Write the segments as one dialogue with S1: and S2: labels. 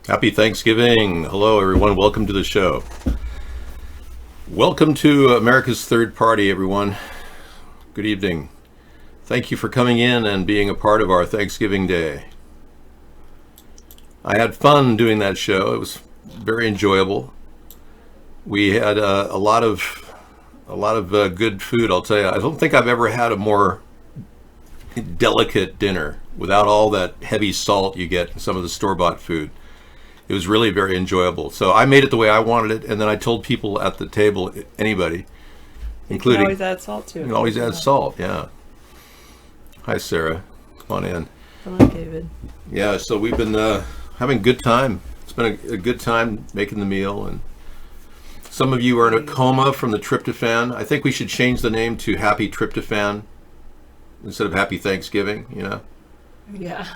S1: Happy Thanksgiving. Hello, everyone. Welcome to the show. Welcome to America's Third Party, everyone. Good evening. Thank you for coming in and being a part of our Thanksgiving Day. I had fun doing that show. It was very enjoyable. We had a lot of good food, I'll tell you. I don't think I've ever had a more delicate dinner without all that heavy salt you get in some of the store-bought food. It was really very enjoyable. So I made it the way I wanted it, and then I told people at the table, anybody, including...
S2: You can always add salt to it.
S1: You can always add salt, yeah. Hi, Sarah. Come on in.
S2: Hello, David.
S1: Yeah, so we've been having a good time. It's been a good time making the meal, and some of you are in a coma from the tryptophan. I think we should change the name to Happy Tryptophan instead of Happy Thanksgiving, you know?
S2: Yeah.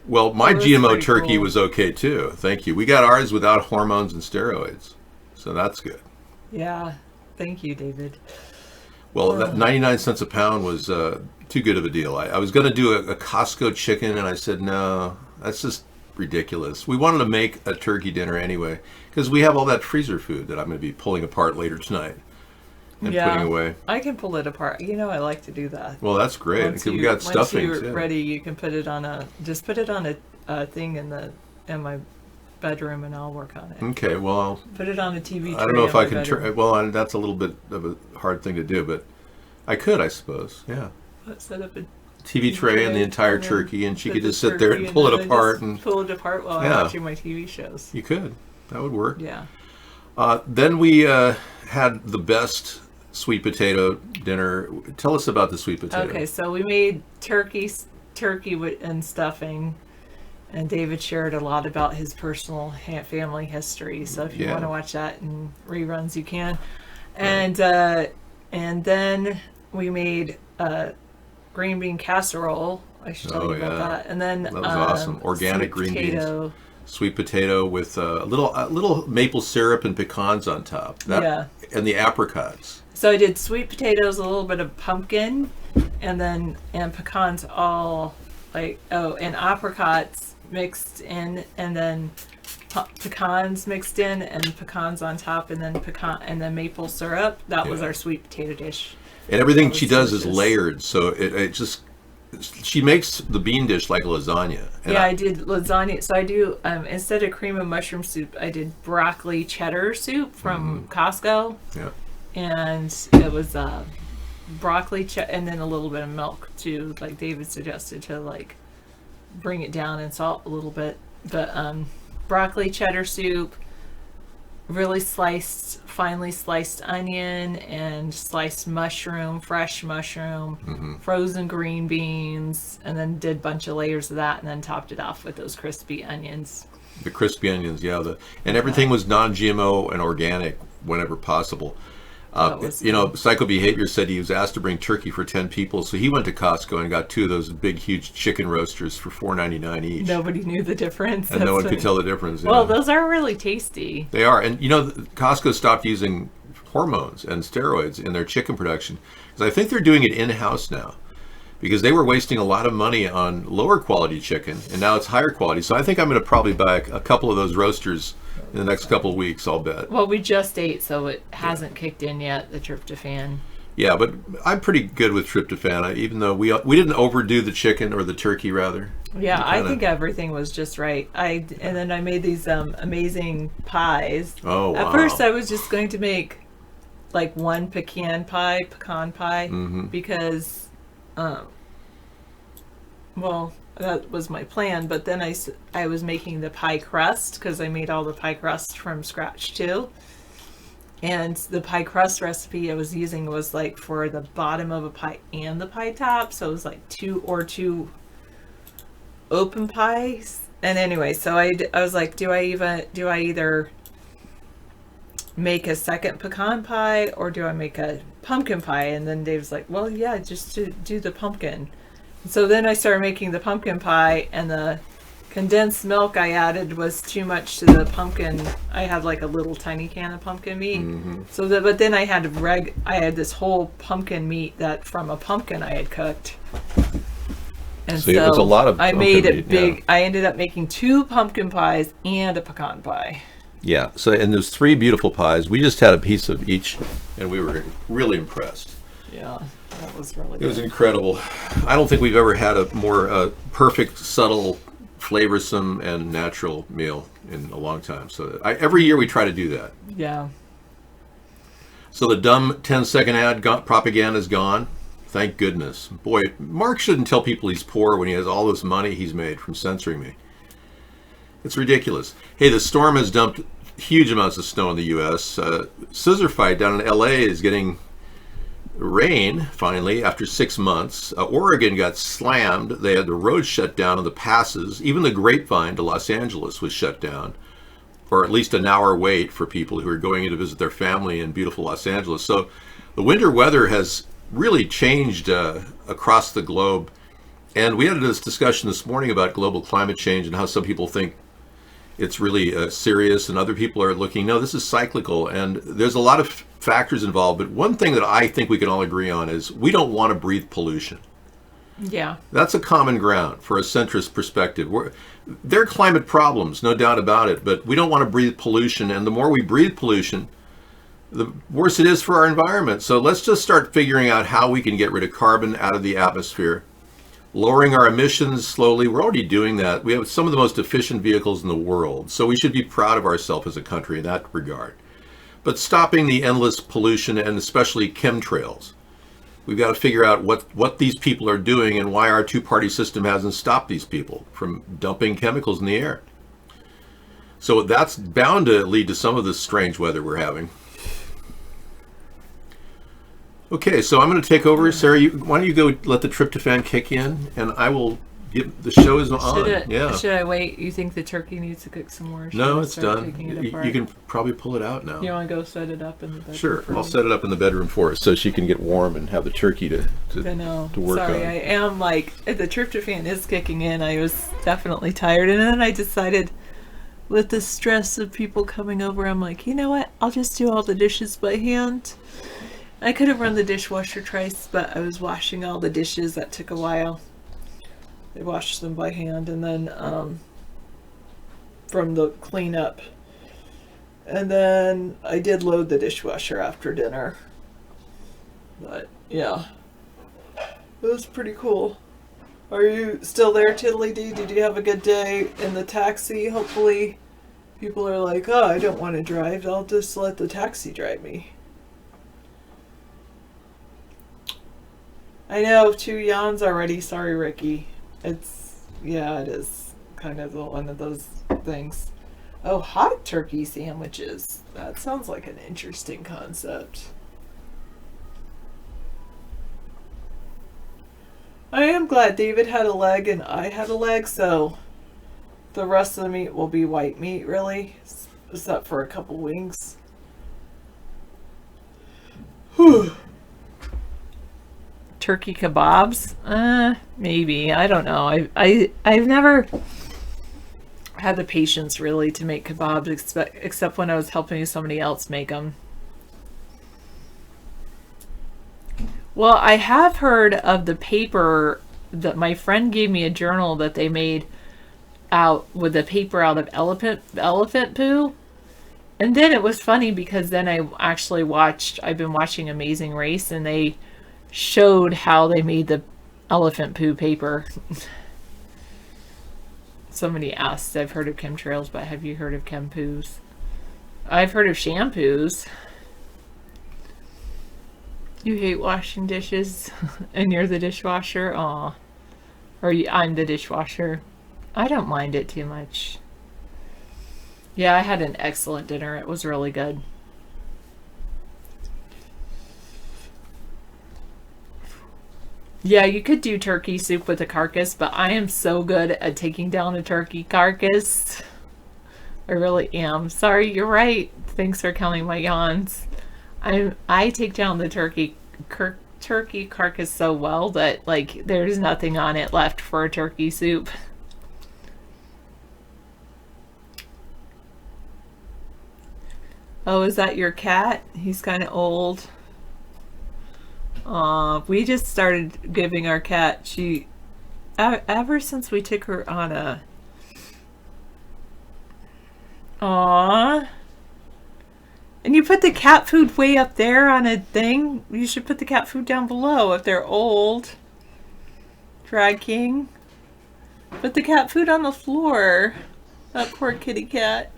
S1: Well, my GMO turkey
S2: cool.
S1: was okay too. Thank you. We got ours without hormones and steroids, so that's good.
S2: Yeah. Thank you, David.
S1: Well, that 99 cents a pound was too good of a deal. I was going to do a Costco chicken, and I said, no, that's just ridiculous. We wanted to make a turkey dinner anyway, because we have all that freezer food that I'm going to be pulling apart later tonight and putting away.
S2: I can pull it apart. You know, I like to do that.
S1: Well, that's great, because we got stuffing
S2: Once
S1: too.
S2: you're ready, you can put it on a thing in my bedroom, and I'll work on it.
S1: Okay, well,
S2: Put it on a TV tray.
S1: I don't know if I can
S2: bedroom.
S1: well, that's a little bit of a hard thing to do, but I could, I suppose. Yeah.
S2: Set up a
S1: TV tray and the entire
S2: and then
S1: turkey, and she
S2: put
S1: could
S2: the
S1: just sit there and
S2: turkey
S1: pull
S2: then
S1: it apart.
S2: just pull it apart while I'm watching my TV shows.
S1: You could. That would work.
S2: Yeah.
S1: Then we had the best sweet potato dinner. Tell us about the sweet potato.
S2: Okay, so we made turkey and stuffing, and David shared a lot about his personal family history. So if you want to watch that in reruns, you can. And then we made green bean casserole. I should tell you about that. And then
S1: that was awesome. Organic green beans, sweet potato with a little maple syrup and pecans on top. And the apricots.
S2: So I did sweet potatoes, a little bit of pumpkin, and pecans all and apricots mixed in, and then pecans mixed in, and pecans on top, and then maple syrup. That was our sweet potato dish.
S1: And everything she does is layered, so she makes the bean dish like lasagna. And
S2: I did lasagna. So I do instead of cream of mushroom soup, I did broccoli cheddar soup from Costco.
S1: Yeah.
S2: And it was broccoli and then a little bit of milk too, like David suggested, to bring it down and salt a little bit. But broccoli cheddar soup, really finely sliced onion, and sliced mushroom, fresh mushroom, frozen green beans, and then did a bunch of layers of that, and then topped it off with those crispy onions.
S1: The crispy onions, and everything was non-GMO and organic whenever possible. Psychobehavior said he was asked to bring turkey for 10 people, so he went to Costco and got 2 of those big, huge chicken roasters for $4.99 each.
S2: Nobody knew the difference.
S1: And no one could tell the difference.
S2: Well, those are really tasty.
S1: They are. And, Costco stopped using hormones and steroids in their chicken production, because I think they're doing it in-house now. because they were wasting a lot of money on lower quality chicken, and now it's higher quality. So I think I'm going to probably buy a couple of those roasters in the next couple of weeks, I'll bet.
S2: Well, we just ate, so it hasn't kicked in yet, the tryptophan.
S1: Yeah, but I'm pretty good with tryptophan, even though we didn't overdo the chicken, or the turkey rather.
S2: Yeah, I think everything was just right. And then I made these amazing pies.
S1: Oh, wow.
S2: At first, I was just going to make like one pecan pie, because, well, that was my plan. But then I was making the pie crust, because I made all the pie crust from scratch too. And the pie crust recipe I was using was like for the bottom of a pie and the pie top, so it was like two open pies. And anyway, so I was like, do I either make a second pecan pie, or do I make a pumpkin pie? And then Dave's like, well, yeah, just to do the pumpkin. So then I started making the pumpkin pie, and the condensed milk I added was too much to the pumpkin. I had like a little tiny can of pumpkin meat. Mm-hmm. But then I had this whole pumpkin meat that from a pumpkin I had cooked. And so
S1: it was a lot of
S2: I made it
S1: meat,
S2: big.
S1: yeah.
S2: I ended up making 2 pumpkin pies and a pecan pie.
S1: Yeah. So, and there's 3 beautiful pies. We just had a piece of each, and we were really impressed.
S2: Yeah, that was really good.
S1: It was incredible. I don't think we've ever had a more perfect, subtle, flavorsome, and natural meal in a long time. So every year we try to do that.
S2: Yeah.
S1: So the dumb 10-second ad propaganda is gone. Thank goodness. Boy, Mark shouldn't tell people he's poor when he has all this money he's made from censoring me. It's ridiculous. Hey, the storm has dumped huge amounts of snow in the U.S. Scissor Fight down in L.A. is getting rain, finally, after 6 months. Oregon got slammed. They had the roads shut down on the passes. Even the Grapevine to Los Angeles was shut down, or at least an hour wait for people who are going in to visit their family in beautiful Los Angeles. So the winter weather has really changed across the globe. And we had this discussion this morning about global climate change and how some people think it's really serious, and other people are looking, no, this is cyclical, and there's a lot of factors involved. But one thing that I think we can all agree on is we don't want to breathe pollution.
S2: Yeah.
S1: That's a common ground for a centrist perspective. There are climate problems, no doubt about it, but we don't want to breathe pollution, and the more we breathe pollution, the worse it is for our environment. So let's just start figuring out how we can get rid of carbon out of the atmosphere, lowering our emissions slowly. We're already doing that. We have some of the most efficient vehicles in the world, so we should be proud of ourselves as a country in that regard. But stopping the endless pollution, and especially chemtrails. We've got to figure out what these people are doing and why our two-party system hasn't stopped these people from dumping chemicals in the air. So that's bound to lead to some of this strange weather we're having. Okay, so I'm going to take over. Sarah, why don't you go let the tryptophan kick in, and I will get the show is on.
S2: Should I wait? You think the turkey needs to cook some more?
S1: No, it's done. You can probably pull it out now.
S2: You want to go set it up in the bedroom?
S1: Sure, I'll set it up in the bedroom for us so she can get warm and have the turkey to work on.
S2: Sorry, I am like, the tryptophan is kicking in. I was definitely tired, and then I decided, with the stress of people coming over, I'm like, you know what? I'll just do all the dishes by hand. I could have run the dishwasher twice, but I was washing all the dishes. That took a while. I washed them by hand, and then from the cleanup. And then I did load the dishwasher after dinner. But yeah, it was pretty cool. Are you still there, Tiddly Dee? Did you have a good day in the taxi? Hopefully people are like, oh, I don't want to drive. I'll just let the taxi drive me. I know, 2 yawns already. Sorry, Ricky. It is kind of one of those things. Oh, hot turkey sandwiches. That sounds like an interesting concept. I am glad David had a leg and I had a leg, so the rest of the meat will be white meat, really, except for a couple wings. Whew. Turkey kebabs? Maybe. I don't know. I've never had the patience really to make kebabs except when I was helping somebody else make them. Well, I have heard of the paper that my friend gave me a journal that they made out with the paper out of elephant poo. And then it was funny because then I've been watching Amazing Race, and they showed how they made the elephant poo paper. Somebody asked, I've heard of chemtrails, but have you heard of chempoos? I've heard of shampoos. You hate washing dishes and you're the dishwasher? Aw. I'm the dishwasher. I don't mind it too much. Yeah, I had an excellent dinner. It was really good. Yeah, you could do turkey soup with a carcass, but I am so good at taking down a turkey carcass. I really am. Sorry, you're right. Thanks for counting my yawns. I take down the turkey carcass so well that like there's nothing on it left for a turkey soup. Oh, is that your cat? He's kind of old. We just started giving our cat, ever since we took her on a, aw. And you put the cat food way up there on a thing? You should put the cat food down below if they're old. Drag King. Put the cat food on the floor. That poor kitty cat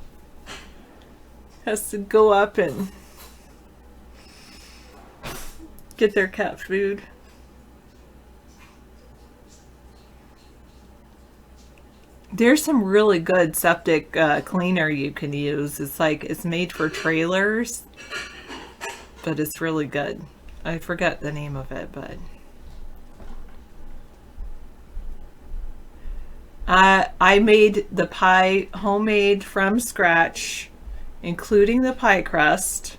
S2: has to go up and get their cat food. There's some really good septic cleaner you can use. It's made for trailers, but it's really good. I forget the name of it, but I made the pie homemade from scratch, including the pie crust.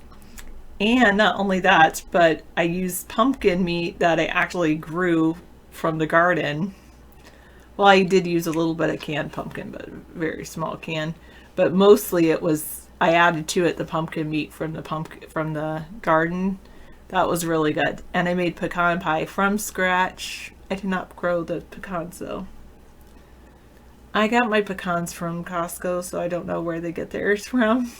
S2: And not only that, but I used pumpkin meat that I actually grew from the garden. Well, I did use a little bit of canned pumpkin, but a very small can. But mostly I added to it the pumpkin meat from the garden. That was really good. And I made pecan pie from scratch. I did not grow the pecans though. I got my pecans from Costco, so I don't know where they get theirs from.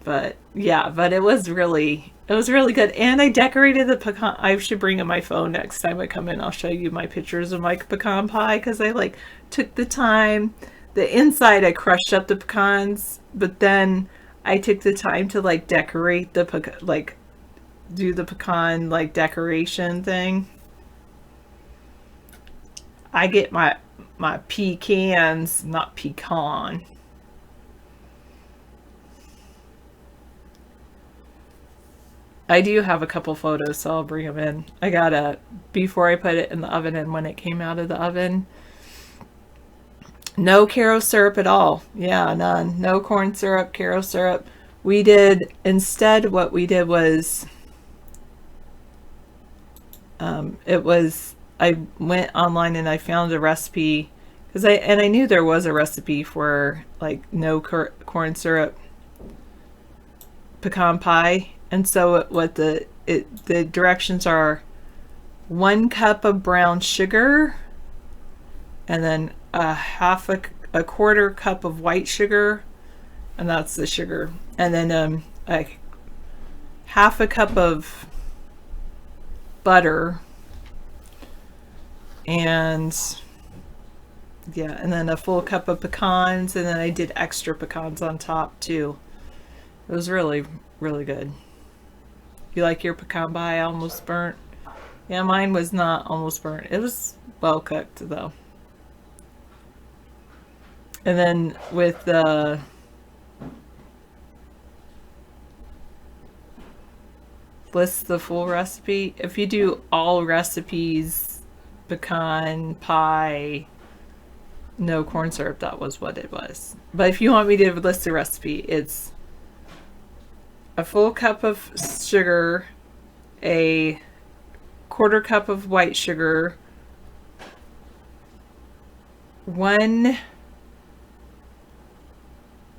S2: But yeah, but it was really good. And I decorated the pecan. I should bring in my phone next time I come in. I'll show you my pictures of my pecan pie because I took the time. The inside I crushed up the pecans, but then I took the time to decorate the do the pecan decoration thing. I get my pecans, not pecan. I do have a couple photos, so I'll bring them in. I got before I put it in the oven and when it came out of the oven. No Karo syrup at all. Yeah, none. No corn syrup, Karo syrup. Instead what we did was, I went online and I found a recipe, because I knew there was a recipe for no corn syrup pecan pie. And so the directions are 1 cup of brown sugar, and then a quarter cup of white sugar, and that's the sugar, and then half a cup of butter, and yeah, and then a full cup of pecans, and then I did extra pecans on top too. It was really, really good. You like your pecan pie almost burnt? Yeah, mine was not almost burnt. It was well cooked though. And then with the list the full recipe. If you do all recipes, pecan pie, no corn syrup, that was what it was. But if you want me to list the recipe, it's a full cup of sugar, a quarter cup of white sugar, 1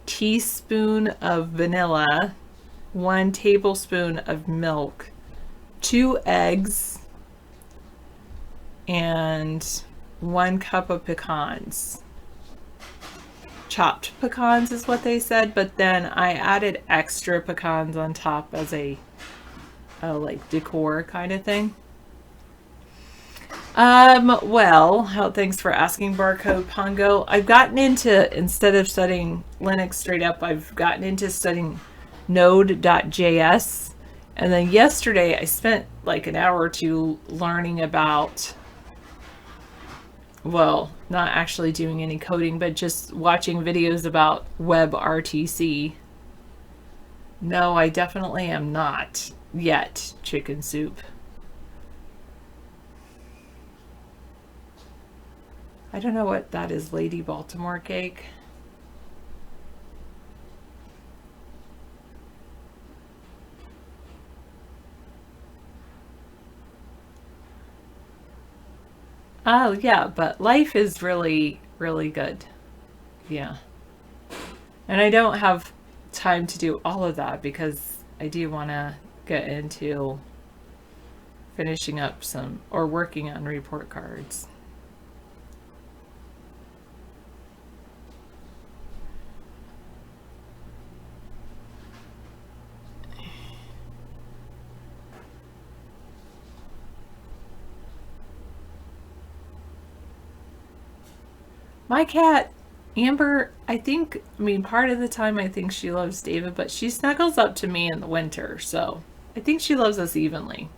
S2: teaspoon of vanilla, 1 tablespoon of milk, 2 eggs and 1 cup of pecans. Chopped pecans is what they said, but then I added extra pecans on top as a like decor kind of thing. Well, thanks for asking, Barcode Pongo. I've gotten into, instead of studying Linux straight up, I've gotten into studying Node.js. And then yesterday I spent like an hour or two learning about, well, not actually doing any coding, but just watching videos about WebRTC. No, I definitely am not yet, Chicken Soup. I don't know what that is, Lady Baltimore Cake. Oh, yeah, but life is really, really good. Yeah. And I don't have time to do all of that because I do want to get into finishing up some, or working on report cards. My cat, Amber, I mean, part of the time I think she loves David, but she snuggles up to me in the winter, so I think she loves us evenly.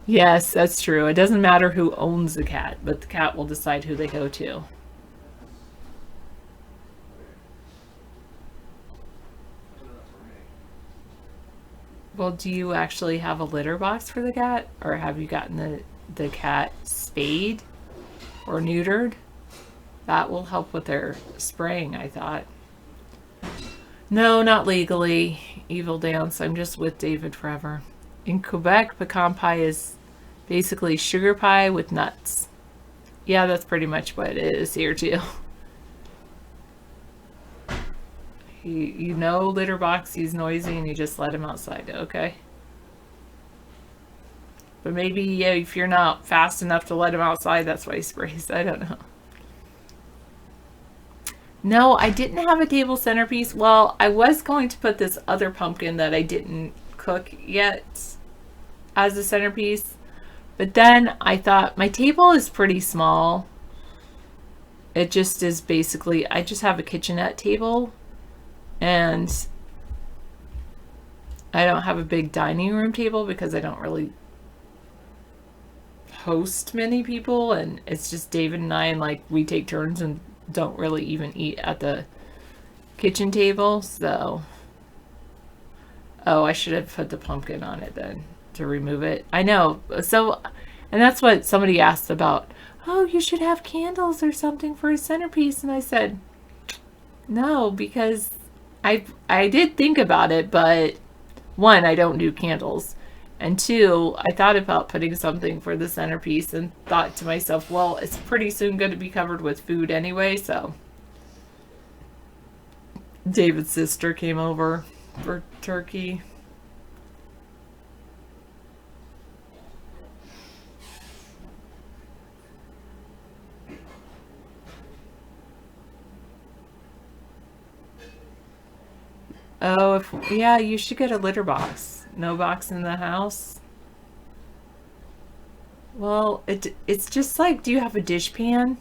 S2: Yes, that's true. It doesn't matter who owns the cat, but the cat will decide who they go to. Well, do you actually have a litter box for the cat? Or have you gotten the cat spayed or neutered? That will help with their spraying, I thought. No, not legally. Evil Dance. I'm just with David forever. In Quebec, pecan pie is basically sugar pie with nuts. Yeah, that's pretty much what it is here too. You know, litter box, he's noisy and you just let him outside, okay? But maybe, yeah, if you're not fast enough to let him outside, that's why he sprays. I don't know. No, I didn't have a table centerpiece. Well, I was going to put this other pumpkin that I didn't cook yet as a centerpiece. But then I thought my table is pretty small. It just is basically, I just have a kitchenette table. And I don't have a big dining room table because I don't really host many people. And it's just David and I, and like we take turns and don't really even eat at the kitchen table. So, oh, I should have put the pumpkin on it then to remove it. I know. So, and that's what somebody asked about. Oh, you should have candles or something for a centerpiece. And I said, no, because I did think about it, but 1, I don't do candles. And 2, I thought about putting something for the centerpiece and thought to myself, well, it's pretty soon going to be covered with food anyway, so. David's sister came over for turkey. Oh, yeah, you should get a litter box. No box in the house. Well, it's just like, do you have a dishpan?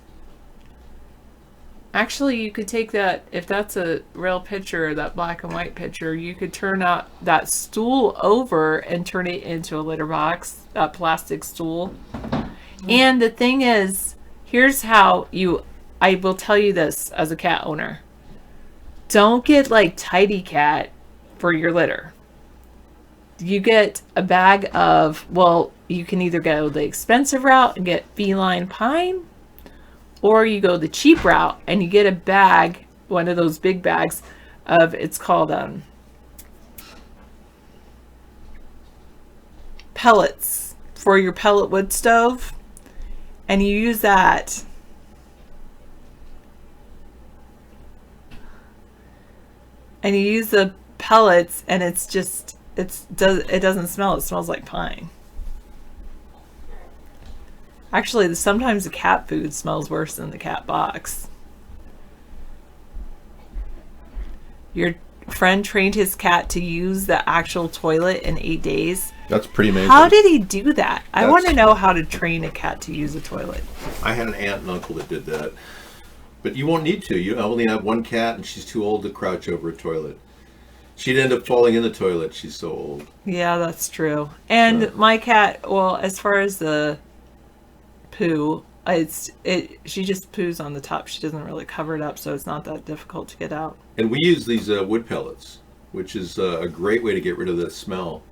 S2: Actually, you could take that, if that's a real picture, that black and white picture, you could turn out that stool over and turn it into a litter box, that plastic stool. And the thing is, here's how I will tell you this as a cat owner. Don't get like Tidy Cat for your litter. You get a bag of, well, you can either go the expensive route and get Feline Pine, or you go the cheap route and you get a bag, one of those big bags of, it's called pellets for your pellet wood stove. And you use that and you use the pellets, and it doesn't smell. It smells like pine. Actually, sometimes the cat food smells worse than the cat box. Your friend trained his cat to use the actual toilet in 8 days.
S1: That's pretty amazing.
S2: How did he do that? I want to know how to train a cat to use a toilet.
S1: I had an aunt and uncle that did that. But you won't need to. You only have one cat, and she's too old to crouch over a toilet. She'd end up falling in the toilet. She's so old.
S2: Yeah, that's true. And my cat, well, as far as the poo, she just poos on the top. She doesn't really cover it up, so it's not that difficult to get out.
S1: And we use these wood pellets, which is a great way to get rid of that smell.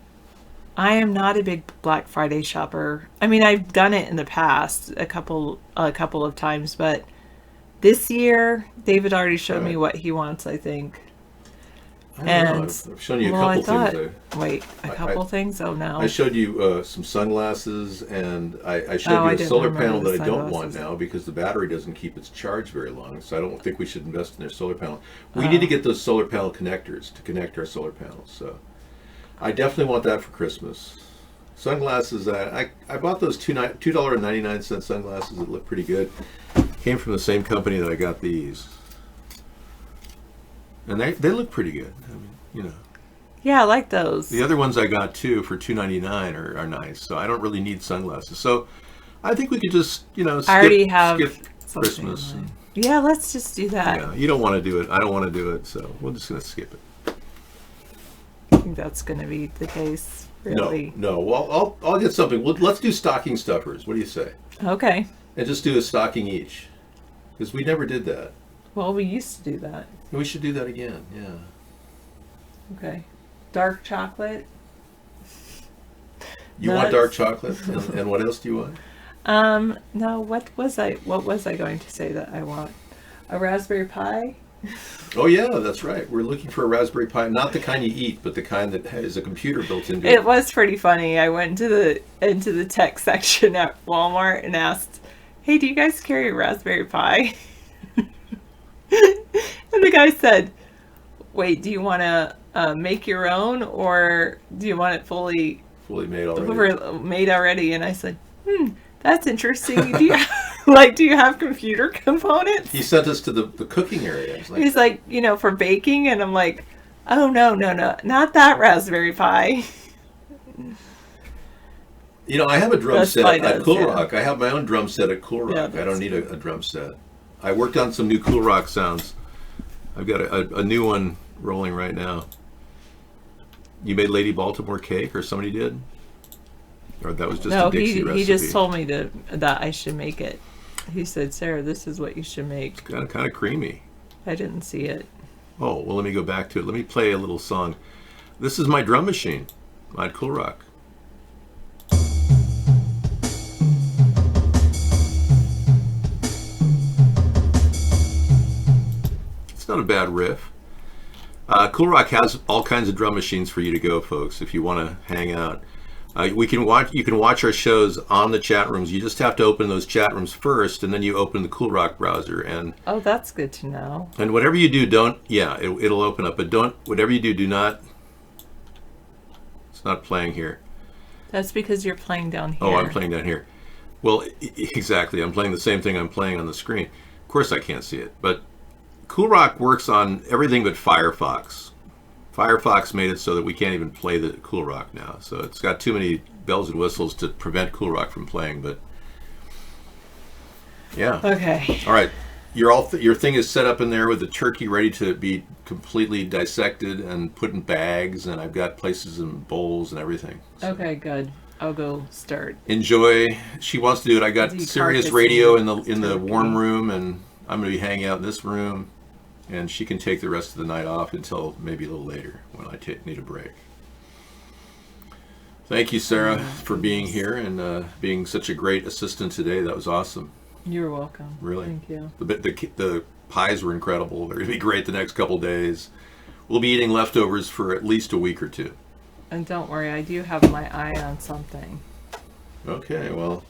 S2: I am not a big Black Friday shopper. I mean, I've done it in the past a couple of times, but this year David already showed me what he wants, I think.
S1: I don't know. I've shown you a couple things.
S2: Wait, a couple things? Oh no!
S1: I showed you some sunglasses, and I showed you a solar panel that I don't want now because the battery doesn't keep its charge very long. So I don't think we should invest in their solar panel. We need to get those solar panel connectors to connect our solar panels. So I definitely want that for Christmas. Sunglasses. I bought those $2.99 sunglasses that look pretty good. Came from the same company that I got these. And they look pretty good. I mean, you know.
S2: Yeah, I like those.
S1: The other ones I got too for $2.99 are nice. So I don't really need sunglasses. So I think we could just, skip Christmas.
S2: Yeah, let's just do that.
S1: Yeah, you don't want to do it. I don't want to do it. So we're just going to skip it.
S2: I think that's going to be the case. Really.
S1: No. Well, I'll get something. Let's do stocking stuffers. What do you say?
S2: Okay.
S1: And just do a stocking each. Because we never did that.
S2: Well, we used to do that.
S1: We should do that again, yeah.
S2: Okay. Dark chocolate.
S1: You want dark chocolate? And what else do you want?
S2: No, what was I going to say that I want? A raspberry pie?
S1: Oh yeah, that's right. We're looking for a raspberry pie, not the kind you eat, but the kind that has a computer built into it.
S2: It was pretty funny. I went into the tech section at Walmart and asked, "Hey, do you guys carry a raspberry Pi?" And the guy said, "Wait, do you want to make your own, or do you want it fully
S1: made already?"
S2: Made already? And I said, that's interesting. Do you have computer components?
S1: He sent us to the cooking area.
S2: He's like, for baking, and I'm like, oh no, not that Raspberry Pi.
S1: I have a drum set at Cool Rock. I have my own drum set at Cool Rock. I don't need a drum set. I worked on some new Cool Rock sounds. I've got a new one rolling right now. You made Lady Baltimore cake, or somebody did? Or that was just a Dixie recipe?
S2: He just told me that I should make it. He said, "Sarah, this is what you should make."
S1: It's kind of creamy.
S2: I didn't see it.
S1: Oh, well, let me go back to it. Let me play a little song. This is my drum machine at Cool Rock. Not a bad riff. Cool Rock has all kinds of drum machines for you to go, folks, if you want to hang out. You can watch our shows on the chat rooms. You just have to open those chat rooms first, and then you open the Cool Rock browser. And
S2: oh, that's good to know.
S1: And whatever you do, it'll open up, but whatever you do not. It's not playing here.
S2: That's because you're playing down here.
S1: Oh, I'm playing down here. Well, exactly. I'm playing the same thing I'm playing on the screen. Of course, I can't see it, but Cool Rock works on everything but Firefox. Firefox made it so that we can't even play the Cool Rock now. So it's got too many bells and whistles to prevent Cool Rock from playing. But yeah.
S2: Okay.
S1: All right. Your thing is set up in there with the turkey ready to be completely dissected and put in bags, and I've got places and bowls and everything. So.
S2: Okay, good. I'll go start.
S1: Enjoy. She wants to do it. I got Sirius radio in the warm room, and I'm going to be hanging out in this room. And she can take the rest of the night off until maybe a little later when I need a break. Thank you, Sarah, for being here and being such a great assistant today. That was awesome.
S2: You're welcome.
S1: Really.
S2: Thank you.
S1: The pies were incredible. They're going to be great the next couple days. We'll be eating leftovers for at least a week or two.
S2: And don't worry, I do have my eye on something.
S1: Okay, well,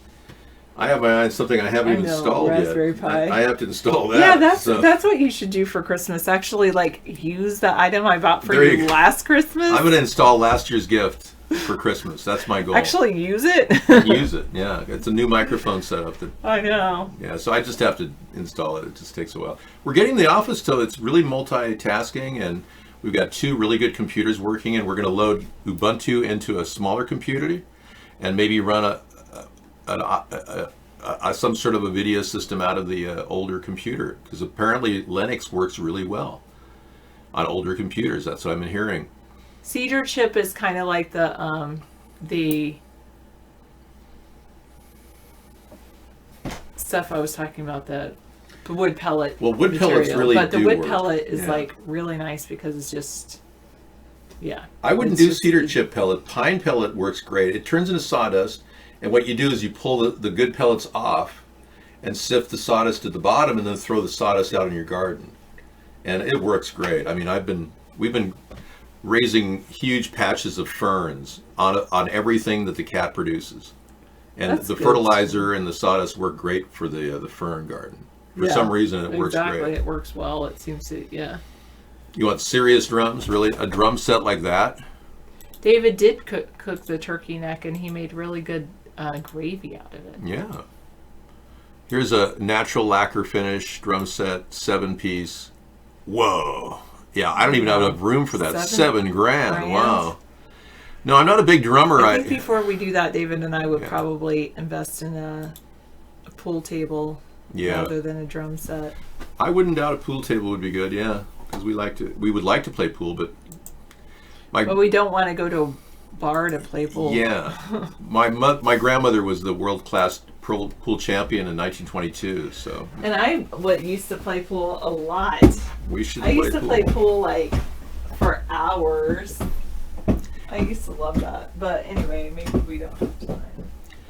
S1: I have my eye on something I haven't
S2: I
S1: even
S2: know,
S1: installed
S2: Raspberry
S1: yet.
S2: Pi.
S1: I have to install that.
S2: Yeah,
S1: so
S2: that's what you should do for Christmas. Actually, like use the item I bought for
S1: There you
S2: you
S1: go.
S2: last Christmas.
S1: I'm going to install last year's gift for Christmas. That's my goal.
S2: Actually use it.
S1: Use it. Yeah, it's a new microphone setup.
S2: I know.
S1: Yeah, so I just have to install it. It just takes a while. We're getting the office so it's really multitasking, and we've got 2 really good computers working, and we're going to load Ubuntu into a smaller computer and maybe run some sort of a video system out of the older computer, because apparently Linux works really well on older computers. That's what I've been hearing.
S2: Cedar chip is kind of like the stuff I was talking about, the wood pellet.
S1: Well, wood pellets
S2: material.
S1: really
S2: but the
S1: do
S2: wood
S1: work.
S2: pellet is
S1: Yeah.
S2: like really nice because it's just, yeah.
S1: I wouldn't
S2: It's
S1: do
S2: just-
S1: cedar chip pellet. Pine pellet works great. It turns into sawdust, and what you do is you pull the good pellets off and sift the sawdust at the bottom, and then throw the sawdust out in your garden, and it works great. I mean, we've been raising huge patches of ferns on everything that the cat produces, and
S2: That's
S1: the
S2: good.
S1: fertilizer and the sawdust work great for the fern garden. For
S2: Yeah,
S1: some reason, it works
S2: exactly.
S1: great.
S2: It works well. It seems to, yeah.
S1: You want serious drums? Really, a drum set like that?
S2: David did cook the turkey neck, and he made really good gravy out of it.
S1: Yeah. Here's a natural lacquer finish drum set, 7-piece. Whoa. Yeah, I don't even have enough room for that. $7 grand. Wow. No, I'm not a big drummer.
S2: I think before we do that, David and I would
S1: Yeah.
S2: probably invest in a pool table
S1: Yeah.
S2: rather than a drum set.
S1: I wouldn't doubt a pool table would be good. Yeah, because we would like to play pool, but
S2: But we don't want to go to a bar to play pool.
S1: yeah, my grandmother was the world-class pool champion in 1922. So
S2: And I used to play pool a lot.
S1: we should.
S2: I used to
S1: pool.
S2: play pool like for hours. I used to love that. But anyway, maybe we don't have time.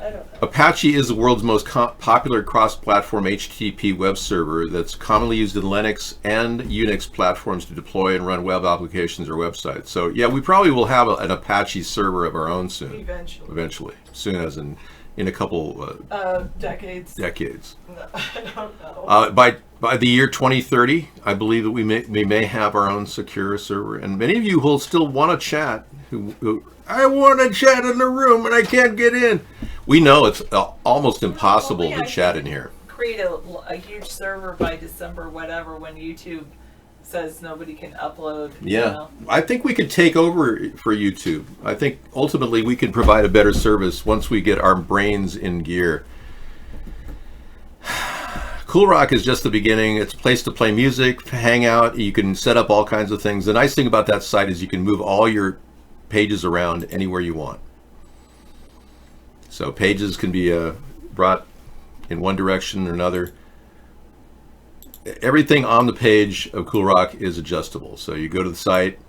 S2: I don't know.
S1: Apache is the world's most popular cross-platform HTTP web server that's commonly used in Linux and Unix platforms to deploy and run web applications or websites. So yeah, we probably will have an Apache server of our own soon. Eventually. Soon as in a couple
S2: Decades.
S1: decades.
S2: No, I don't know.
S1: By the year 2030, I believe that we may have our own secure server. And many of you will still want to chat. I want to chat in the room and I can't get in. We know it's almost impossible
S2: Well, yeah,
S1: to chat in here.
S2: Create a huge server by December, whatever, when YouTube says nobody can upload. you
S1: Yeah,
S2: know.
S1: I think we could take over for YouTube. I think ultimately we can provide a better service once we get our brains in gear. Cool Rock is just the beginning. It's a place to play music, hang out. You can set up all kinds of things. The nice thing about that site is you can move all your pages around anywhere you want. So pages can be brought in one direction or another. Everything on the page of Cool Rock is adjustable. So you go to the site,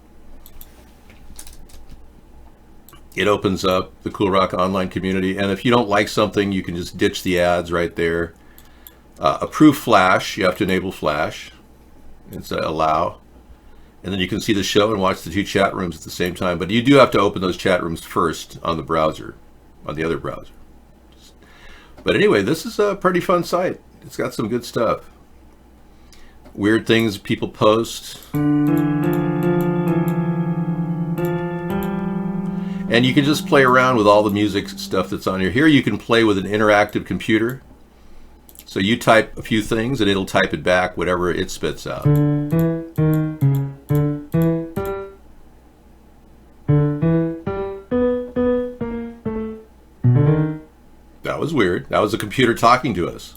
S1: it opens up the Cool Rock online community, and if you don't like something, you can just ditch the ads right there. Approve Flash, you have to enable Flash. It's allow. And then you can see the show and watch the 2 chat rooms at the same time. But you do have to open those chat rooms first on the browser, on the other browser. But anyway, this is a pretty fun site. It's got some good stuff. Weird things people post. And you can just play around with all the music stuff that's on here. Here you can play with an interactive computer. So you type a few things and it'll type it back, whatever it spits out. That was weird. That was a computer talking to us.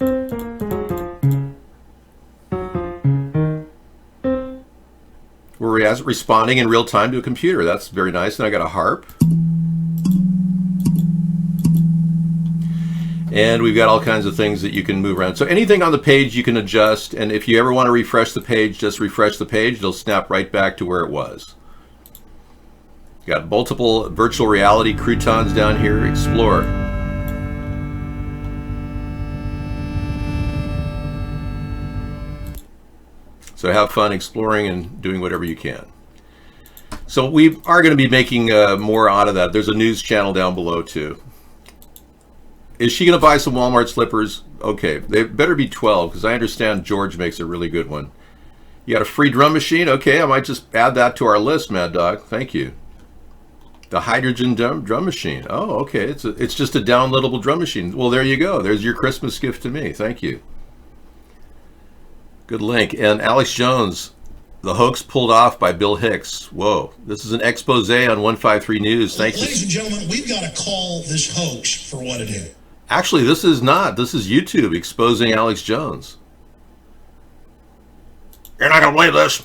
S1: We're responding in real time to a computer. That's very nice. And I got a harp. And we've got all kinds of things that you can move around. So anything on the page you can adjust. And if you ever want to refresh the page, just refresh the page. It'll snap right back to where it was. Got multiple virtual reality croutons down here. Explore. So have fun exploring and doing whatever you can. So we are going to be making more out of that. There's a news channel down below too. Is she going to buy some Walmart slippers? Okay, they better be 12 because I understand George makes a really good one. You got a free drum machine? Okay, I might just add that to our list, Mad Dog. Thank you. The hydrogen drum machine. Oh, okay. It's just a downloadable drum machine. Well, there you go. There's your Christmas gift to me. Thank you. Good link. And Alex Jones, the hoax pulled off by Bill Hicks. Whoa. This is an expose on 153 News. Thank you.
S3: Ladies and gentlemen, we've got to call this hoax for what it is.
S1: Actually, this is not. This is YouTube exposing Alex Jones. You're not going to believe this,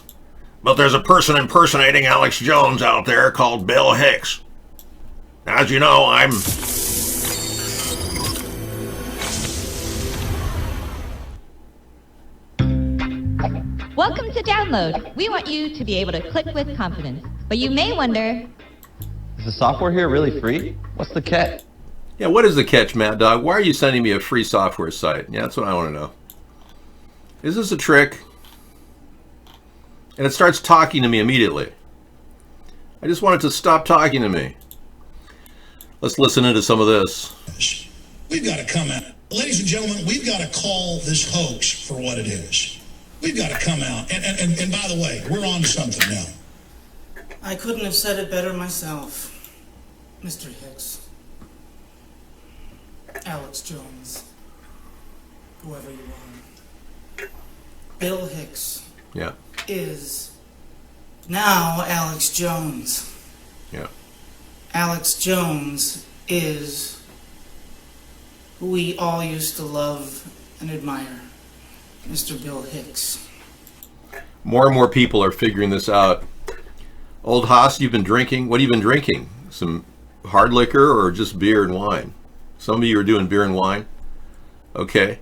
S1: but there's a person impersonating Alex Jones out there called Bill Hicks. As you know, I'm...
S4: Welcome to Download. We want you to be able to click with confidence. But you may wonder...
S5: Is the software here really free? What's the catch?
S1: Yeah, what is the catch, Mad Dog? Why are you sending me a free software site? Yeah, that's what I want to know. Is this a trick? And it starts talking to me immediately. I just want it to stop talking to me. Let's listen into some of this.
S3: We've got to come out. Ladies and gentlemen, we've got to call this hoax for what it is. We've got to come out. And by the way, we're on to something now.
S6: I couldn't have said it better myself, Mr. Hicks. Alex Jones. Whoever you are. Bill Hicks.
S1: Yeah.
S6: Is now Alex Jones.
S1: Yeah.
S6: Alex Jones is who we all used to love and admire, Mr. Bill Hicks.
S1: More and more people are figuring this out. Old Haas, you've been drinking. What have you been drinking? Some hard liquor or just beer and wine? Some of you are doing beer and wine. Okay.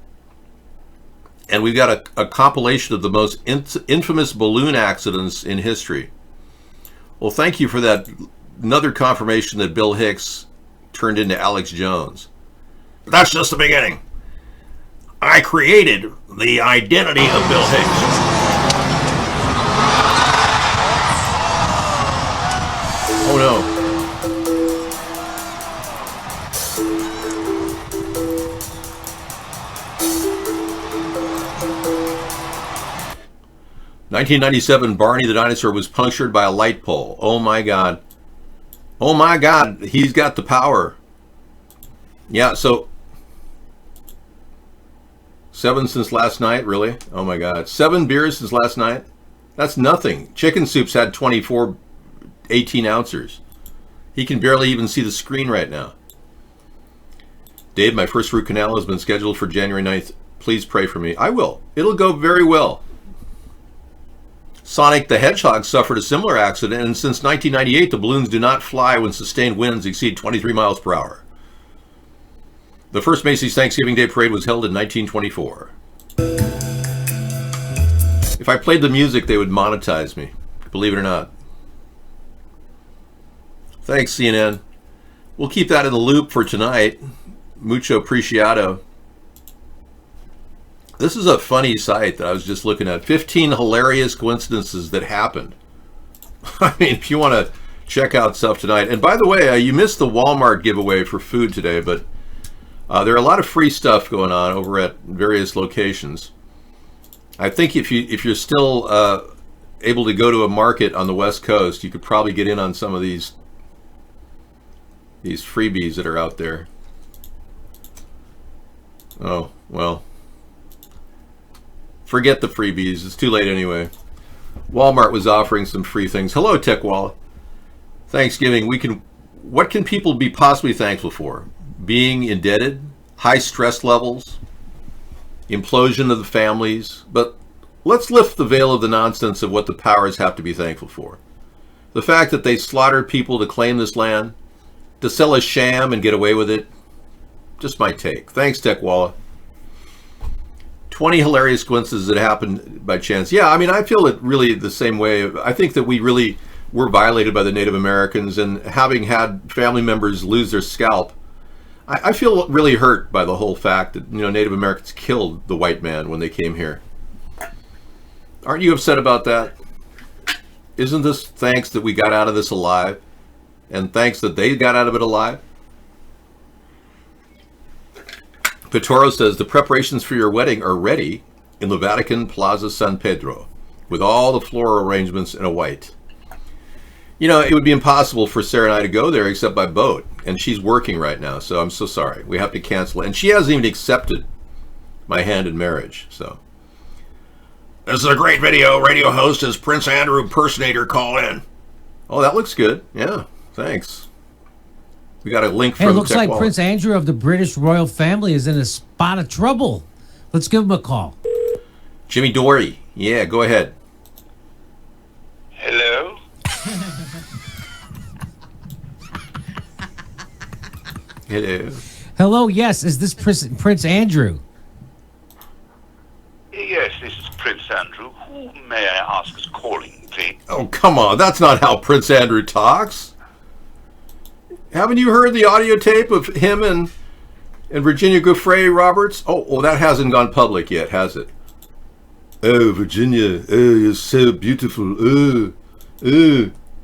S1: And we've got a compilation of the most infamous balloon accidents in history. Well, thank you for that. Another confirmation that Bill Hicks turned into Alex Jones. But that's just the beginning. I created the identity of Bill Hicks. Oh no. 1997, Barney the dinosaur was punctured by a light pole. Oh my God. Oh my God, he's got the power. Yeah, so 7 since last night, really? Oh my God. 7 beers since last night? That's nothing. Chicken Soup's had 24 18-ounces. He can barely even see the screen right now. Dave, my first root canal has been scheduled for January 9th. Please pray for me. I will. It'll go very well. Sonic the Hedgehog suffered a similar accident, and since 1998, the balloons do not fly when sustained winds exceed 23 miles per hour. The first Macy's Thanksgiving Day Parade was held in 1924. If I played the music, they would monetize me, believe it or not. Thanks, CNN. We'll keep that in the loop for tonight. Mucho apreciado. This is a funny site that I was just looking at. 15 hilarious coincidences that happened. I mean, if you want to check out stuff tonight. And by the way, you missed the Walmart giveaway for food today, but there are a lot of free stuff going on over at various locations. I think if you're still able to go to a market on the West Coast, you could probably get in on some of these freebies that are out there. Oh, well. Forget the freebies. It's too late anyway. Walmart was offering some free things. Hello, Tech Wall. Thanksgiving. What can people be possibly thankful for? Being indebted, high stress levels, implosion of the families. But let's lift the veil of the nonsense of what the powers have to be thankful for. The fact that they slaughtered people to claim this land, to sell a sham and get away with it. Just my take. Thanks, Tech Walla. 20 hilarious coincidences that happened by chance. Yeah, I mean, I feel it really the same way. I think that we really were violated by the Native Americans, and having had family members lose their scalp, I feel really hurt by the whole fact that, you know, Native Americans killed the white man when they came here. Aren't you upset about that? Isn't this thanks that we got out of this alive? And thanks that they got out of it alive? Pittoro says the preparations for your wedding are ready in the Vatican Plaza San Pedro with all the floral arrangements in a white. You know, it would be impossible for Sarah and I to go there except by boat. And she's working right now, so I'm so sorry. We have to cancel it. And she hasn't even accepted my hand in marriage, so. This is a great video. Radio host as Prince Andrew impersonator call in. Oh, that looks good. Yeah, thanks. We got a link from
S7: Hey, it looks
S1: Tech
S7: like
S1: Wallet.
S7: Prince Andrew of the British royal family is in a spot of trouble. Let's give him a call.
S1: Jimmy Dory. Yeah, go ahead.
S8: Hello?
S1: Hello.
S7: Hello, yes, is this Prince Andrew?
S8: Yes, this is Prince Andrew. Who may I ask is calling, please?
S1: Oh, come on. That's not how Prince Andrew talks. Haven't you heard the audio tape of him and Virginia Giuffre Roberts? Oh, well, that hasn't gone public yet, has it? Oh, Virginia. Oh, you're so beautiful. Oh.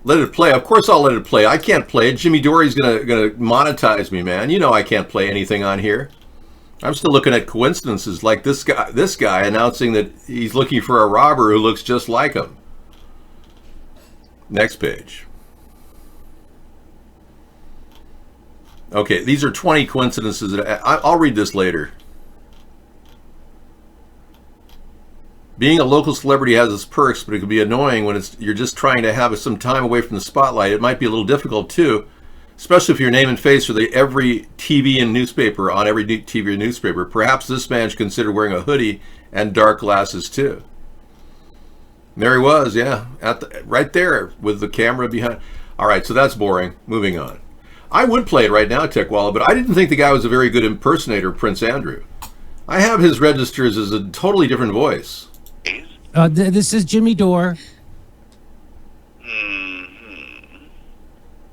S1: Let it play. Of course I'll let it play. I can't play it. Jimmy Dory's gonna monetize me, man. You know I can't play anything on here. I'm still looking at coincidences like this guy announcing that he's looking for a robber who looks just like him. Next page. Okay, these are 20 coincidences. I'll read this later. Being a local celebrity has its perks, but it can be annoying when you're just trying to have some time away from the spotlight. It might be a little difficult too, especially if your name and face are every TV and newspaper on every TV and newspaper. Perhaps this man should consider wearing a hoodie and dark glasses too. And there he was, yeah, right there with the camera behind. All right, so that's boring. Moving on. I would play it right now, Tech Wallet, but I didn't think the guy was a very good impersonator of Prince Andrew. I have his registers as a totally different voice.
S7: This is Jimmy Dore.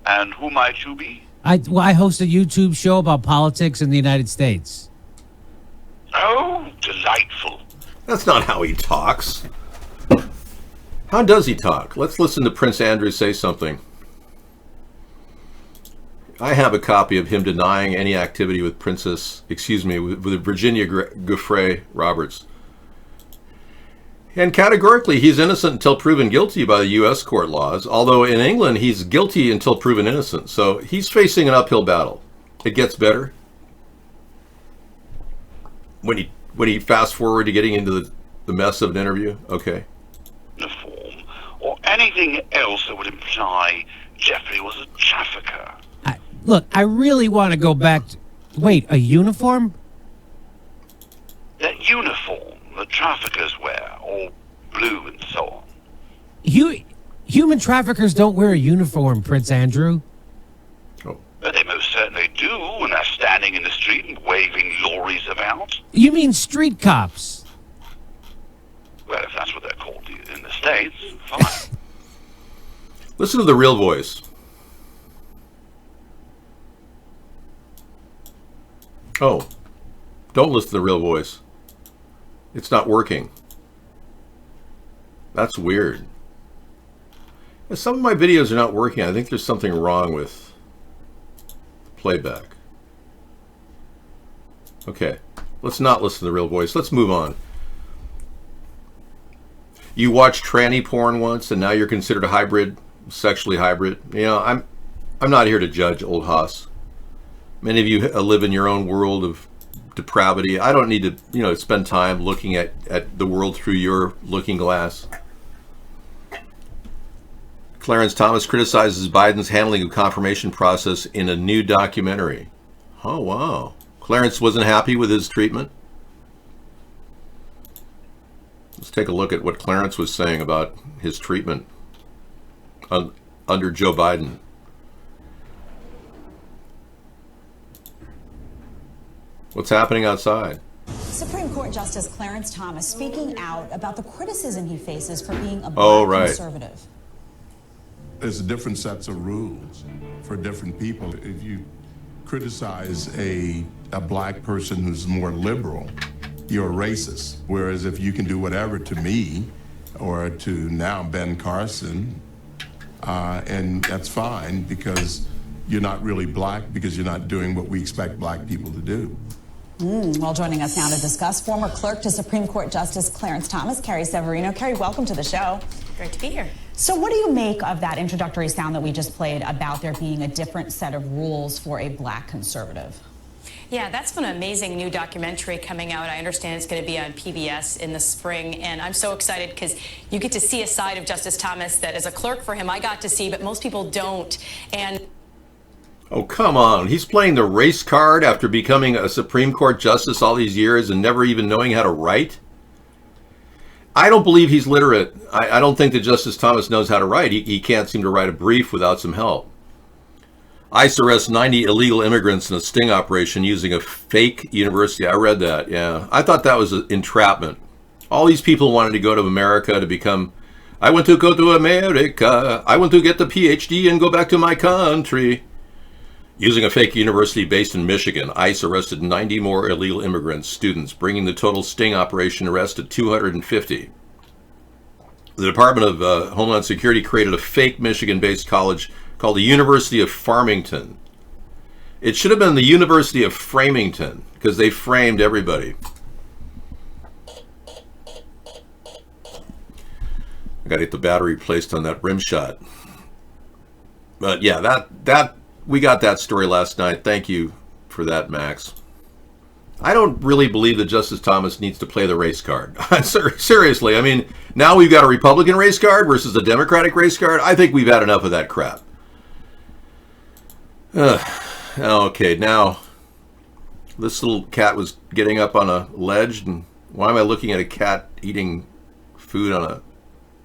S8: And who might you be?
S7: I host a YouTube show about politics in the United States.
S8: Oh, delightful.
S1: That's not how he talks. How does he talk? Let's listen to Prince Andrew say something. I have a copy of him denying any activity with with Virginia Giuffre Roberts. And categorically, he's innocent until proven guilty by the U.S. court laws, although in England, he's guilty until proven innocent. So he's facing an uphill battle. It gets better when he fast forward to getting into the mess of an interview. Okay.
S8: Uniform, or anything else that would imply Jeffrey was a trafficker.
S7: Look, I really want to go back to... Wait, a uniform?
S8: That uniform that traffickers wear, all blue and so on.
S7: Human traffickers don't wear a uniform, Prince Andrew.
S1: Oh.
S8: But they most certainly do when they're standing in the street and waving lorries about.
S7: You mean street cops?
S8: Well, if that's what they're called in the States, fine.
S1: Listen to the real voice. Oh, don't listen to the real voice. It's not working. That's weird. Yeah, some of my videos are not working. I think there's something wrong with the playback. Okay, let's not listen to the real voice. Let's move on. You watched tranny porn once, and now you're considered a hybrid, sexually hybrid. You know, I'm not here to judge, old Haas. Many of you live in your own world of depravity. I don't need to, spend time looking at the world through your looking glass. Clarence Thomas criticizes Biden's handling of confirmation process in a new documentary. Oh, wow. Clarence wasn't happy with his treatment. Let's take a look at what Clarence was saying about his treatment under Joe Biden. What's happening outside?
S9: Supreme Court Justice Clarence Thomas speaking out about the criticism he faces for being a black conservative.
S10: There's different sets of rules for different people. If you criticize a black person who's more liberal, you're a racist. Whereas if you can do whatever to me or to now Ben Carson, and that's fine because you're not really black because you're not doing what we expect black people to do.
S9: Well, joining us now to discuss, former clerk to Supreme Court Justice Clarence Thomas, Carrie Severino. Carrie, welcome to the show.
S11: Great to be here.
S9: So what do you make of that introductory sound that we just played about there being a different set of rules for a black conservative?
S11: Yeah, that's an amazing new documentary coming out. I understand it's going to be on PBS in the spring, and I'm so excited because you get to see a side of Justice Thomas that as a clerk for him I got to see, but most people don't. And
S1: oh, come on. He's playing the race card after becoming a Supreme Court justice all these years and never even knowing how to write? I don't believe he's literate. I don't think that Justice Thomas knows how to write. He can't seem to write a brief without some help. ICE arrests 90 illegal immigrants in a sting operation using a fake university. I read that, yeah. I thought that was an entrapment. All these people wanted to go to America to become, I want to go to America. I want to get the PhD and go back to my country. Using a fake university based in Michigan, ICE arrested 90 more illegal immigrant students, bringing the total sting operation arrest to 250. The Department of Homeland Security created a fake Michigan-based college called the University of Farmington. It should have been the University of Framington, because they framed everybody. I gotta get the battery placed on that rim shot. But yeah, that we got that story last night. Thank you for that, Max. I don't really believe that Justice Thomas needs to play the race card. Seriously, I mean, now we've got a Republican race card versus a Democratic race card. I think we've had enough of that crap. Okay, now this little cat was getting up on a ledge, and why am I looking at a cat eating food on a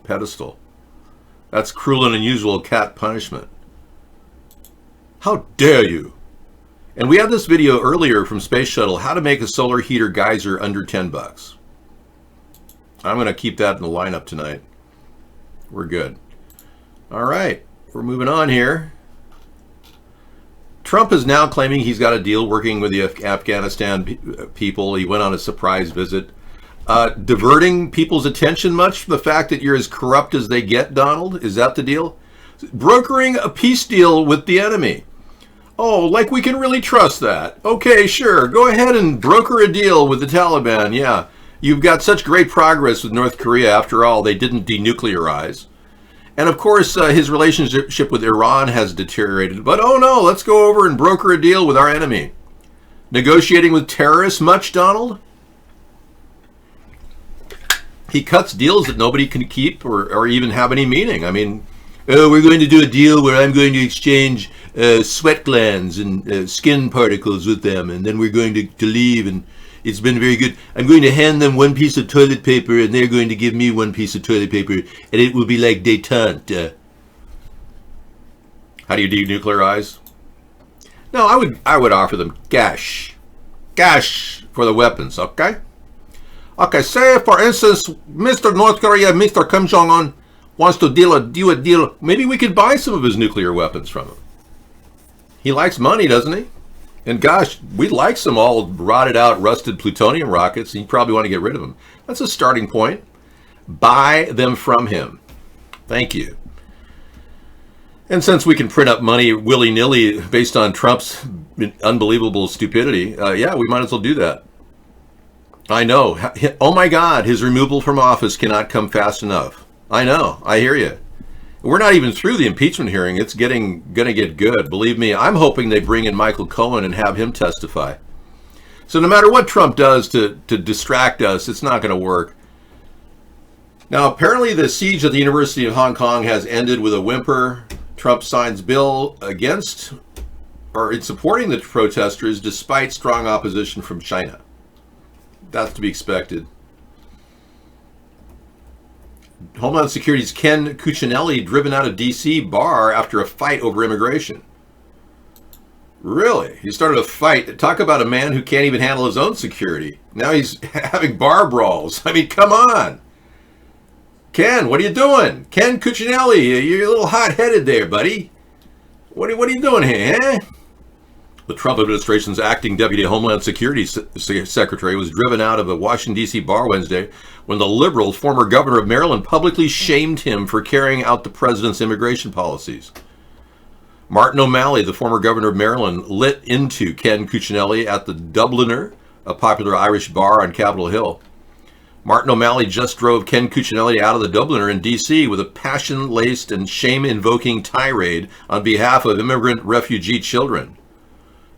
S1: pedestal? That's cruel and unusual cat punishment. How dare you? And we had this video earlier from Space Shuttle, how to make a solar heater geyser under $10. I'm going to keep that in the lineup tonight. We're good. All right, we're moving on here. Trump is now claiming he's got a deal working with the Afghanistan people. He went on a surprise visit. Diverting people's attention much from the fact that you're as corrupt as they get, Donald? Is that the deal? Brokering a peace deal with the enemy. Oh, like we can really trust that. Okay, sure. Go ahead and broker a deal with the Taliban. Yeah, you've got such great progress with North Korea. After all, they didn't denuclearize. And of course, his relationship with Iran has deteriorated. But oh no, let's go over and broker a deal with our enemy. Negotiating with terrorists much, Donald? He cuts deals that nobody can keep or even have any meaning. I mean, we're going to do a deal where I'm going to exchange sweat glands and skin particles with them, and then we're going to leave, and it's been very good. I'm going to hand them one piece of toilet paper, and they're going to give me one piece of toilet paper, and it will be like détente. How do you denuclearize? No, I would offer them cash for the weapons, okay? Okay, say for instance, Mr. North Korea, Mr. Kim Jong-un wants to do a deal. Maybe we could buy some of his nuclear weapons from him. He likes money, doesn't he? And gosh, we'd like some all rotted out, rusted plutonium rockets. And you probably want to get rid of them. That's a starting point. Buy them from him. Thank you. And since we can print up money willy-nilly based on Trump's unbelievable stupidity, yeah, we might as well do that. I know. Oh my God, his removal from office cannot come fast enough. I know. I hear you. We're not even through the impeachment hearing. It's going to get good. Believe me, I'm hoping they bring in Michael Cohen and have him testify. So no matter what Trump does to distract us, it's not going to work. Now, apparently the siege at the University of Hong Kong has ended with a whimper. Trump signs bill against or in supporting the protesters despite strong opposition from China. That's to be expected. Homeland Security's Ken Cuccinelli driven out of D.C. bar after a fight over immigration. Really? He started a fight. Talk about a man who can't even handle his own security. Now he's having bar brawls. I mean, come on. Ken, what are you doing? Ken Cuccinelli, you're a little hot-headed there, buddy. What are you doing here, eh? The Trump administration's acting deputy Homeland Security secretary was driven out of a Washington, D.C. bar Wednesday when the liberal former governor of Maryland publicly shamed him for carrying out the president's immigration policies. Martin O'Malley, the former governor of Maryland, lit into Ken Cuccinelli at the Dubliner a popular Irish bar on Capitol Hill. Martin O'Malley just drove Ken Cuccinelli out of the Dubliner in D.C. with a passion-laced and shame-invoking tirade on behalf of immigrant refugee children.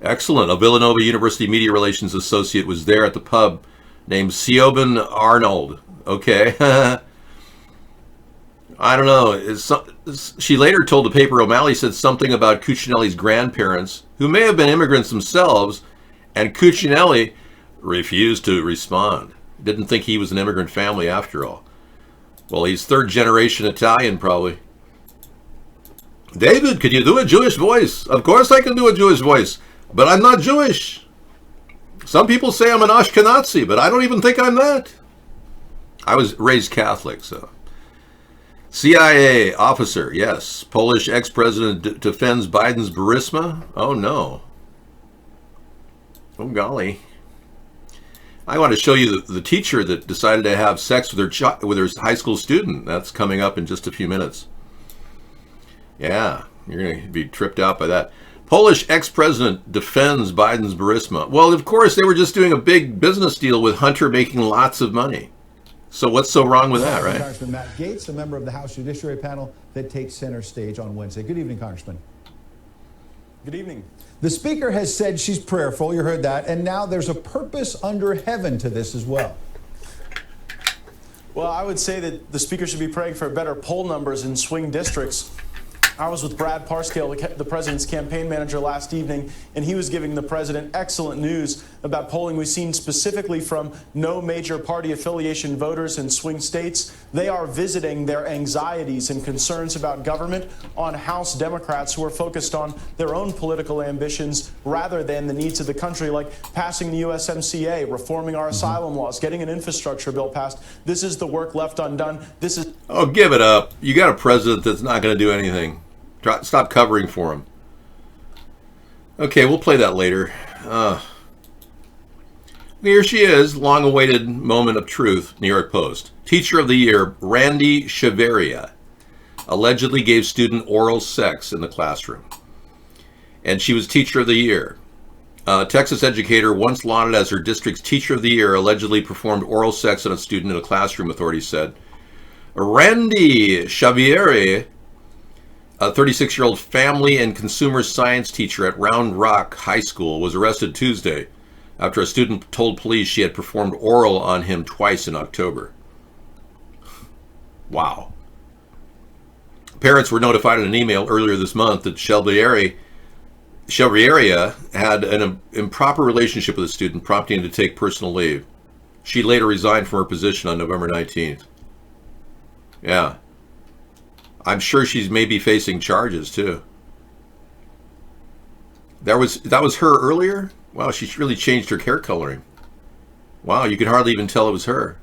S1: Excellent. A Villanova University media relations associate was there at the pub named Siobhan Arnold. Okay. I don't know. She later told the paper O'Malley said something about Cuccinelli's grandparents, who may have been immigrants themselves, and Cuccinelli refused to respond. Didn't think he was an immigrant family after all. Well, he's third generation Italian, probably. David, could you do a Jewish voice? Of course I can do a Jewish voice, but I'm not Jewish. Some people say I'm an Ashkenazi, but I don't even think I'm that. I was raised Catholic, so. CIA officer, yes. Polish ex-president defends Biden's Burisma. Oh, no. Oh, golly. I want to show you the teacher that decided to have sex with her high school student. That's coming up in just a few minutes. Yeah, you're going to be tripped out by that. Polish ex-president defends Biden's Burisma. Well, of course, they were just doing a big business deal with Hunter making lots of money. So what's so wrong with that, right?
S12: Congressman Matt Gaetz, a member of the House Judiciary Panel that takes center stage on Wednesday. Good evening, Congressman.
S13: Good evening.
S12: The Speaker has said she's prayerful, you heard that, and now there's a purpose under heaven to this as well.
S13: Well, I would say that the Speaker should be praying for better poll numbers in swing districts. I was with Brad Parscale, the president's campaign manager, last evening, and he was giving the president excellent news about polling we've seen specifically from no major party affiliation voters in swing states. They are visiting their anxieties and concerns about government on House Democrats who are focused on their own political ambitions rather than the needs of the country, like passing the USMCA, reforming our asylum laws, getting an infrastructure bill passed. This is the work left undone. This is...
S1: Oh, give it up. You got a president that's not going to do anything. Stop covering for him. Okay, we'll play that later. Here she is, long-awaited moment of truth, New York Post. Teacher of the Year, Randy Chavarria, allegedly gave student oral sex in the classroom. And she was Teacher of the Year. A Texas educator once lauded as her district's Teacher of the Year allegedly performed oral sex on a student in a classroom, authorities said. Randy Chavarria, a 36-year-old family and consumer science teacher at Round Rock High School, was arrested Tuesday after a student told police she had performed oral on him twice in October. Wow. Parents were notified in an email earlier this month that Chavarria had an improper relationship with a student, prompting him to take personal leave. She later resigned from her position on November 19th. Yeah. I'm sure she's maybe facing charges too. That was her earlier? Wow, she's really changed her hair coloring. Wow, you could hardly even tell it was her.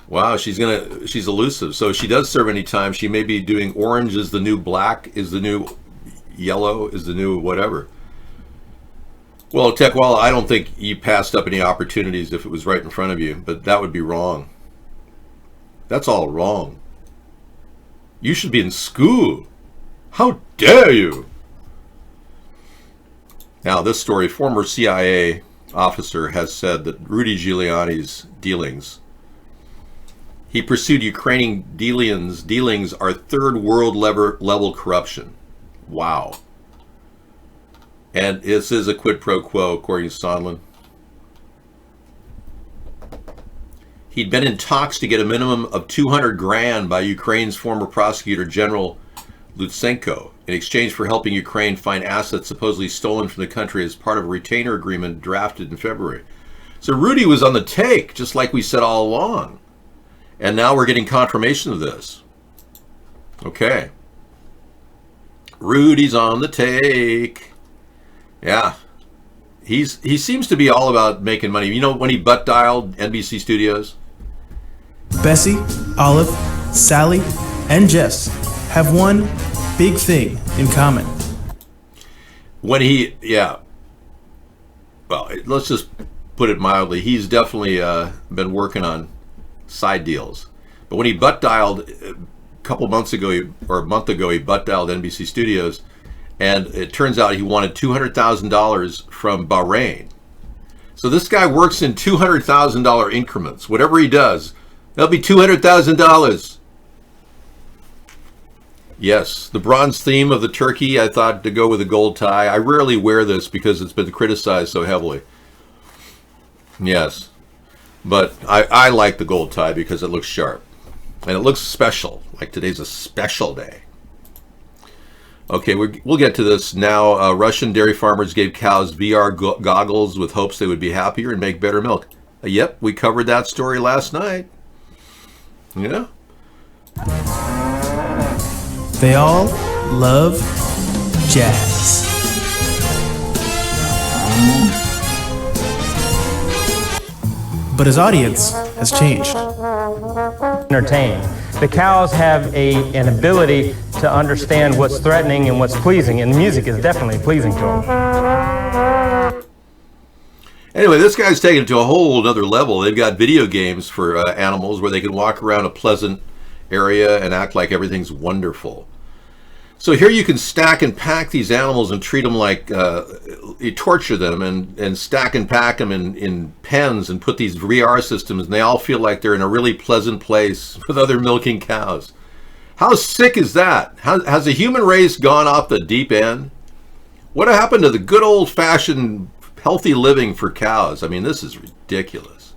S1: Wow, she's elusive. So if she does serve any time, she may be doing orange is the new black, is the new yellow, is the new whatever. Well, Tekwala, I don't think you passed up any opportunities if it was right in front of you, but that would be wrong. That's all wrong. You should be in school. How dare you? Now, this story, former CIA officer has said that Rudy Giuliani's dealings, he pursued Ukrainian dealings are third world level corruption. Wow. And this is a quid pro quo, according to Sondland. He'd been in talks to get a minimum of $200,000 by Ukraine's former prosecutor general Lutsenko in exchange for helping Ukraine find assets supposedly stolen from the country as part of a retainer agreement drafted in February. So Rudy was on the take, just like we said all along. And now we're getting confirmation of this. Okay. Rudy's on the take. Yeah. He seems to be all about making money. You know when he butt dialed NBC Studios?
S14: Bessie, Olive, Sally, and Jess have one big thing in common.
S1: When he, yeah. Well, let's just put it mildly. He's definitely been working on side deals. But when he butt dialed a couple months ago, or a month ago, he butt dialed NBC Studios, and it turns out he wanted $200,000 from Bahrain So this guy works in $200,000 increments. Whatever he does, that'll be $200,000. Yes, the bronze theme of the turkey, I thought to go with a gold tie. I rarely wear this because it's been criticized so heavily. Yes, but I like the gold tie because it looks sharp. And it looks special, like today's a special day. Okay, we'll get to this now. Russian dairy farmers gave cows VR goggles with hopes they would be happier and make better milk. Yep, we covered that story last night. Yeah.
S14: They all love jazz. But his audience has changed.
S15: Entertained. The cows have an ability to understand what's threatening and what's pleasing, and music is definitely pleasing to them.
S1: Anyway, this guy's taken it to a whole other level. They've got video games for animals where they can walk around a pleasant area and act like everything's wonderful. So here you can stack and pack these animals and treat them like you torture them and stack and pack them in pens and put these VR systems, and they all feel like they're in a really pleasant place with other milking cows. How sick is that? Has the human race gone off the deep end? What happened to the good old-fashioned healthy living for cows? I mean, this is ridiculous.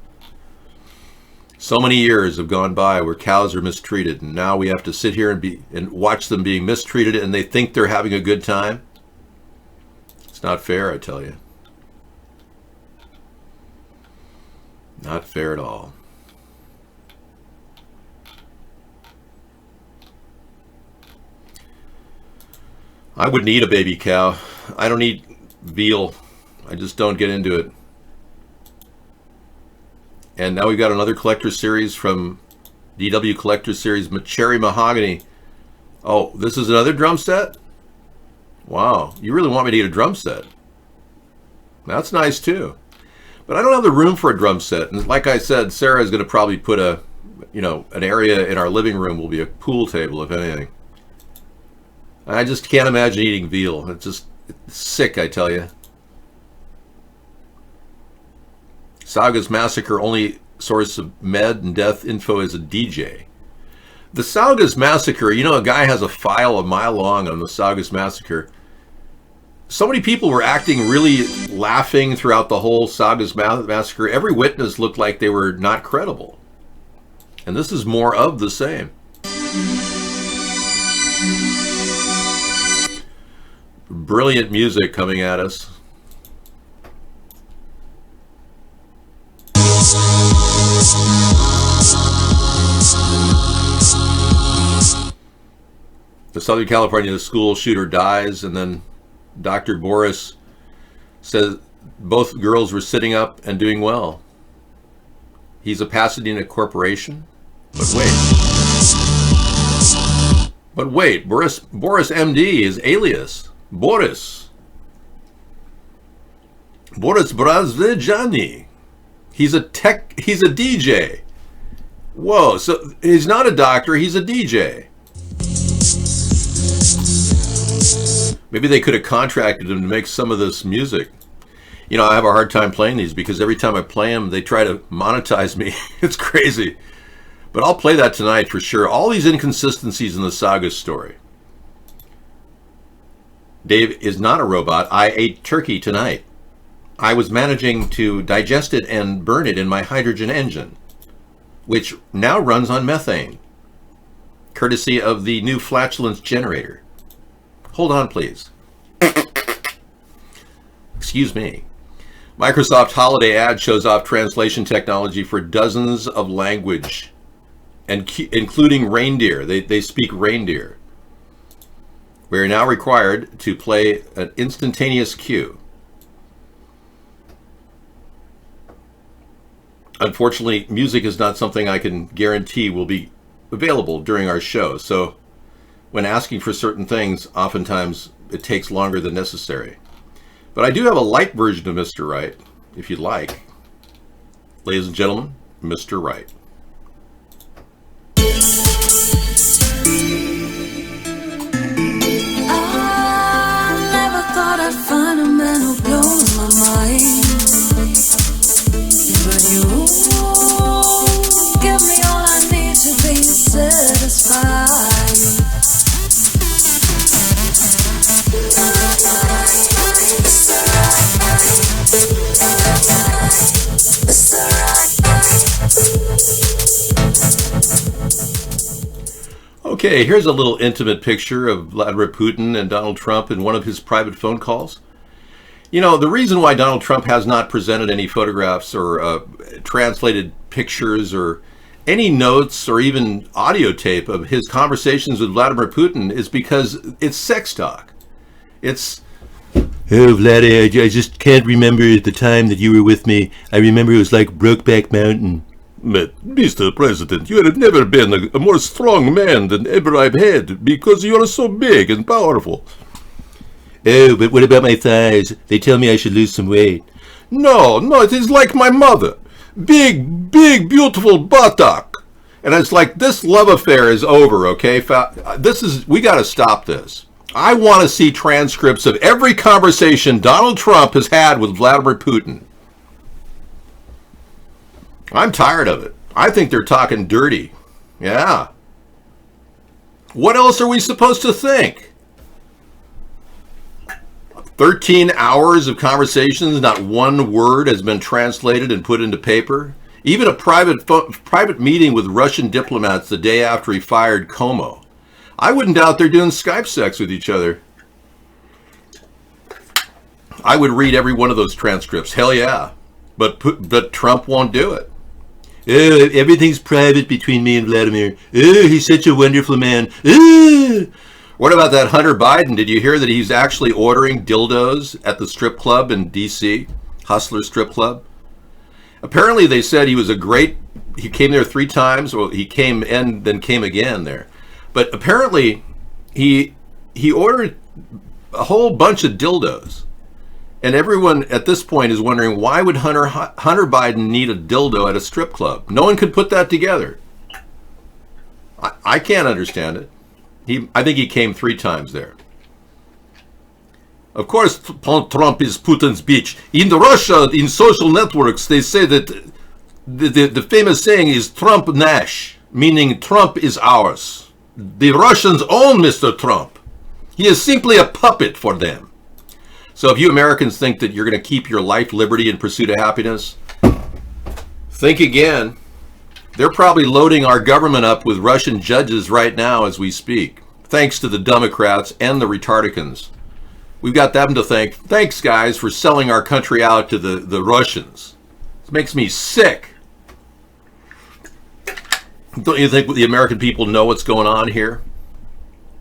S1: So many years have gone by where cows are mistreated, and now we have to sit here and watch them being mistreated, and they think they're having a good time. It's not fair, I tell you. Not fair at all. I wouldn't eat a baby cow. I don't eat veal. I just don't get into it. And now we've got another collector series from DW Collector Series, Cherry Mahogany. Oh, this is another drum set? Wow, you really want me to get a drum set? That's nice too. But I don't have the room for a drum set. And like I said, Sarah is going to probably put an area in our living room will be a pool table, if anything. I just can't imagine eating veal. It's sick, I tell you. Saugus Massacre, only source of med and death info is a DJ. The Saugus Massacre, a guy has a file a mile long on the Saugus Massacre. So many people were acting really laughing throughout the whole Saugus Massacre. Every witness looked like they were not credible. And this is more of the same. Brilliant music coming at us. The Southern California school shooter dies, and then Dr. Boris says both girls were sitting up and doing well. He's a Pasadena corporation. But wait, Boris MD is alias. Boris Brazvijani. He's a DJ. Whoa, so he's not a doctor, he's a DJ. Maybe they could have contracted him to make some of this music. I have a hard time playing these because every time I play them, they try to monetize me. It's crazy. But I'll play that tonight for sure. All these inconsistencies in the Saugus story. Dave is not a robot. I ate turkey tonight. I was managing to digest it and burn it in my hydrogen engine, which now runs on methane, courtesy of the new flatulence generator. Hold on, please. Excuse me. Microsoft holiday ad shows off translation technology for dozens of language, including reindeer. They speak reindeer. We are now required to play an instantaneous cue. Unfortunately, music is not something I can guarantee will be available during our show. So when asking for certain things, oftentimes it takes longer than necessary. But I do have a light version of Mr. Right, if you'd like. Ladies and gentlemen, Mr. Right.
S16: I never thought I'd find a man who blows my mind.
S1: Okay, here's a little intimate picture of Vladimir Putin and Donald Trump in one of his private phone calls. You know, the reason why Donald Trump has not presented any photographs or translated pictures or any notes or even audio tape of his conversations with Vladimir Putin is because it's sex talk. It's, oh, Vladdy, I just can't remember the time that you were with me. I remember it was like Brokeback Mountain. But, Mr. President, you have never been a more strong man than ever I've had because you are so big and powerful. Oh, but what about my thighs? They tell me I should lose some weight. No, it is like my mother. Big, beautiful buttock. And it's like, this love affair is over, okay? We got to stop this. I want to see transcripts of every conversation Donald Trump has had with Vladimir Putin. I'm tired of it. I think they're talking dirty. Yeah. What else are we supposed to think? 13 hours of conversations, not one word has been translated and put into paper. Even a private meeting with Russian diplomats the day after he fired Como. I wouldn't doubt they're doing Skype sex with each other. I would read every one of those transcripts. Hell yeah. But Trump won't do it. Oh, everything's private between me and Vladimir. Oh, he's such a wonderful man. Oh. What about that Hunter Biden? Did you hear that he's actually ordering dildos at the strip club in D.C., Hustler Strip Club? Apparently they said he came there 3 times, or he came and then came again there. But apparently he ordered a whole bunch of dildos. And everyone at this point is wondering, why would Hunter Biden need a dildo at a strip club? No one could put that together. I can't understand it. I think he came 3 times there. Of course, Trump is Putin's bitch. In Russia, in social networks, they say that the famous saying is Trump Nash, meaning Trump is ours. The Russians own Mr. Trump. He is simply a puppet for them. So if you Americans think that you're going to keep your life, liberty, and pursuit of happiness, think again. They're probably loading our government up with Russian judges right now as we speak, thanks to the Democrats and the retardicans. We've got them to thank. Thanks, guys, for selling our country out to the Russians. It makes me sick. Don't you think the American people know what's going on here?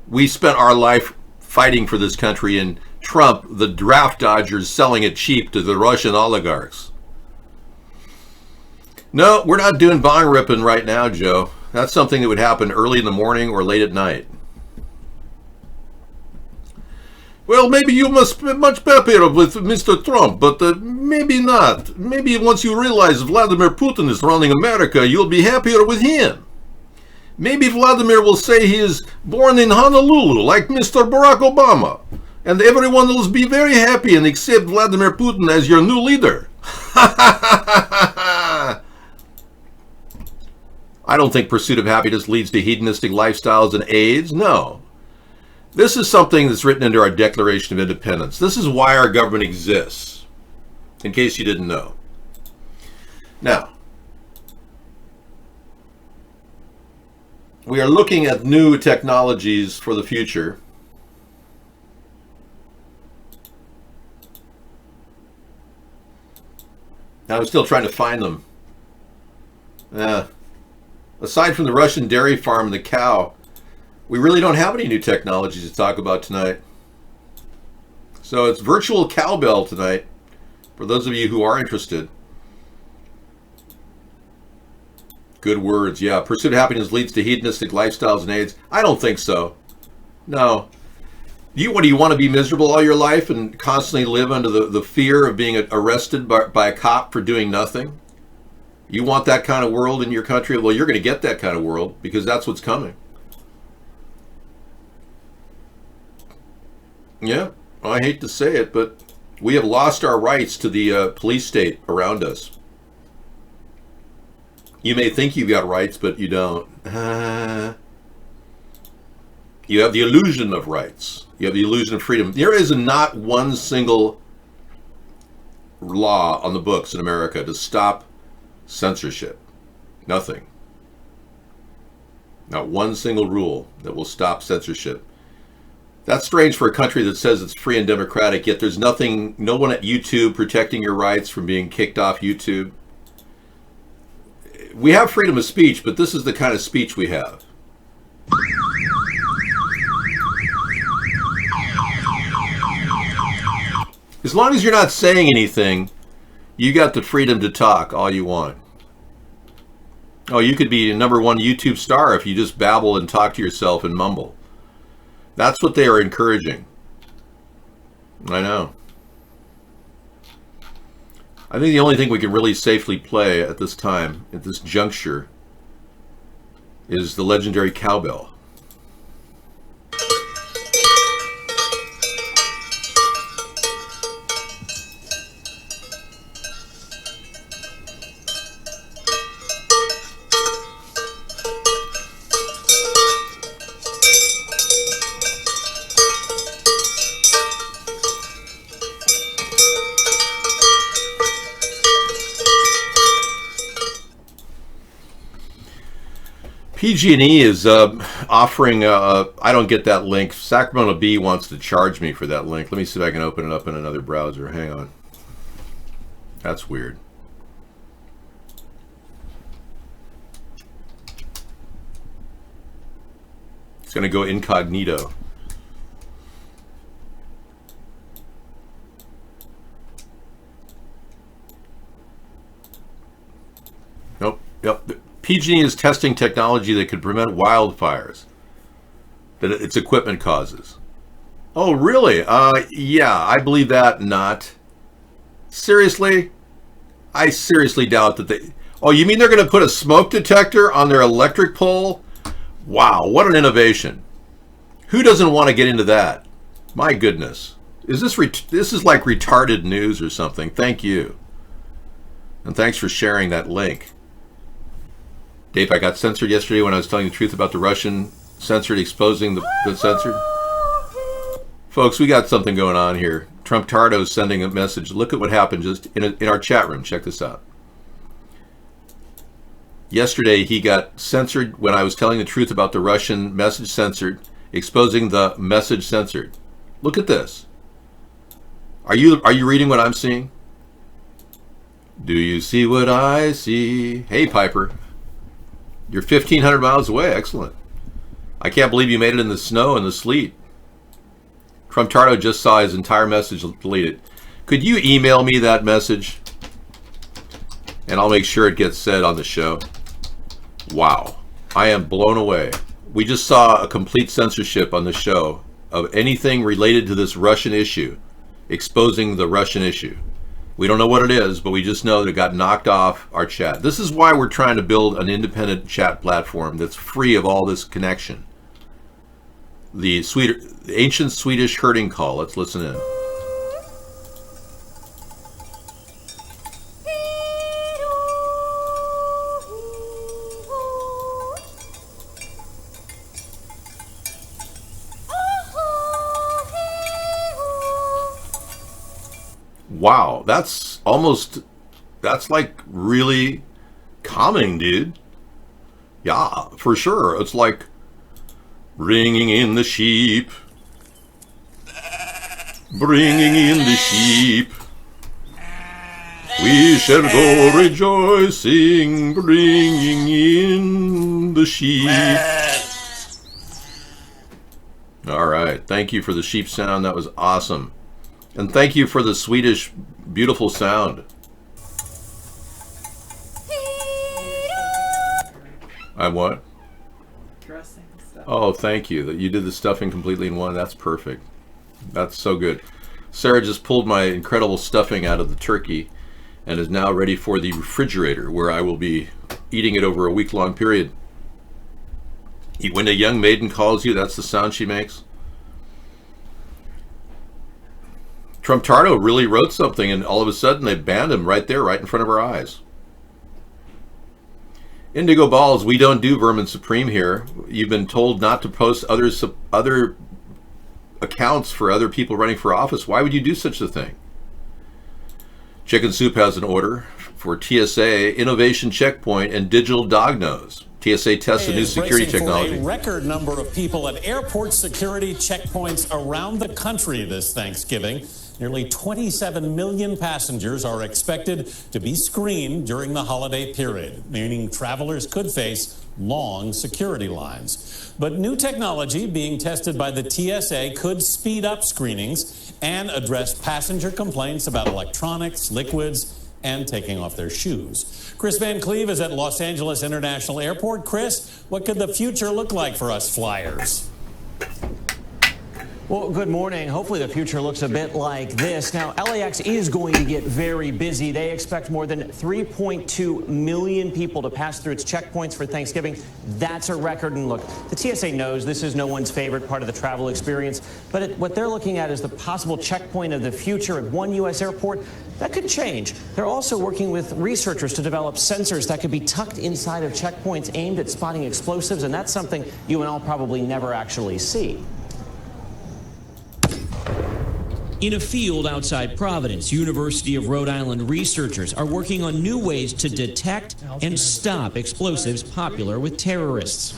S1: We spent our life fighting for this country, and Trump, the draft dodgers, selling it cheap to the Russian oligarchs. No, we're not doing bong ripping right now, Joe. That's something that would happen early in the morning or late at night. Well, maybe you must be much happier with Mr. Trump, but maybe not. Maybe once you realize Vladimir Putin is running America, you'll be happier with him. Maybe Vladimir will say he is born in Honolulu, like Mr. Barack Obama, and everyone will be very happy and accept Vladimir Putin as your new leader. I don't think pursuit of happiness leads to hedonistic lifestyles and AIDS. No. This is something that's written into our Declaration of Independence. This is why our government exists, in case you didn't know. Now, we are looking at new technologies for the future. Now, I'm still trying to find them. Aside from the Russian dairy farm and the cow, we really don't have any new technologies to talk about tonight. So it's virtual cowbell tonight, for those of you who are interested. Good words, yeah. Pursuit of happiness leads to hedonistic lifestyles and AIDS. I don't think so. No. Do you want to be miserable all your life and constantly live under the fear of being arrested by a cop for doing nothing? You want that kind of world in your country? Well, you're going to get that kind of world because that's what's coming. Yeah, I hate to say it, but we have lost our rights to the police state around us. You may think you've got rights, but you don't. You have the illusion of rights. You have the illusion of freedom. There is not one single law on the books in America to stop censorship. Nothing. Not one single rule that will stop censorship. That's strange for a country that says it's free and democratic, yet there's no one at YouTube protecting your rights from being kicked off YouTube. We have freedom of speech, but this is the kind of speech we have. As long as you're not saying anything, you got the freedom to talk all you want. Oh, you could be a #1 YouTube star if you just babble and talk to yourself and mumble. That's what they are encouraging. I know. I think the only thing we can really safely play at this time, at this juncture, is the legendary cowbell. PG&E is offering, I don't get that link. Sacramento Bee wants to charge me for that link. Let me see if I can open it up in another browser. Hang on. That's weird. It's going to go incognito. Nope. Yep. PG&E is testing technology that could prevent wildfires that its equipment causes. Oh, really? Yeah, I believe that not. Seriously? I seriously doubt that they... Oh, you mean they're going to put a smoke detector on their electric pole? Wow, what an innovation. Who doesn't want to get into that? My goodness. This is like retarded news or something. Thank you. And thanks for sharing that link. Dave, I got censored yesterday when I was telling the truth about the Russian censored, exposing the censored. Folks, we got something going on here. Trump Tardo is sending a message. Look at what happened just in our chat room. Check this out. Yesterday, he got censored when I was telling the truth about the Russian message censored, exposing the message censored. Look at this. Are you reading what I'm seeing? Do you see what I see? Hey, Piper. You're 1,500 miles away. Excellent. I can't believe you made it in the snow and the sleet. Trump Tardo just saw his entire message deleted. Could you email me that message? And I'll make sure it gets said on the show. Wow. I am blown away. We just saw a complete censorship on the show of anything related to this Russian issue, exposing the Russian issue. We don't know what it is, but we just know that it got knocked off our chat. This is why we're trying to build an independent chat platform that's free of all this connection. The ancient Swedish herding call. Let's listen in. Wow, that's like really calming, dude. Yeah, for sure. It's like bringing in the sheep. Bringing in the sheep. We shall go rejoicing, bringing in the sheep. All right, thank you for the sheep sound. That was awesome. And thank you for the Swedish beautiful sound. I'm what?
S2: Dressing stuff.
S1: Oh, thank you. That you did the stuffing completely in one. That's perfect. That's so good. Sarah just pulled my incredible stuffing out of the turkey and is now ready for the refrigerator, where I will be eating it over a week-long period. When a young maiden calls you, that's the sound she makes. Trump Tardo really wrote something, and all of a sudden they banned him right there, right in front of our eyes. Indigo Balls, we don't do Vermin Supreme here. You've been told not to post other accounts for other people running for office. Why would you do such a thing? Chicken Soup has an order for TSA, Innovation Checkpoint, and Digital Dog Nose. TSA tests a new
S16: Is
S1: security
S16: bracing for
S1: technology.
S16: a record number of people at airport security checkpoints around the country this Thanksgiving. Nearly 27 million passengers are expected to be screened during the holiday period, meaning travelers could face long security lines. But new technology being tested by the TSA could speed up screenings and address passenger complaints about electronics, liquids, and taking off their shoes. Chris Van Cleve is at Los Angeles International Airport. Chris, what could the future look like for us flyers?
S17: Well, good morning. Hopefully the future looks a bit like this. Now, LAX is going to get very busy. They expect more than 3.2 million people to pass through its checkpoints for Thanksgiving. That's a record. And look, the TSA knows this is no one's favorite part of the travel experience. But what they're looking at is the possible checkpoint of the future at one U.S. airport. That could change. They're also working with researchers to develop sensors that could be tucked inside of checkpoints aimed at spotting explosives. And that's something you and I'll probably never actually see.
S18: In a field outside Providence, University of Rhode Island researchers are working on new ways to detect and stop explosives popular with terrorists.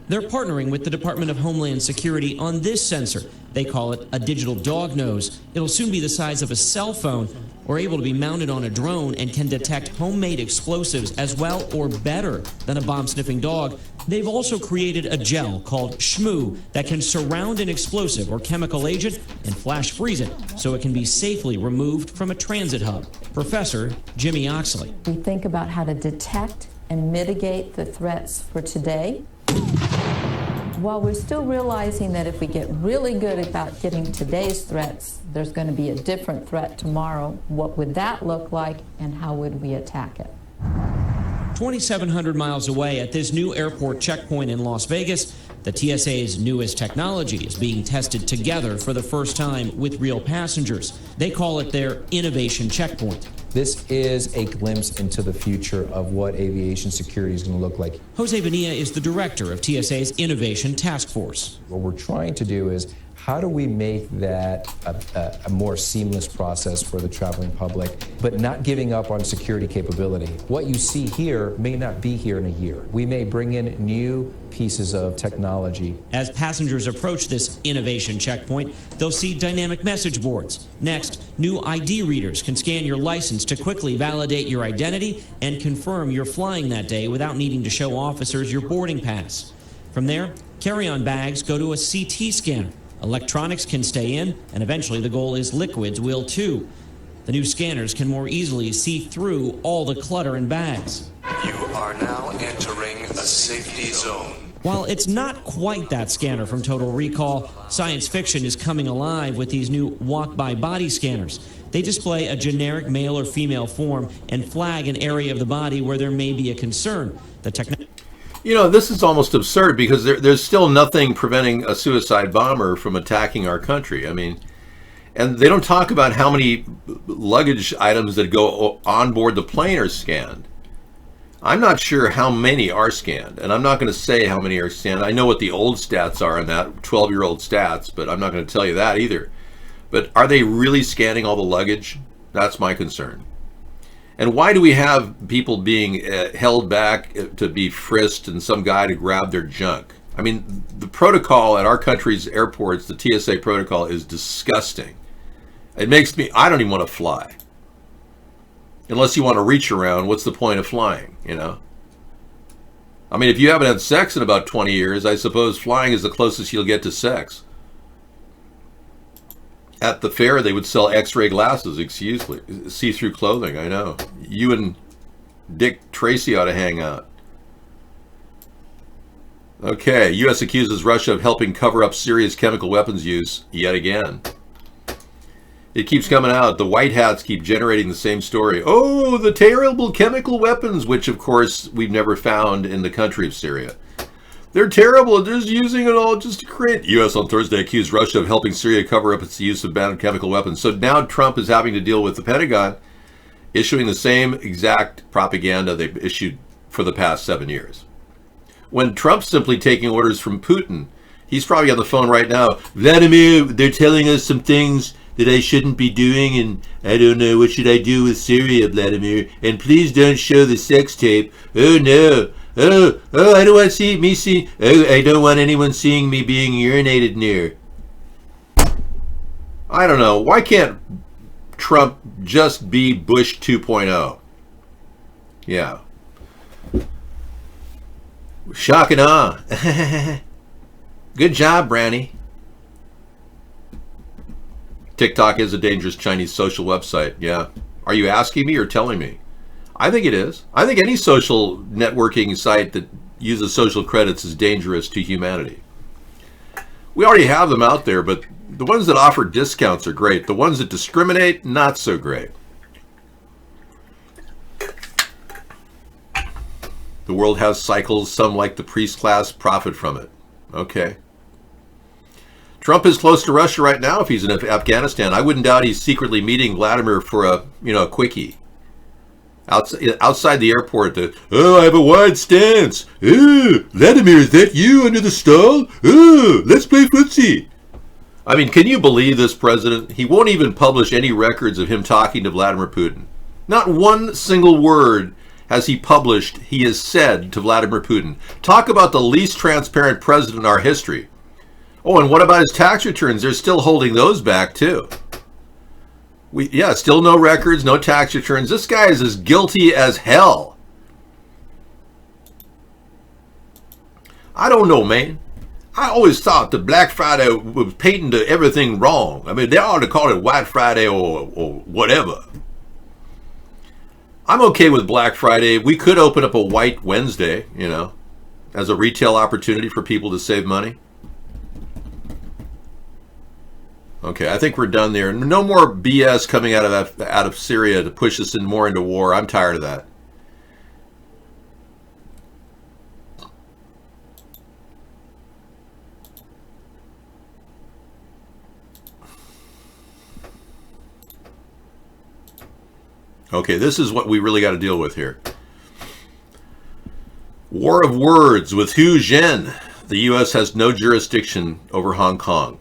S18: They're partnering with the Department of Homeland Security on this sensor. They call it a digital dog nose. It'll soon be the size of a cell phone or able to be mounted on a drone and can detect homemade explosives as well or better than a bomb-sniffing dog. They've also created a gel called Shmoo that can surround an explosive or chemical agent and flash freeze it so it can be safely removed from a transit hub. Professor Jimmy Oxley.
S19: We think about how to detect and mitigate the threats for today, while we're still realizing that if we get really good about getting today's threats, there's going to be a different threat tomorrow. What would that look like, and how would we attack it?
S18: 2,700 miles away at this new airport checkpoint in Las Vegas, the TSA's newest technology is being tested together for the first time with real passengers. They call it their innovation checkpoint.
S20: This is a glimpse into the future of what aviation security is going to look like.
S18: Jose Bonilla is the director of TSA's Innovation Task Force.
S20: What we're trying to do is, how do we make that a more seamless process for the traveling public, but not giving up on security capability? What you see here may not be here in a year. We may bring in new pieces of technology.
S18: As passengers approach this innovation checkpoint, they'll see dynamic message boards. Next, new ID readers can scan your license to quickly validate your identity and confirm you're flying that day without needing to show officers your boarding pass. From there, carry-on bags go to a CT scanner. Electronics can stay in, and eventually the goal is liquids will too. The new scanners can more easily see through all the clutter in bags.
S21: You are now entering a safety zone.
S18: While it's not quite that scanner from Total Recall, science fiction is coming alive with these new walk-by body scanners. They display a generic male or female form and flag an area of the body where there may be a concern.
S1: You know, this is almost absurd because there's still nothing preventing a suicide bomber from attacking our country. I mean, and they don't talk about how many luggage items that go on board the plane are scanned. I'm not sure how many are scanned, and I'm not going to say how many are scanned. I know what the old stats are on that, 12-year-old stats, but I'm not going to tell you that either. But are they really scanning all the luggage? That's my concern. And why do we have people being held back to be frisked and some guy to grab their junk? I mean, the protocol at our country's airports, the TSA protocol, is disgusting. It makes me, I don't even want to fly. Unless you want to reach around, what's the point of flying, you know? I mean, if you haven't had sex in about 20 years, I suppose flying is the closest you'll get to sex. At the fair, they would sell X-ray glasses, see-through clothing, I know. You and Dick Tracy ought to hang out. Okay, U.S. accuses Russia of helping cover up serious chemical weapons use yet again. It keeps coming out. The White Hats keep generating the same story. Oh, the terrible chemical weapons, which, of course, we've never found in the country of Syria. They're terrible. They're just using it all just to create. U.S. on Thursday accused Russia of helping Syria cover up its use of banned chemical weapons. So now Trump is having to deal with the Pentagon issuing the same exact propaganda they've issued for the past 7 years. When Trump's simply taking orders from Putin, he's probably on the phone right now. Vladimir, they're telling us some things that I shouldn't be doing, and I don't know, what should I do with Syria, Vladimir? And please don't show the sex tape. Oh no. Oh, I don't want to see. I don't want anyone seeing me being urinated near. I don't know. Why can't Trump just be Bush 2.0? Yeah. Shocking, huh? Good job, Branny. TikTok is a dangerous Chinese social website. Yeah. Are you asking me or telling me? I think it is. I think any social networking site that uses social credits is dangerous to humanity. We already have them out there, but the ones that offer discounts are great. The ones that discriminate, not so great. The world has cycles. Some, like the priest class, profit from it. Okay. Trump is close to Russia right now if he's in Afghanistan. I wouldn't doubt he's secretly meeting Vladimir for a quickie. Outside the airport, I have a wide stance. Vladimir, is that you under the stall? Let's play footsie. I mean, can you believe this president? He won't even publish any records of him talking to Vladimir Putin. Not one single word has he published, he has said to Vladimir Putin. Talk about the least transparent president in our history. Oh, and what about his tax returns? They're still holding those back, too. Still no records, no tax returns. This guy is as guilty as hell. I don't know, man. I always thought that Black Friday was painting to everything wrong. I mean, they ought to call it White Friday or whatever. I'm okay with Black Friday. We could open up a White Wednesday, as a retail opportunity for people to save money. Okay, I think we're done there. No more BS coming out of Syria to push us more into war. I'm tired of that. Okay, this is what we really got to deal with here. War of words with Hu Jin. The U.S. has no jurisdiction over Hong Kong.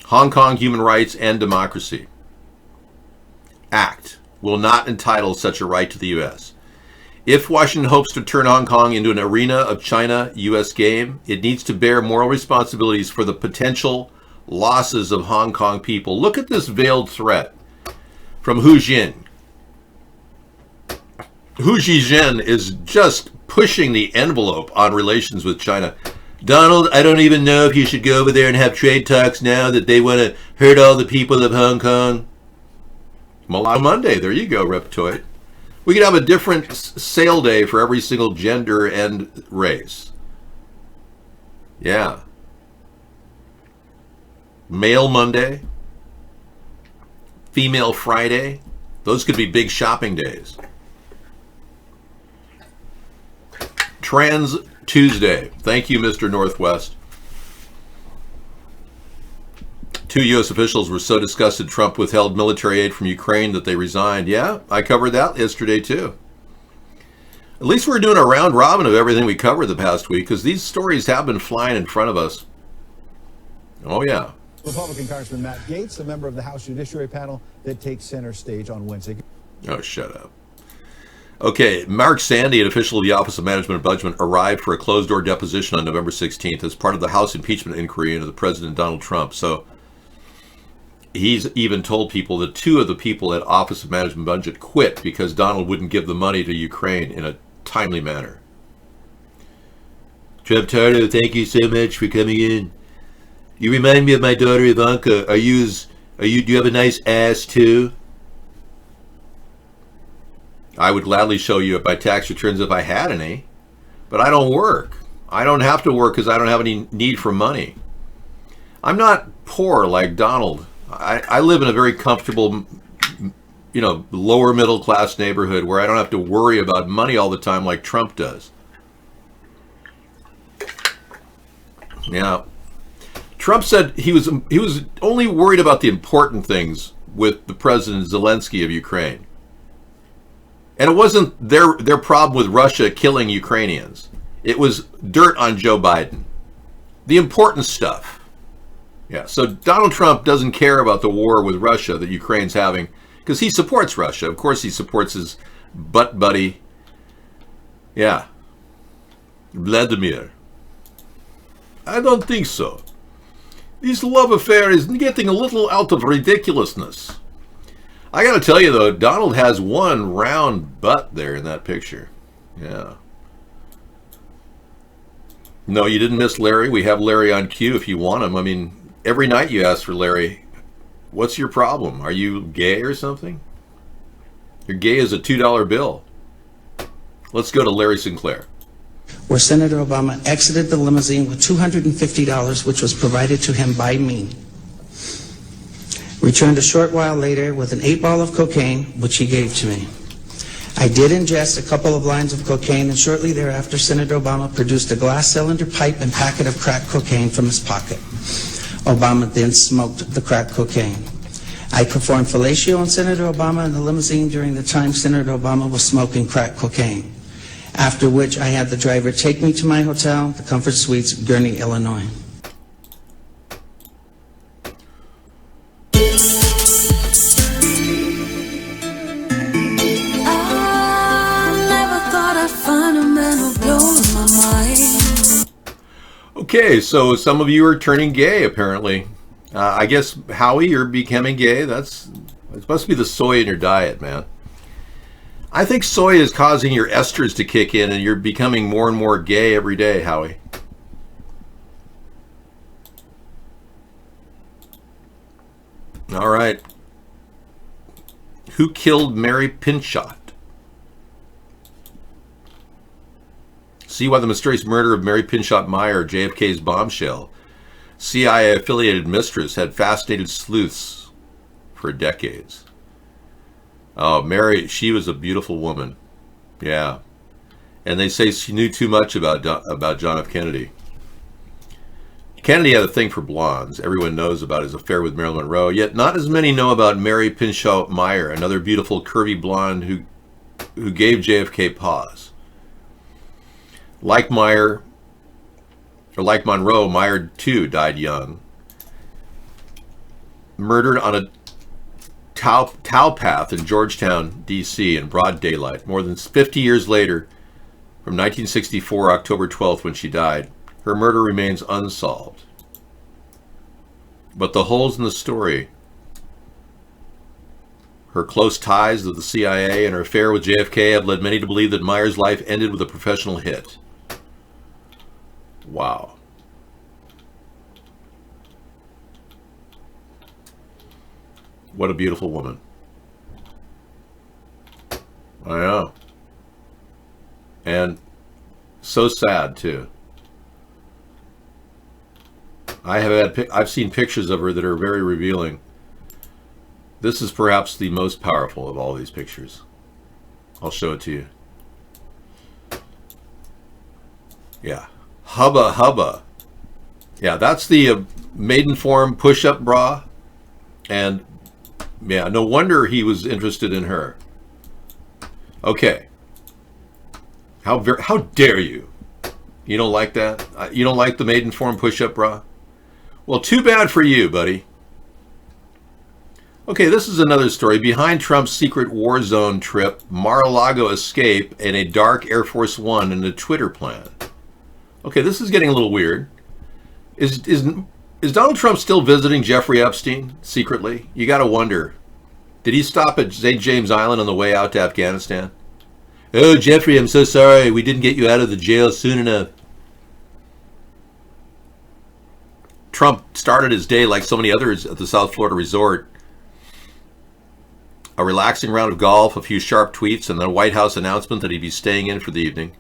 S1: Hong Kong Human Rights and Democracy Act will not entitle such a right to the U.S. If Washington hopes to turn Hong Kong into an arena of China-U.S. game, it needs to bear moral responsibilities for the potential losses of Hong Kong people. Look at this veiled threat from Hu Jin. Hu Jin is just pushing the envelope on relations with China. Donald, I don't even know if you should go over there and have trade talks now that they want to hurt all the people of Hong Kong. Malala Monday, there you go, Reptoid. We could have a different sale day for every single gender and race. Yeah. Male Monday. Female Friday. Those could be big shopping days. Trans Tuesday. Thank you, Mr. Northwest. 2 U.S. officials were so disgusted Trump withheld military aid from Ukraine that they resigned. Yeah, I covered that yesterday, too. At least we're doing a round robin of everything we covered the past week, because these stories have been flying in front of us. Oh, yeah.
S12: Republican Congressman Matt Gaetz, a member of the House Judiciary Panel that takes center stage on Wednesday.
S1: Oh, shut up. Okay, Mark Sandy, an official of the Office of Management and Budget, arrived for a closed-door deposition on November 16th as part of the House impeachment inquiry into the President Donald Trump. So he's even told people that 2 of the people at Office of Management and Budget quit because Donald wouldn't give the money to Ukraine in a timely manner. Trump Tardo, thank you so much for coming in. You remind me of my daughter Ivanka. Do you have a nice ass too? I would gladly show you my tax returns if I had any, but I don't work. I don't have to work because I don't have any need for money. I'm not poor like Donald. I live in a very comfortable, lower middle class neighborhood where I don't have to worry about money all the time like Trump does. Yeah. Trump said he was only worried about the important things with the President Zelensky of Ukraine. And it wasn't their problem with Russia killing Ukrainians. It was dirt on Joe Biden. The important stuff. Yeah, so Donald Trump doesn't care about the war with Russia that Ukraine's having because he supports Russia. Of course he supports his butt buddy. Yeah. Vladimir. I don't think so. This love affair is getting a little out of ridiculousness. I gotta tell you though, Donald has one round butt there in that picture. Yeah. No, you didn't miss Larry. We have Larry on cue if you want him. I mean, every night you ask for Larry. What's your problem? Are you gay or something? You're gay as a $2 bill. Let's go to Larry Sinclair.
S6: Where Senator Obama exited the limousine with $250, which was provided to him by me. Returned a short while later with an 8-ball of cocaine, which he gave to me. I did ingest a couple of lines of cocaine, and shortly thereafter, Senator Obama produced a glass cylinder pipe and packet of crack cocaine from his pocket. Obama then smoked the crack cocaine. I performed fellatio on Senator Obama in the limousine during the time Senator Obama was smoking crack cocaine, after which I had the driver take me to my hotel, the Comfort Suites, Gurnee, Illinois.
S1: Okay, so some of you are turning gay, apparently. I guess, Howie, you're becoming gay. It must be the soy in your diet, man. I think soy is causing your esters to kick in, and you're becoming more and more gay every day, Howie. All right. Who killed Mary Pinchot? See why the mysterious murder of Mary Pinchot Meyer, JFK's bombshell, CIA-affiliated mistress, had fascinated sleuths for decades. Oh, Mary, she was a beautiful woman. Yeah. And they say she knew too much about John F. Kennedy. Kennedy had a thing for blondes. Everyone knows about his affair with Marilyn Monroe, yet not as many know about Mary Pinchot Meyer, another beautiful curvy blonde who gave JFK pause. Like Monroe, Meyer too died young. Murdered on a towpath in Georgetown, D.C. in broad daylight. More than 50 years later, from 1964, October 12th, when she died, her murder remains unsolved. But the holes in the story, her close ties to the CIA and her affair with JFK have led many to believe that Meyer's life ended with a professional hit. Wow. What a beautiful woman. I know. And so sad too. I've seen pictures of her that are very revealing. This is perhaps the most powerful of all these pictures. I'll show it to you. Yeah. Hubba Hubba. Yeah, that's the maiden form push-up bra. And yeah, no wonder he was interested in her. Okay. How dare you? You don't like that? You don't like the maiden form push-up bra? Well, too bad for you, buddy. Okay, this is another story. Behind Trump's secret war zone trip, Mar-a-Lago escape, and a dark Air Force One and a Twitter plan. Okay, this is getting a little weird. Is Donald Trump still visiting Jeffrey Epstein secretly? You got to wonder. Did he stop at St. James Island on the way out to Afghanistan? Oh, Jeffrey, I'm so sorry. We didn't get you out of the jail soon enough. Trump started his day like so many others at the South Florida resort. A relaxing round of golf, a few sharp tweets, and then a White House announcement that he'd be staying in for the evening.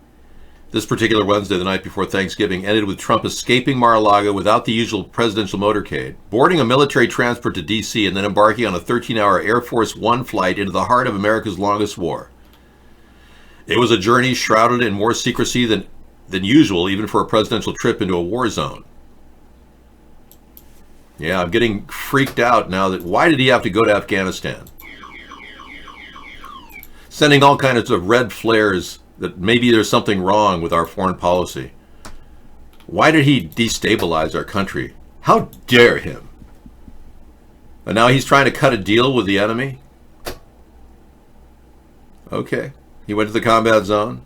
S1: This particular Wednesday, the night before Thanksgiving, ended with Trump escaping Mar-a-Lago without the usual presidential motorcade, boarding a military transport to D.C., and then embarking on a 13-hour Air Force One flight into the heart of America's longest war. It was a journey shrouded in more secrecy than usual, even for a presidential trip into a war zone. Yeah, I'm getting freaked out now. Why did he have to go to Afghanistan? Sending all kinds of red flares that maybe there's something wrong with our foreign policy. Why did he destabilize our country How dare him? And now he's trying to cut a deal with the enemy? Okay. He went to the combat zone.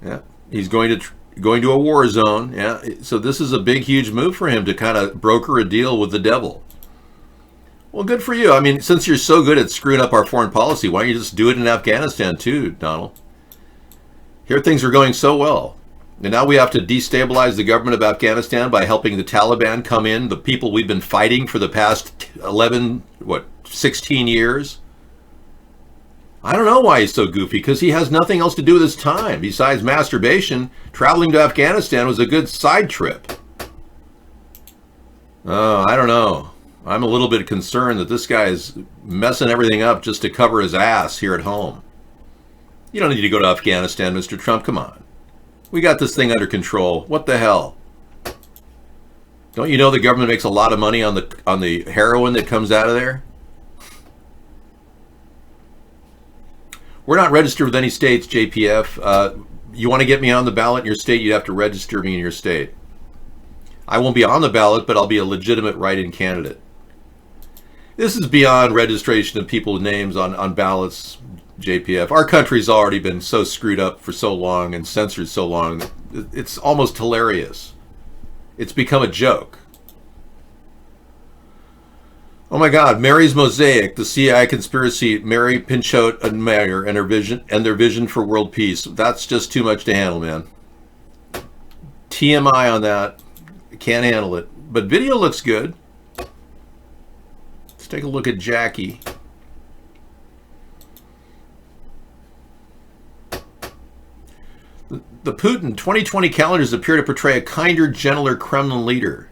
S1: Yeah. He's going to a war zone. Yeah. So this is a big, huge move for him to kind of broker a deal with the devil. Well, good for you. I mean, since you're so good at screwing up our foreign policy, why don't you just do it in Afghanistan too, Donald? Here things are going so well. And now we have to destabilize the government of Afghanistan by helping the Taliban come in, the people we've been fighting for the past 16 years. I don't know why he's so goofy, because he has nothing else to do with his time. Besides masturbation, traveling to Afghanistan was a good side trip. Oh, I don't know. I'm a little bit concerned that this guy is messing everything up just to cover his ass here at home. You don't need to go to Afghanistan, Mr. Trump. Come on. We got this thing under control. What the hell? Don't you know the government makes a lot of money on the heroin that comes out of there? We're not registered with any states, JPF. You want to get me on the ballot in your state, you have to register me in your state. I won't be on the ballot, but I'll be a legitimate write-in candidate. This is beyond registration of people's names on ballots, JPF. Our country's already been so screwed up for so long and censored so long. It's almost hilarious. It's become a joke. Oh my God, Mary's Mosaic, the CIA conspiracy, Mary Pinchot and Mayer and their vision for world peace. That's just too much to handle, man. TMI on that. Can't handle it. But video looks good. Let's take a look at Jackie. The Putin 2020 calendars appear to portray a kinder, gentler Kremlin leader.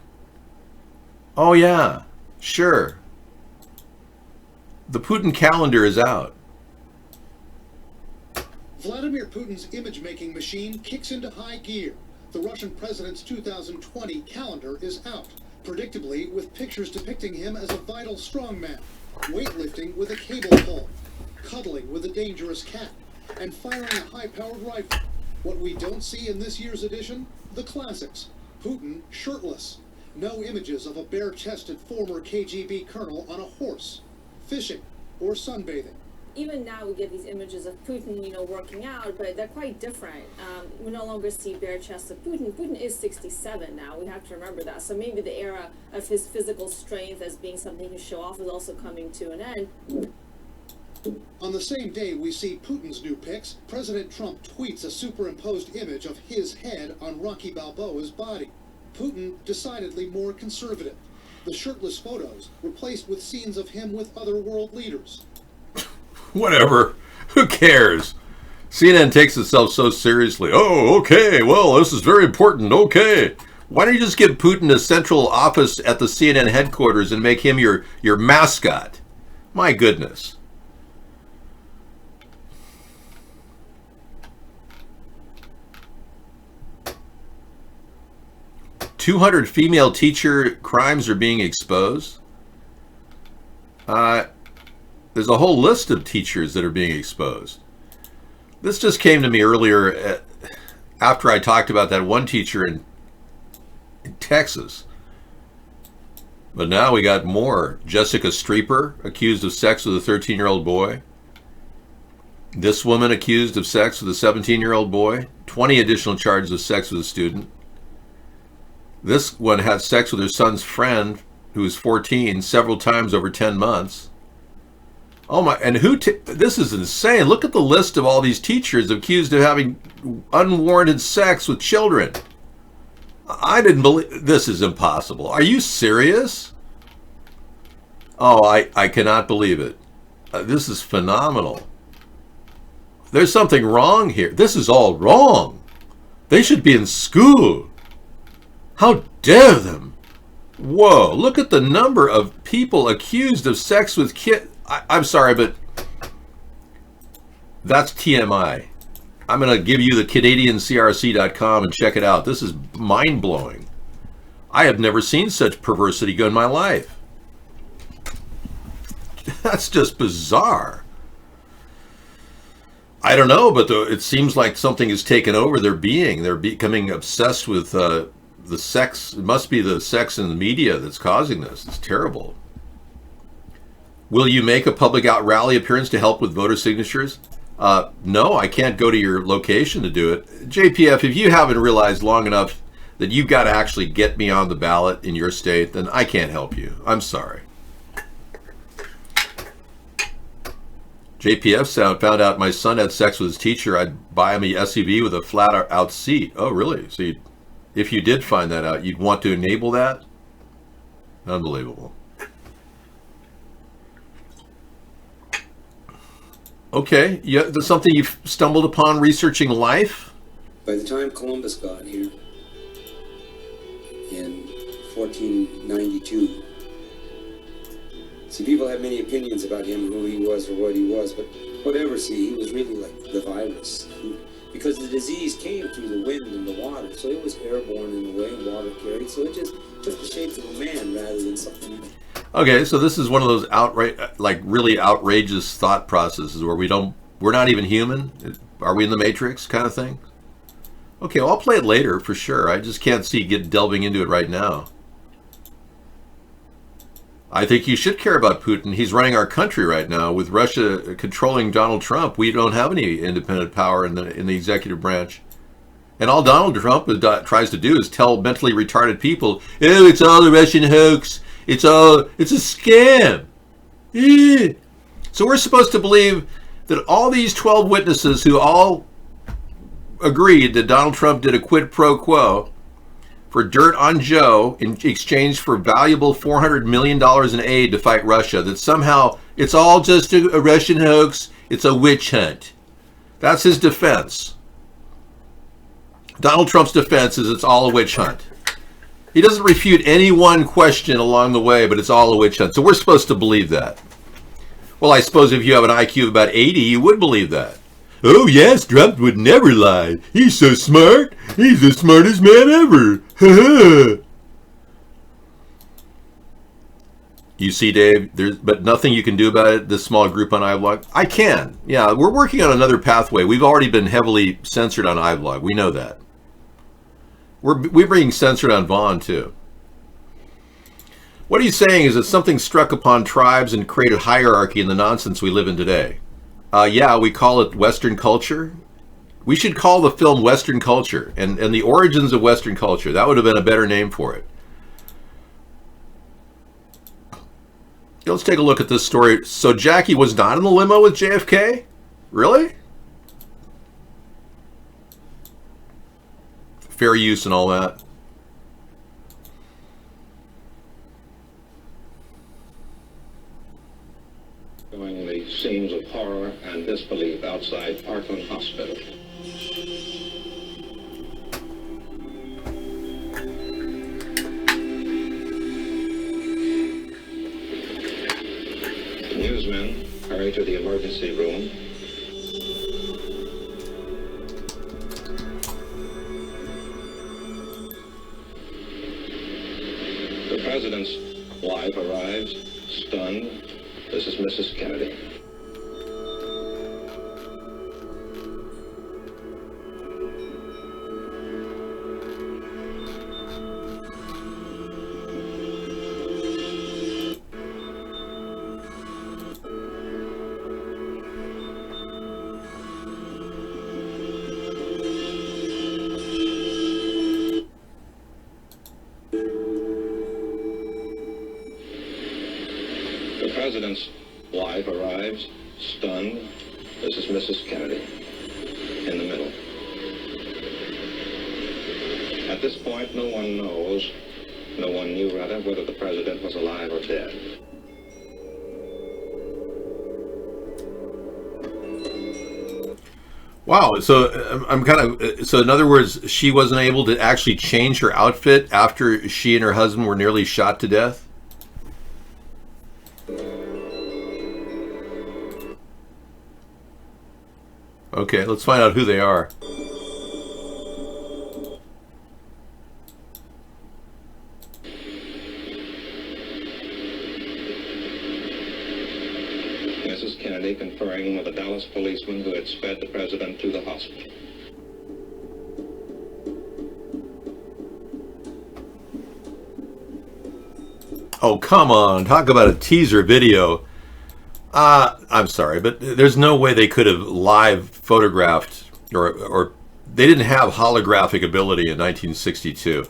S1: Oh yeah, sure. The Putin calendar is out.
S4: Vladimir Putin's image-making machine kicks into high gear. The Russian president's 2020 calendar is out, predictably with pictures depicting him as a vital strongman, weightlifting with a cable pull, cuddling with a dangerous cat, and firing a high-powered rifle. What we don't see in this year's edition? The classics. Putin shirtless. No images of a bare-chested former KGB colonel on a horse, fishing, or sunbathing.
S22: Even now we get these images of Putin, working out, but they're quite different. We no longer see bare-chested Putin. Putin is 67 now. We have to remember that. So maybe the era of his physical strength as being something to show off is also coming to an end.
S4: On the same day we see Putin's new pics, President Trump tweets a superimposed image of his head on Rocky Balboa's body. Putin decidedly more conservative. The shirtless photos replaced with scenes of him with other world leaders.
S1: Whatever. Who cares? CNN takes itself so seriously. Oh, okay. Well, this is very important. Okay. Why don't you just give Putin a central office at the CNN headquarters and make him your mascot? My goodness. "200 female teacher crimes are being exposed." There's a whole list of teachers that are being exposed. This just came to me earlier after I talked about that one teacher in Texas. But now we got more. Jessica Streeper, accused of sex with a 13-year-old boy. This woman accused of sex with a 17-year-old boy. 20 additional charges of sex with a student. This one had sex with her son's friend, who was 14, several times over 10 months. Oh my, and this is insane. Look at the list of all these teachers accused of having unwarranted sex with children. I didn't believe, this is impossible. Are you serious? Oh, I cannot believe it. This is phenomenal. There's something wrong here. This is all wrong. They should be in school. How dare them? Whoa, look at the number of people accused of sex with kids. I'm sorry, but that's TMI. I'm going to give you the CanadianCRC.com and check it out. This is mind-blowing. I have never seen such perversity go in my life. That's just bizarre. I don't know, but it seems like something has taken over their being. They're becoming obsessed with the sex. It must be the sex in the media that's causing this. It's terrible. Will you make a public out rally appearance to help with voter signatures? No, I can't go to your location to do it. JPF, if you haven't realized long enough that you've got to actually get me on the ballot in your state, then I can't help you. I'm sorry. JPF found out my son had sex with his teacher. I'd buy him a SUV with a flat out seat. Oh, really? So if you did find that out, you'd want to enable that? Unbelievable. Okay, that's something you've stumbled upon researching life?
S3: By the time Columbus got here in 1492, see, people have many opinions about him, who he was or what he was, but whatever, see, he was really like the virus. Because the disease came through the wind and the water, so it was airborne in a way, and water carried, so it just took the shape of a man rather than something.
S1: Okay, so this is one of those really outrageous thought processes where we're not even human. Are we in the Matrix kind of thing? Okay, well, I'll play it later for sure. I just can't see delving into it right now. I think you should care about Putin. He's running our country right now. With Russia controlling Donald Trump, we don't have any independent power in the executive branch. And all Donald Trump tries to do is tell mentally retarded people, oh, it's all a Russian hoax. It's a scam. So we're supposed to believe that all these 12 witnesses who all agreed that Donald Trump did a quid pro quo for dirt on Joe in exchange for valuable $400 million in aid to fight Russia, that somehow it's all just a Russian hoax, it's a witch hunt. That's his defense. Donald Trump's defense is it's all a witch hunt. He doesn't refute any one question along the way, but it's all a witch hunt. So we're supposed to believe that. Well, I suppose if you have an IQ of about 80, you would believe that. Oh yes, Trump would never lie. He's so smart. He's the smartest man ever. You see, Dave, but nothing you can do about it, this small group on iVlog? I can. Yeah, we're working on another pathway. We've already been heavily censored on iVlog. We know that. We're being censored on Vaughn, too. What he's saying is that something struck upon tribes and created hierarchy in the nonsense we live in today. Yeah, we call it Western culture. We should call the film Western culture and the origins of Western culture. That would have been a better name for it. Let's take a look at this story. So Jackie was not in the limo with JFK? Really? Fair use and all that.
S5: Showing the scenes of horror and disbelief outside Parkland Hospital. Newsmen hurry to the emergency room. The president's wife arrives, stunned. This is Mrs. Kennedy. The president's wife arrives, stunned. This is Mrs. Kennedy, in the middle. At this point, no one knows, no one knew rather, whether the president was alive or dead.
S1: Wow, so I'm kind of, so in other words, she wasn't able to actually change her outfit after she and her husband were nearly shot to death? Okay, let's find out who they are.
S5: Mrs. Kennedy conferring with a Dallas policeman who had sped the president to the hospital.
S1: Oh, come on. Talk about a teaser video. I'm sorry, but there's no way they could have live photographed or they didn't have holographic ability in 1962.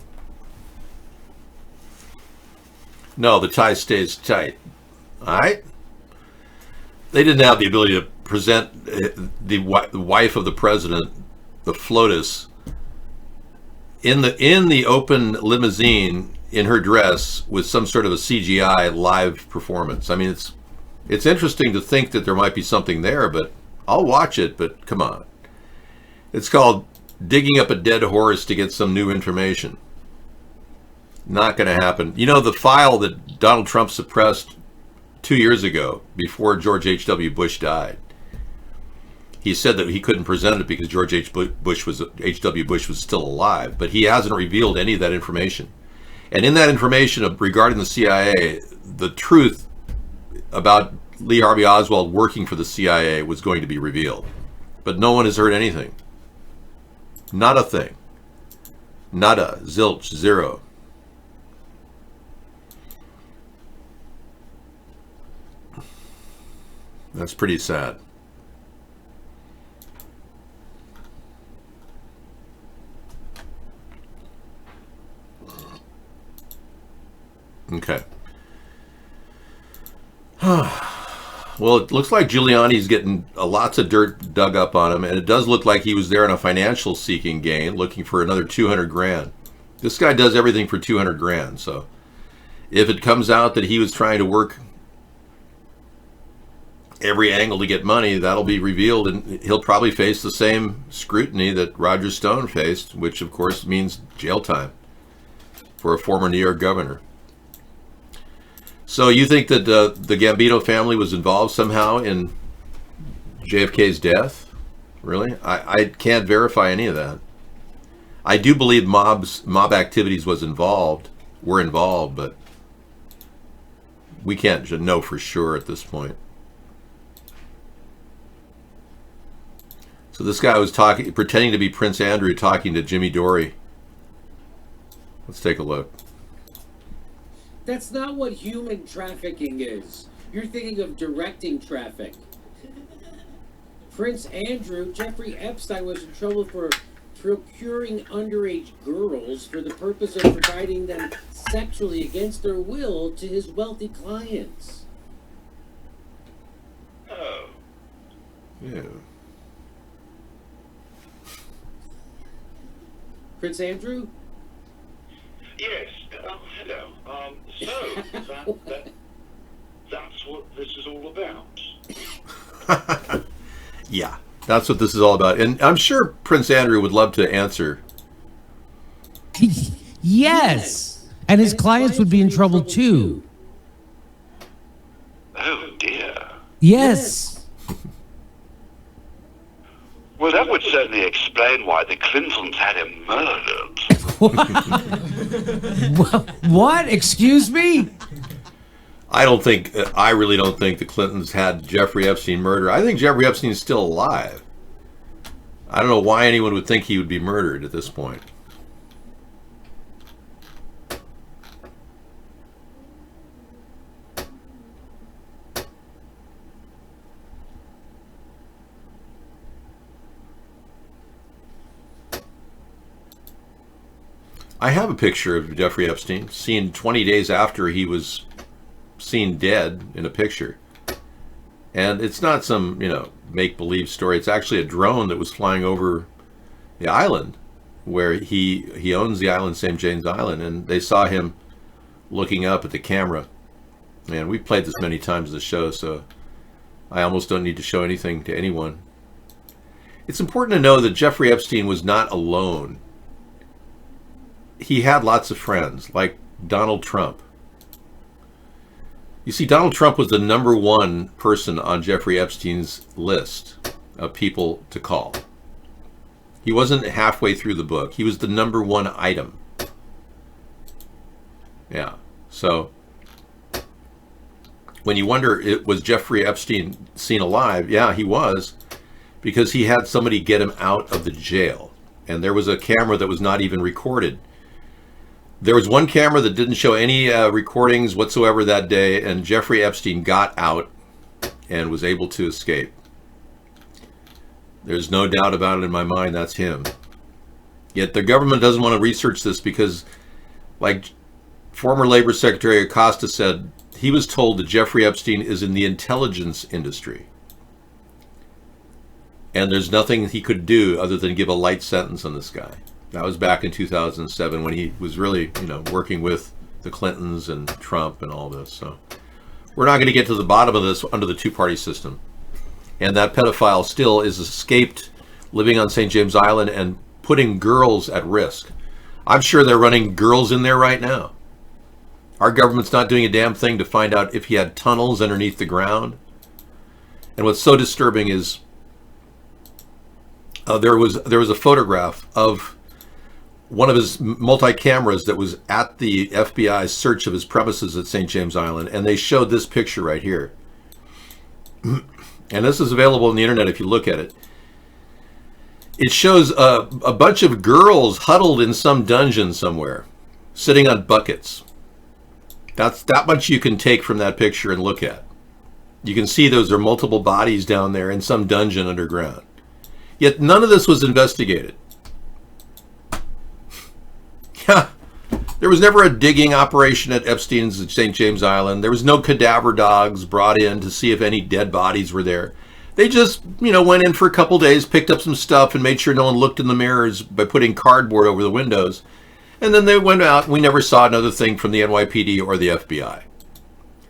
S1: No, the tie stays tight. All right? They didn't have the ability to present the wife of the president, the FLOTUS, in the open limousine in her dress with some sort of a CGI live performance. I mean, it's interesting to think that there might be something there, but I'll watch it, but come on. It's called digging up a dead horse to get some new information. Not going to happen. You know, the file that Donald Trump suppressed 2 years ago, before George H.W. Bush died, he said that he couldn't present it because George H.W. Bush was still alive, but he hasn't revealed any of that information. And in that information regarding the CIA, the truth about Lee Harvey Oswald working for the CIA was going to be revealed. But no one has heard anything. Not a thing. Nada. Zilch. Zero. That's pretty sad. Okay. Well, it looks like Giuliani's getting lots of dirt dug up on him, and it does look like he was there on a financial seeking gain, looking for another 200 grand. This guy does everything for 200 grand, so if it comes out that he was trying to work every angle to get money, that'll be revealed, and he'll probably face the same scrutiny that Roger Stone faced, which of course means jail time for a former New York governor. So you think that the Gambino family was involved somehow in JFK's death? Really? I can't verify any of that. I do believe mob activities were involved, but we can't know for sure at this point. So this guy was pretending to be Prince Andrew, talking to Jimmy Dore. Let's take a look.
S7: That's not what human trafficking is. You're thinking of directing traffic. Prince Andrew, Jeffrey Epstein was in trouble for procuring underage girls for the purpose of providing them sexually against their will to his wealthy clients.
S5: Oh.
S1: Yeah.
S7: Prince Andrew?
S5: Yes. Hello. So that's what this is all about.
S1: Yeah, that's what this is all about. And I'm sure Prince Andrew would love to answer.
S8: Yes. And his clients would be in trouble too.
S5: Oh dear.
S8: Yes.
S5: Well, that would certainly explain why the Clintons had him murdered.
S8: What? Excuse me?
S1: I really don't think the Clintons had Jeffrey Epstein murdered. I think Jeffrey Epstein is still alive. I don't know why anyone would think he would be murdered at this point. I have a picture of Jeffrey Epstein, seen 20 days after he was seen dead in a picture. And it's not some, make-believe story. It's actually a drone that was flying over the island where he owns the island, St. James Island, and they saw him looking up at the camera. And we've played this many times in the show, so I almost don't need to show anything to anyone. It's important to know that Jeffrey Epstein was not alone. He had lots of friends, like Donald Trump. You see, Donald Trump was the #1 person on Jeffrey Epstein's list of people to call. He wasn't halfway through the book. He was the #1 item. Yeah, so when you wonder, was Jeffrey Epstein seen alive? Yeah, he was, because he had somebody get him out of the jail. And there was a camera that was not even recorded There was one camera that didn't show any recordings whatsoever that day, and Jeffrey Epstein got out and was able to escape. There's no doubt about it in my mind, that's him. Yet the government doesn't want to research this because, like former Labor Secretary Acosta said, he was told that Jeffrey Epstein is in the intelligence industry. And there's nothing he could do other than give a light sentence on this guy. That was back in 2007 when he was really, working with the Clintons and Trump and all this. So we're not going to get to the bottom of this under the two-party system. And that pedophile still is escaped, living on St. James Island and putting girls at risk. I'm sure they're running girls in there right now. Our government's not doing a damn thing to find out if he had tunnels underneath the ground. And what's so disturbing is there was a photograph of one of his multi-cameras that was at the FBI's search of his premises at St. James Island, and they showed this picture right here. And this is available on the internet if you look at it. It shows a bunch of girls huddled in some dungeon somewhere, sitting on buckets. That's that much you can take from that picture and look at. You can see those are multiple bodies down there in some dungeon underground. Yet none of this was investigated. Yeah, there was never a digging operation at Epstein's at St. James Island. There was no cadaver dogs brought in to see if any dead bodies were there. They just, went in for a couple days, picked up some stuff, and made sure no one looked in the mirrors by putting cardboard over the windows. And then they went out, and we never saw another thing from the NYPD or the FBI.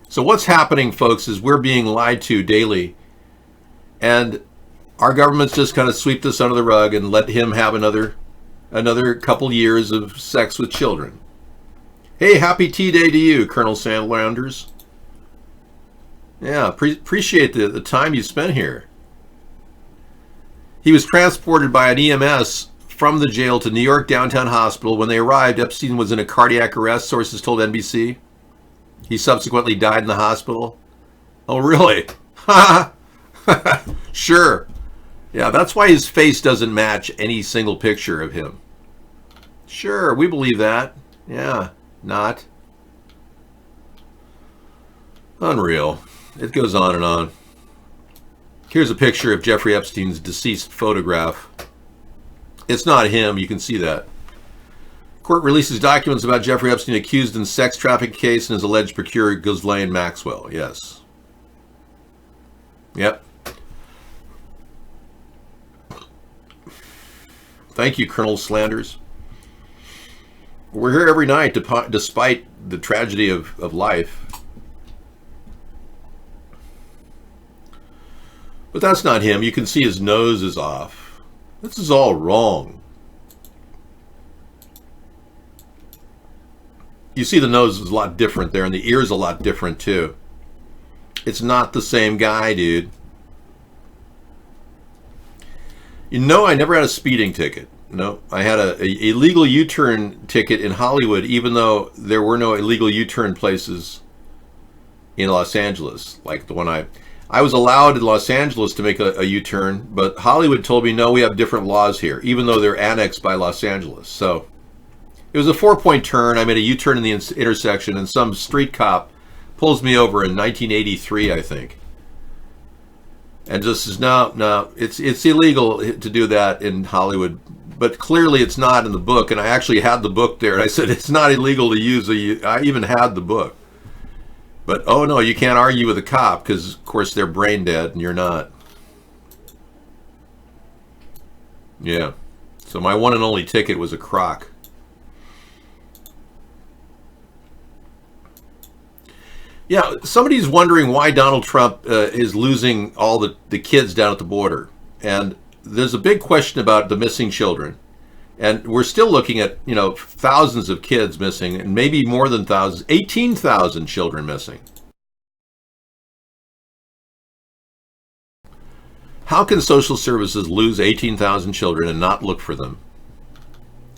S1: So what's happening, folks, is we're being lied to daily. And our government's just kind of sweep this under the rug and let him have another couple years of sex with children. Hey, happy T-Day to you, Colonel Sandlanders. Yeah, appreciate the time you spent here. He was transported by an EMS from the jail to New York Downtown Hospital. When they arrived, Epstein was in a cardiac arrest, sources told NBC. He subsequently died in the hospital. Oh, really? Ha! Sure. Yeah, that's why his face doesn't match any single picture of him. Sure, we believe that. Yeah, not. Unreal. It goes on and on. Here's a picture of Jeffrey Epstein's deceased photograph. It's not him, you can see that. Court releases documents about Jeffrey Epstein accused in sex trafficking case and his alleged procurer Ghislaine Maxwell. Yes. Yep. Thank you, Colonel Slanders. We're here every night despite the tragedy of life. But that's not him. You can see his nose is off. This is all wrong. You see the nose is a lot different there, and the ear's a lot different too. It's not the same guy, dude. I never had a speeding ticket. No, I had a illegal U-turn ticket in Hollywood, even though there were no illegal U-turn places in Los Angeles, like the one I was allowed in Los Angeles to make a U-turn, but Hollywood told me, no, we have different laws here, even though they're annexed by Los Angeles. So it was a 4-point turn. I made a U-turn in the intersection, and some street cop pulls me over in 1983, I think. And just says, no, it's illegal to do that in Hollywood. But clearly it's not in the book, and I actually had the book there. And I said, it's not illegal to use I even had the book. But, oh no, you can't argue with a cop because, of course, they're brain dead and you're not. Yeah. So my one and only ticket was a crock. Yeah, somebody's wondering why Donald Trump is losing all the kids down at the border. And there's a big question about the missing children. And we're still looking at, thousands of kids missing, and maybe more than thousands, 18,000 children missing. How can social services lose 18,000 children and not look for them?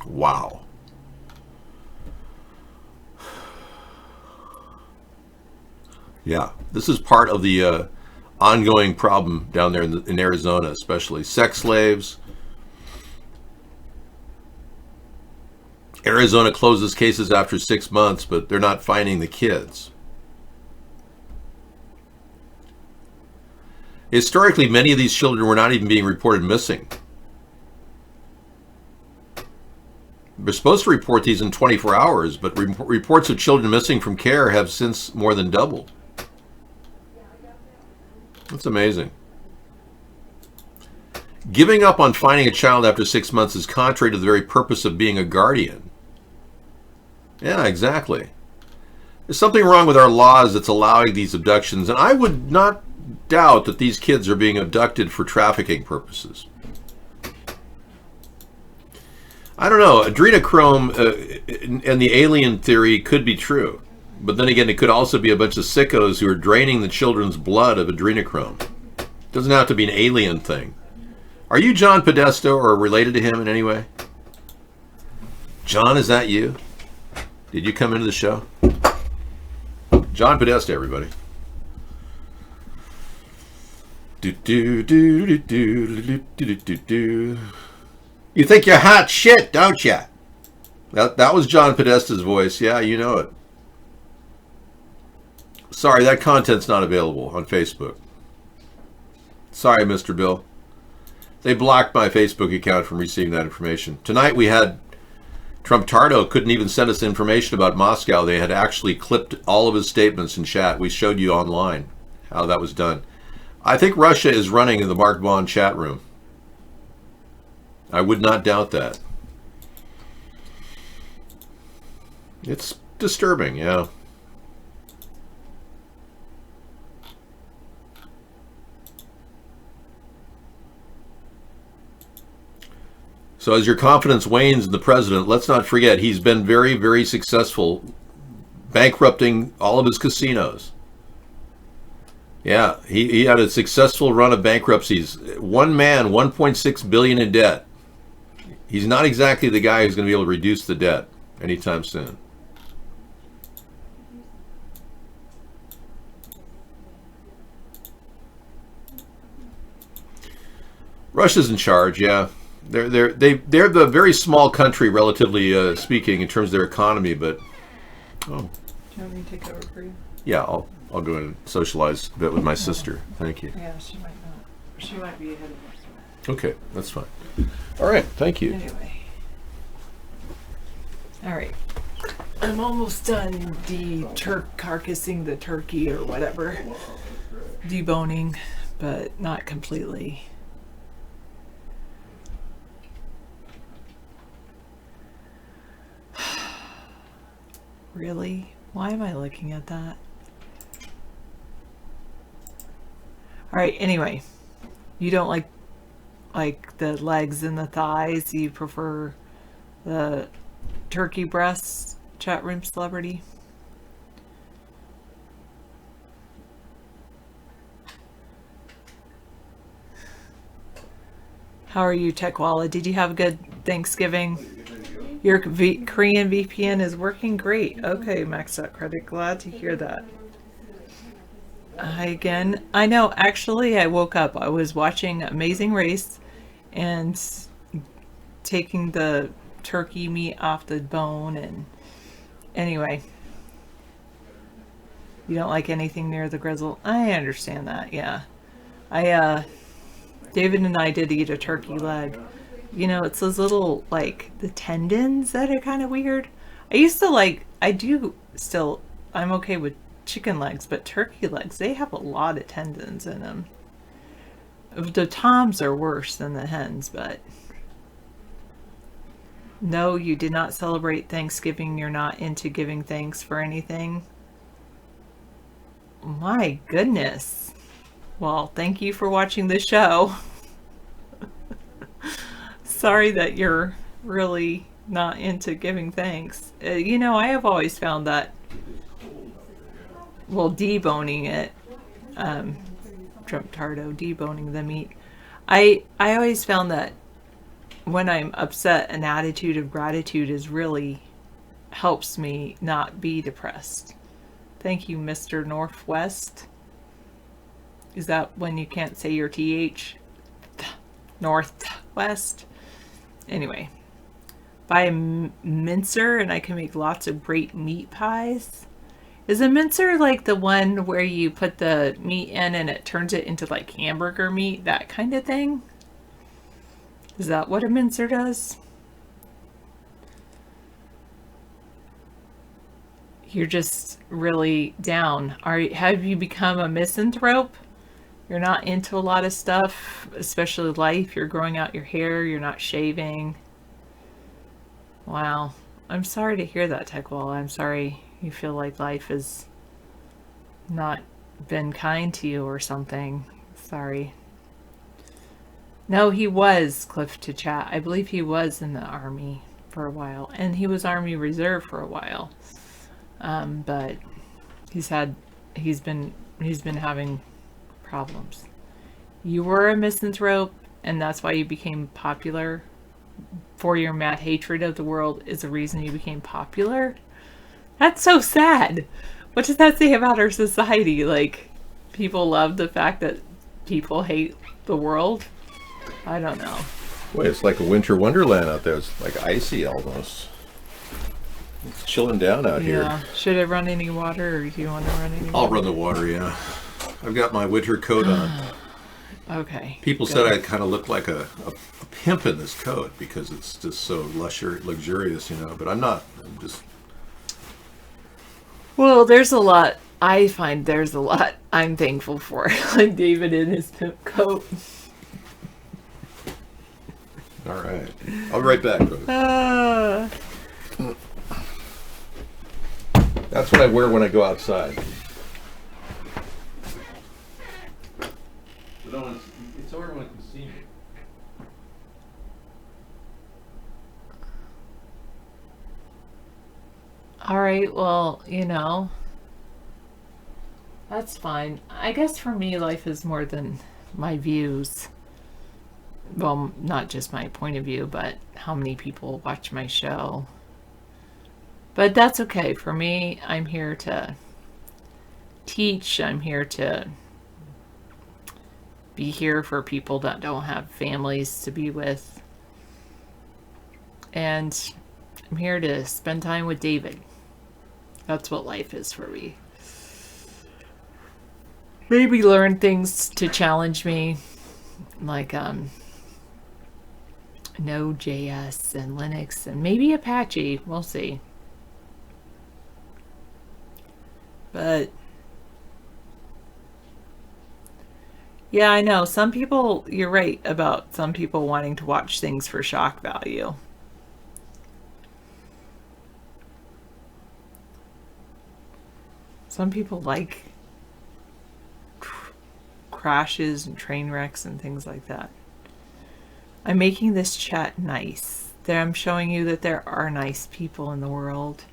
S1: Wow. Yeah, this is part of the ongoing problem down there in Arizona, especially sex slaves. Arizona closes cases after 6 months, but they're not finding the kids. Historically, many of these children were not even being reported missing. We're supposed to report these in 24 hours, but reports of children missing from care have since more than doubled. That's amazing. Giving up on finding a child after 6 months is contrary to the very purpose of being a guardian. Yeah, exactly. There's something wrong with our laws that's allowing these abductions, and I would not doubt that these kids are being abducted for trafficking purposes. I don't know. Adrenochrome and the alien theory could be true. But then again, it could also be a bunch of sickos who are draining the children's blood of adrenochrome. It doesn't have to be an alien thing. Are you John Podesta or related to him in any way? John, is that you? Did you come into the show? John Podesta, everybody. You think you're hot shit, don't you? That was John Podesta's voice. Yeah, you know it. Sorry, that content's not available on Facebook. Sorry, Mr. Bill. They blocked my Facebook account from receiving that information. Tonight we had Trump-Tardo couldn't even send us information about Moscow. They had actually clipped all of his statements in chat. We showed you online how that was done. I think Russia is running in the Mark Vaughn chat room. I would not doubt that. It's disturbing, yeah. So as your confidence wanes in the president, let's not forget he's been very, very successful bankrupting all of his casinos. Yeah, he had a successful run of bankruptcies. One man, $1.6 billion in debt. He's not exactly the guy who's going to be able to reduce the debt anytime soon. Russia's in charge, yeah. They're the very small country, relatively speaking, in terms of their economy. But
S2: Do you want me to take over for you?
S1: Yeah, I'll go and socialize a bit with my sister. Thank you.
S2: Yeah, she might not. She might be ahead of us.
S1: Okay, that's fine. All right, thank you.
S2: Anyway. All right. I'm almost done carcassing the turkey or whatever. Deboning, but not completely. Really? Why am I looking at that? All right, anyway. You don't like the legs and the thighs. You prefer the turkey breasts, chat room celebrity? How are you, Techwalla? Did you have a good Thanksgiving? Your Korean VPN is working great. Okay, Maxed Out Credit. Glad to hear that. I know, actually, I woke up. I was watching Amazing Race and taking the turkey meat off the bone. And anyway, you don't like anything near the grizzle. I understand that, yeah. David and I did eat a turkey leg. You know, it's those little, the tendons that are kind of weird. I'm okay with chicken legs, but turkey legs, they have a lot of tendons in them. The toms are worse than the hens, but no, you did not celebrate Thanksgiving. You're not into giving thanks for anything. My goodness. Well, thank you for watching the show. Sorry that you're really not into giving thanks. You know, I have always found that, well, deboning it, Trump-Tardo, deboning the meat. I always found that when I'm upset, an attitude of gratitude really helps me not be depressed. Thank you, Mr. Northwest. Is that when you can't say your TH? Northwest? Anyway, buy a mincer and I can make lots of great meat pies. Is a mincer like the one where you put the meat in and it turns it into like hamburger meat, that kind of thing? Is that what a mincer does? You're just really down. Have you become a misanthrope? You're not into a lot of stuff, especially life. You're growing out your hair. You're not shaving. Wow. I'm sorry to hear that, Techwall. I'm sorry you feel like life has not been kind to you or something. Sorry. No, he was, Cliff to chat. I believe he was in the Army for a while. And he was Army Reserve for a while. But he's been having problems. You were a misanthrope, and that's why you became popular. For your mad hatred of the world is the reason you became popular. That's so sad. What does that say about our society? Like, people love the fact that people hate the world? I don't know.
S1: Boy, it's like a winter wonderland out there. It's like icy almost. It's chilling down out here.
S2: Yeah. Should I run any water, or do you want to run any water?
S1: I'll run the water, yeah. I've got my winter coat on.
S2: Okay.
S1: People
S2: good.
S1: said I kind of look like a pimp in this coat because it's just so luxurious, you know, but I'm not. I'm just...
S2: Well, there's a lot. I find there's a lot I'm thankful for. Like David in his pimp coat.
S1: All right. I'll be right back, brother. That's what I wear when I go outside. It's so everyone can see me.
S2: All right, well, you know, that's fine. I guess for me, life is more than my views. Well, not just my point of view, but how many people watch my show. But that's okay. For me, I'm here to teach. I'm here to be here for people that don't have families to be with. And I'm here to spend time with David. That's what life is for me. Maybe learn things to challenge me, like Node.js and Linux and maybe Apache. We'll see. But yeah, I know some people, you're right about some people wanting to watch things for shock value. Some people like crashes and train wrecks and things like that. I'm making this chat nice. There, I'm showing you that there are nice people in the world.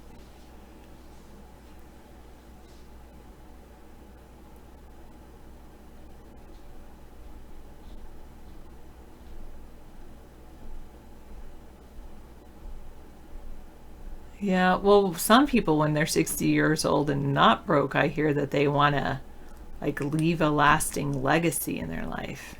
S2: Yeah, well, some people when they're 60 years old and not broke, I hear that they want to like leave a lasting legacy in their life.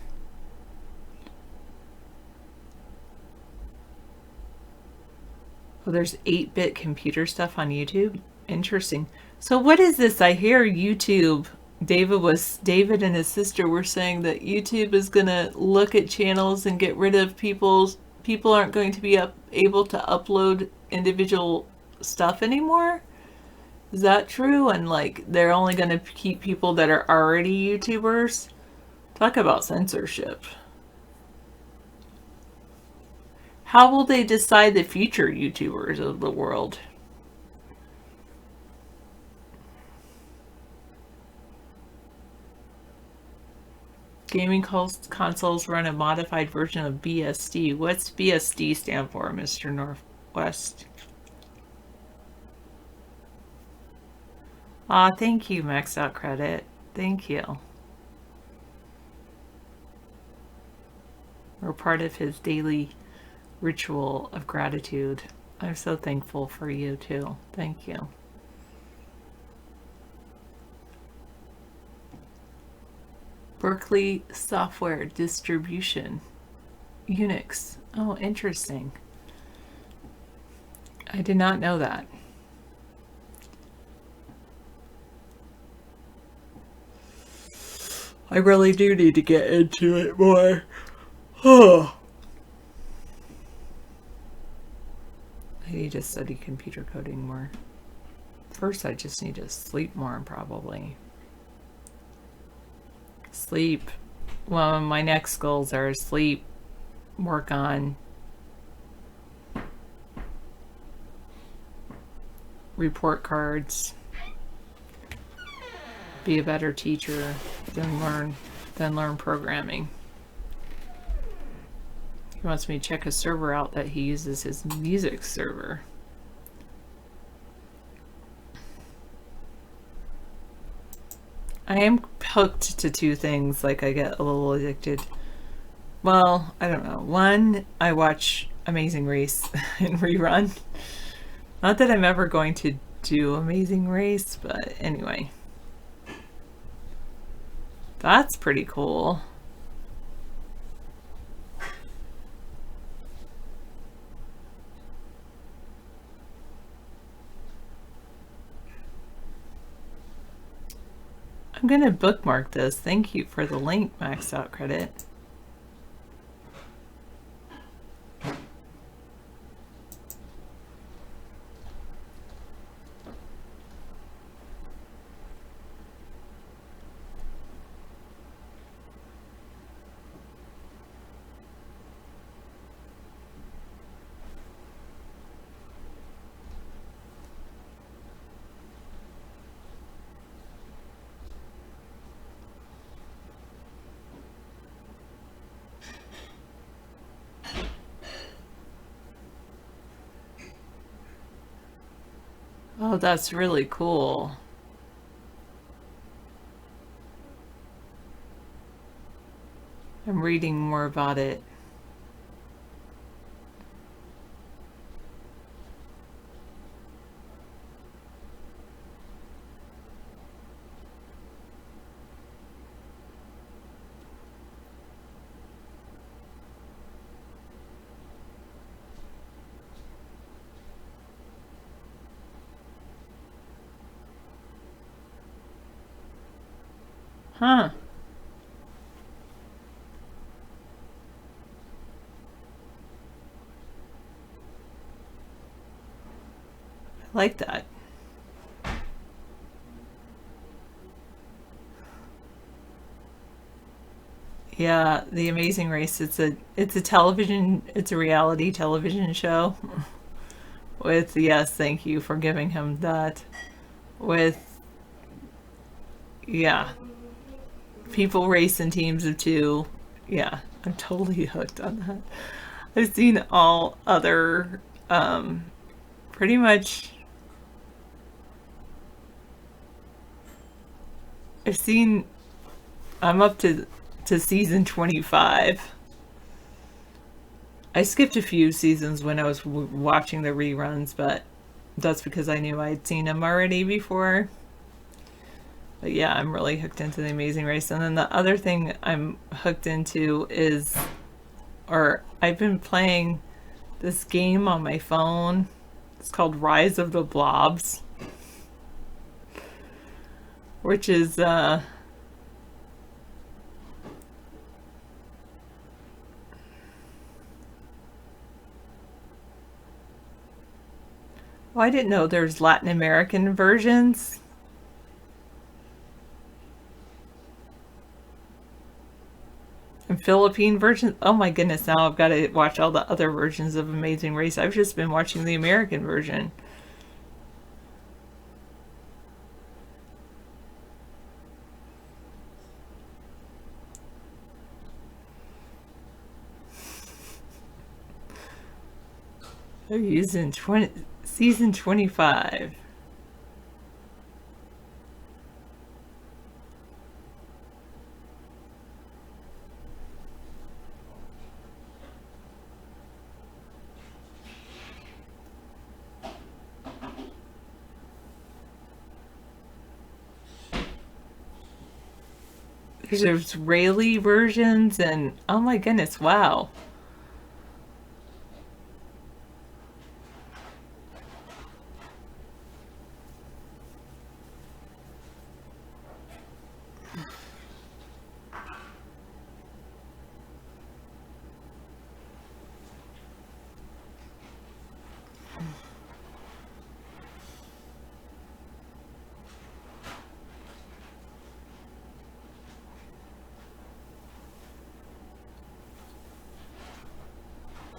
S2: Well, there's 8-bit computer stuff on YouTube. Interesting. So what is this? I hear YouTube. David and his sister were saying that YouTube is going to look at channels and get rid of people aren't going to be able to upload individual stuff anymore. Is that true? And like they're only going to keep people that are already YouTubers? Talk about censorship. How will they decide the future YouTubers of the world? Gaming consoles run a modified version of BSD. What's BSD stand for, Mr. Northwest? Aw, thank you, Maxed Out Credit. Thank you. We're part of his daily ritual of gratitude. I'm so thankful for you too. Thank you. Berkeley Software Distribution. Unix. Oh, interesting. I did not know that. I really do need to get into it more. Oh. I need to study computer coding more. First, I just need to sleep more, probably. Sleep. Well, my next goals are sleep, work on report cards, be a better teacher, then learn programming. He wants me to check a server out that he uses, his music server. I am hooked to two things, like I get a little addicted. Well, I don't know. One, I watch Amazing Race in rerun. Not that I'm ever going to do Amazing Race, but anyway. That's pretty cool. I'm going to bookmark this. Thank you for the link, Maxed Out Credit. Oh, that's really cool. I'm reading more about it. Huh. I like that. Yeah, The Amazing Race, it's a reality television show with, yes, thank you for giving him that, with, yeah, people race in teams of two. Yeah, I'm totally hooked on that. I've seen all other, pretty much, I'm up to season 25. I skipped a few seasons when I was watching the reruns, but that's because I knew I'd seen them already before. But yeah, I'm really hooked into The Amazing Race. And then the other thing I'm hooked into is, or I've been playing this game on my phone. It's called Rise of the Blobs, which is, well, I didn't know there's Latin American versions. And Philippine versions. Oh my goodness, now I've got to watch all the other versions of Amazing Race. I've just been watching the American version. They're using season 25. There's Israeli versions, and oh my goodness, wow.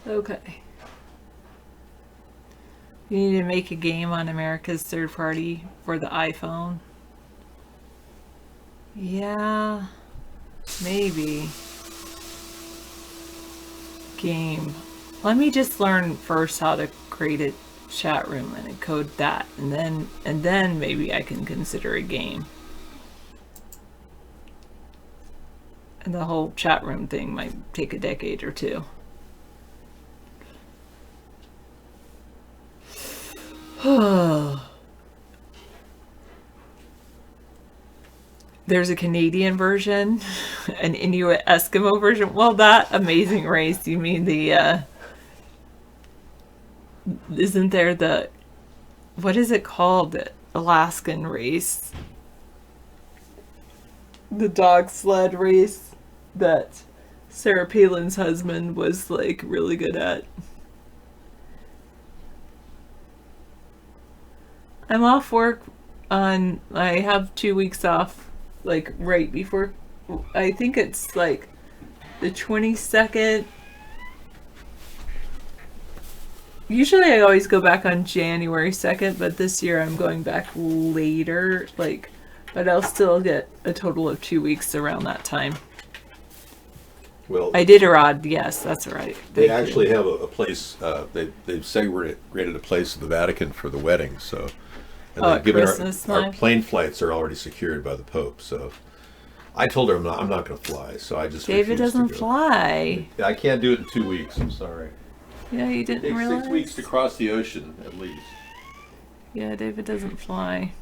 S2: Okay. You need to make a game on America's third party for the iPhone. Yeah, maybe. Game. Let me just learn first how to create a chat room and encode that, and then maybe I can consider a game. And the whole chat room thing might take a decade or two. There's a Canadian version, an Inuit Eskimo version. Well, that Amazing Race, you mean the, isn't there the, what is it called? The Alaskan race? The dog sled race that Sarah Palin's husband was like really good at. I'm off work on, I have 2 weeks off, like right before, I think it's like the 22nd. Usually I always go back on January 2nd, but this year I'm going back later, like, but I'll still get a total of 2 weeks around that time.
S1: Well,
S2: I did Iditarod, yes, that's right.
S1: They actually have a place, they've segregated a place in the Vatican for the wedding, so. And
S2: Oh,
S1: they've given
S2: Christmas
S1: our
S2: time?
S1: plane flights are already secured by the Pope, so. I told her I'm not going to fly, so I just
S2: David
S1: refused to
S2: doesn't
S1: go.
S2: fly.
S1: I can't do it in 2 weeks, I'm sorry.
S2: Yeah, you
S1: It
S2: didn't
S1: takes
S2: realize?
S1: 6 weeks to cross the ocean, at least.
S2: Yeah, David doesn't fly.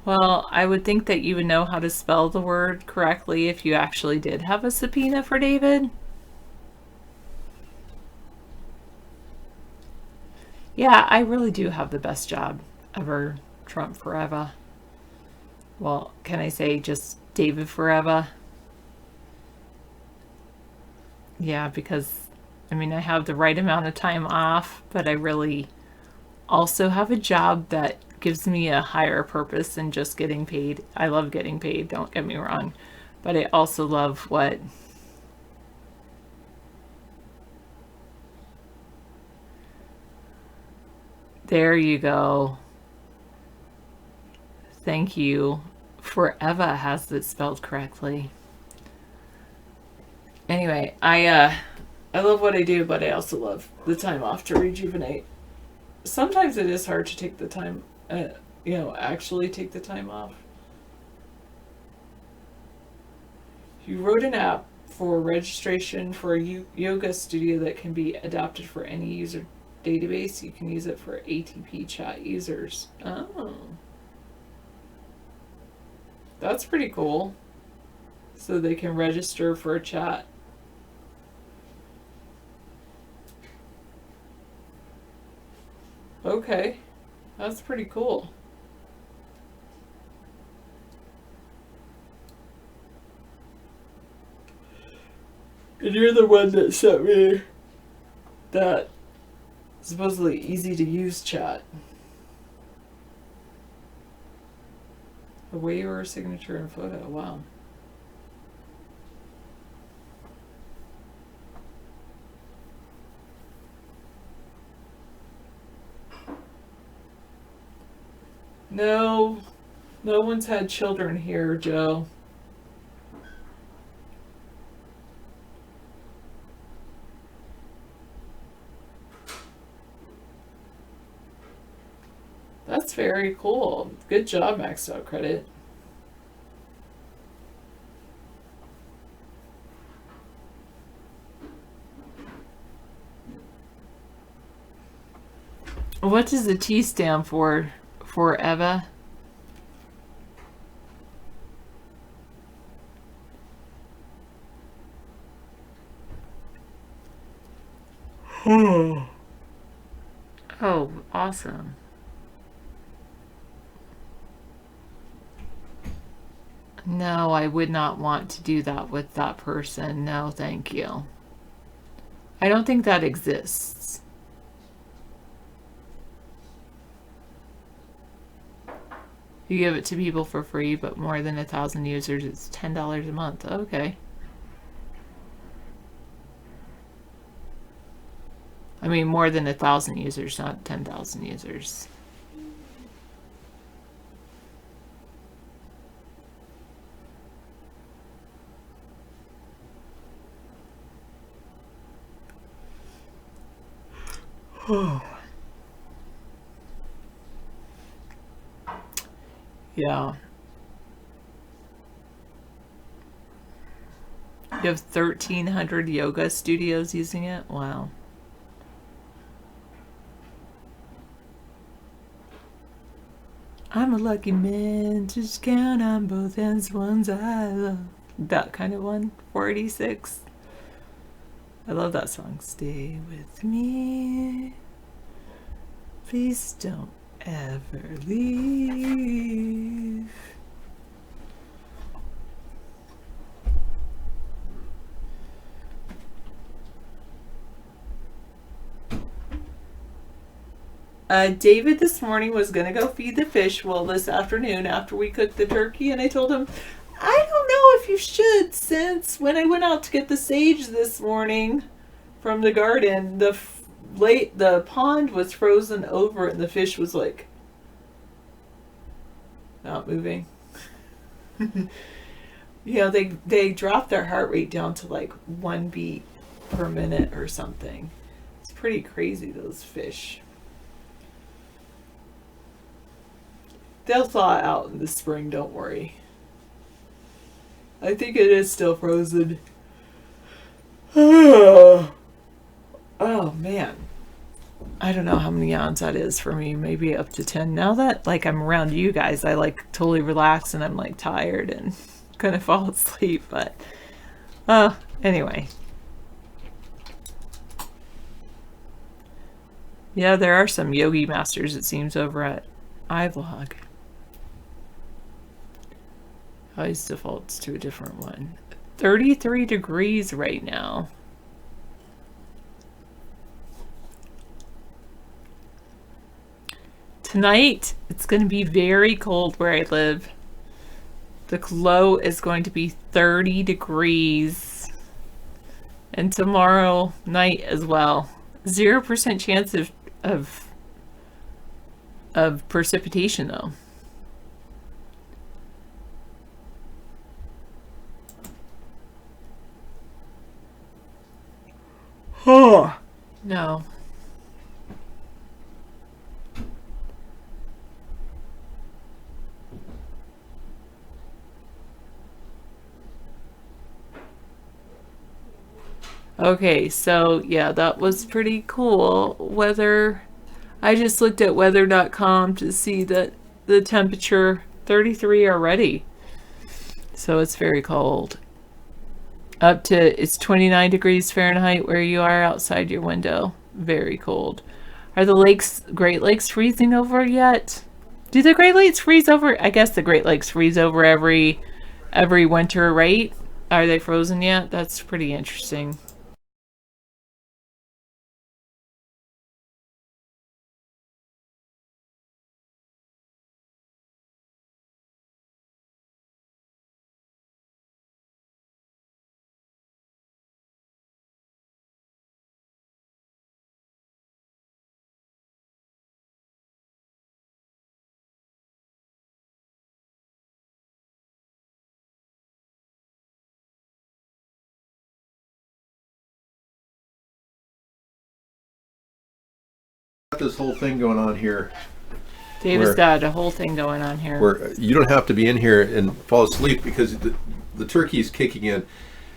S2: Well, I would think that you would know how to spell the word correctly if you actually did have a subpoena for David. Yeah, I really do have the best job ever. Trump forever. Well, can I say just David forever? Yeah, because, I mean, I have the right amount of time off, but I really also have a job that gives me a higher purpose than just getting paid. I love getting paid, don't get me wrong, but I also love what there you go. Thank you. Forever has it spelled correctly. Anyway, I love what I do, but I also love the time off to rejuvenate. Sometimes it is hard to take the time, actually take the time off. You wrote an app for registration for a yoga studio that can be adapted for any user database. You can use it for ATP chat users. Oh. That's pretty cool. So they can register for a chat. Okay, that's pretty cool. And you're the one that sent me that supposedly easy to use chat. A waiver, signature, and photo. Wow. No, no one's had children here, Joe. That's very cool. Good job, Maxed Out Credit. What does the T stand for? Forever? Oh, awesome. No, I would not want to do that with that person. No, thank you. I don't think that exists. You give it to people for free, but more than 1,000 users, it's $10 a month. Okay. I mean, more than 1,000 users, not 10,000 users. Yeah. You have 1,300 yoga studios using it? Wow. I'm a lucky man, just count on both hands, ones I love. That kind of one, 486. I love that song. Stay with me. Please don't ever leave. David this morning was going to go feed the fish, well, this afternoon after we cooked the turkey, and I told him, I don't know if you should, since when I went out to get the sage this morning from the garden, the pond was frozen over and the fish was like not moving. You know, they dropped their heart rate down to like 1 beat per minute or something. It's pretty crazy, those fish. They'll thaw out in the spring, don't worry. I think it is still frozen. Oh man. I don't know how many yawns that is for me. Maybe up to 10. Now that like I'm around you guys, I like totally relax and I'm like tired and gonna fall asleep. But anyway. Yeah, there are some yogi masters, it seems, over at iVlog. Always defaults to a different one. 33 degrees right now. Tonight, it's going to be very cold where I live. The low is going to be 30 degrees. And tomorrow night as well. 0% chance of precipitation though. Oh no. Okay, so yeah, that was pretty cool. Weather, I just looked at weather.com to see that the temperature 33 already. So it's very cold. Up to, it's 29 degrees Fahrenheit where you are outside your window. Very cold. Are the Great Lakes freezing over yet? Do the Great Lakes freeze over? I guess the Great Lakes freeze over every winter, right? Are they frozen yet? That's pretty interesting.
S1: This whole thing going on here.
S2: David's got a whole thing going on here.
S1: Where you don't have to be in here and fall asleep because the turkey's kicking in,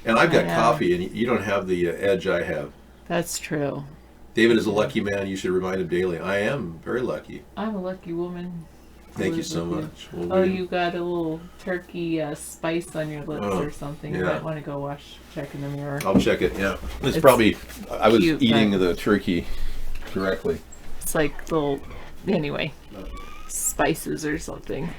S1: and I've got coffee, and you don't have the edge I have.
S2: That's true.
S1: David is a lucky man. You should remind him daily. I am very lucky.
S2: I'm a lucky woman.
S1: Thank you so much.
S2: Well, you got a little turkey spice on your lips or something.
S1: Yeah.
S2: You might want to go check in the mirror.
S1: I'll check it, yeah. It's probably, I was
S2: cute,
S1: eating the turkey directly.
S2: It's like little, anyway, spices or something.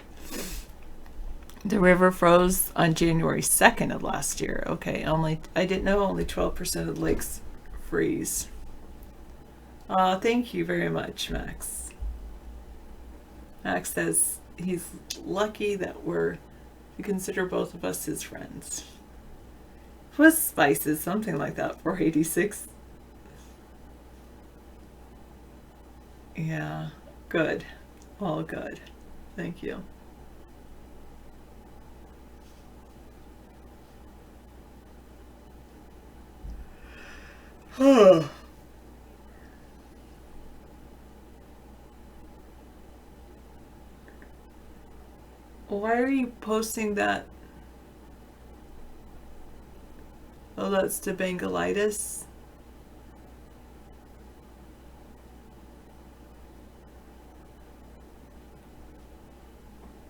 S2: The river froze on January 2nd of last year. Okay, I didn't know only 12% of the lakes freeze. Thank you very much, Max. Max says he's lucky that we consider both of us his friends. Plus spices, something like that, 486. Yeah, good. All good. Thank you. Why are you posting that? Oh, that's to Bengalitis.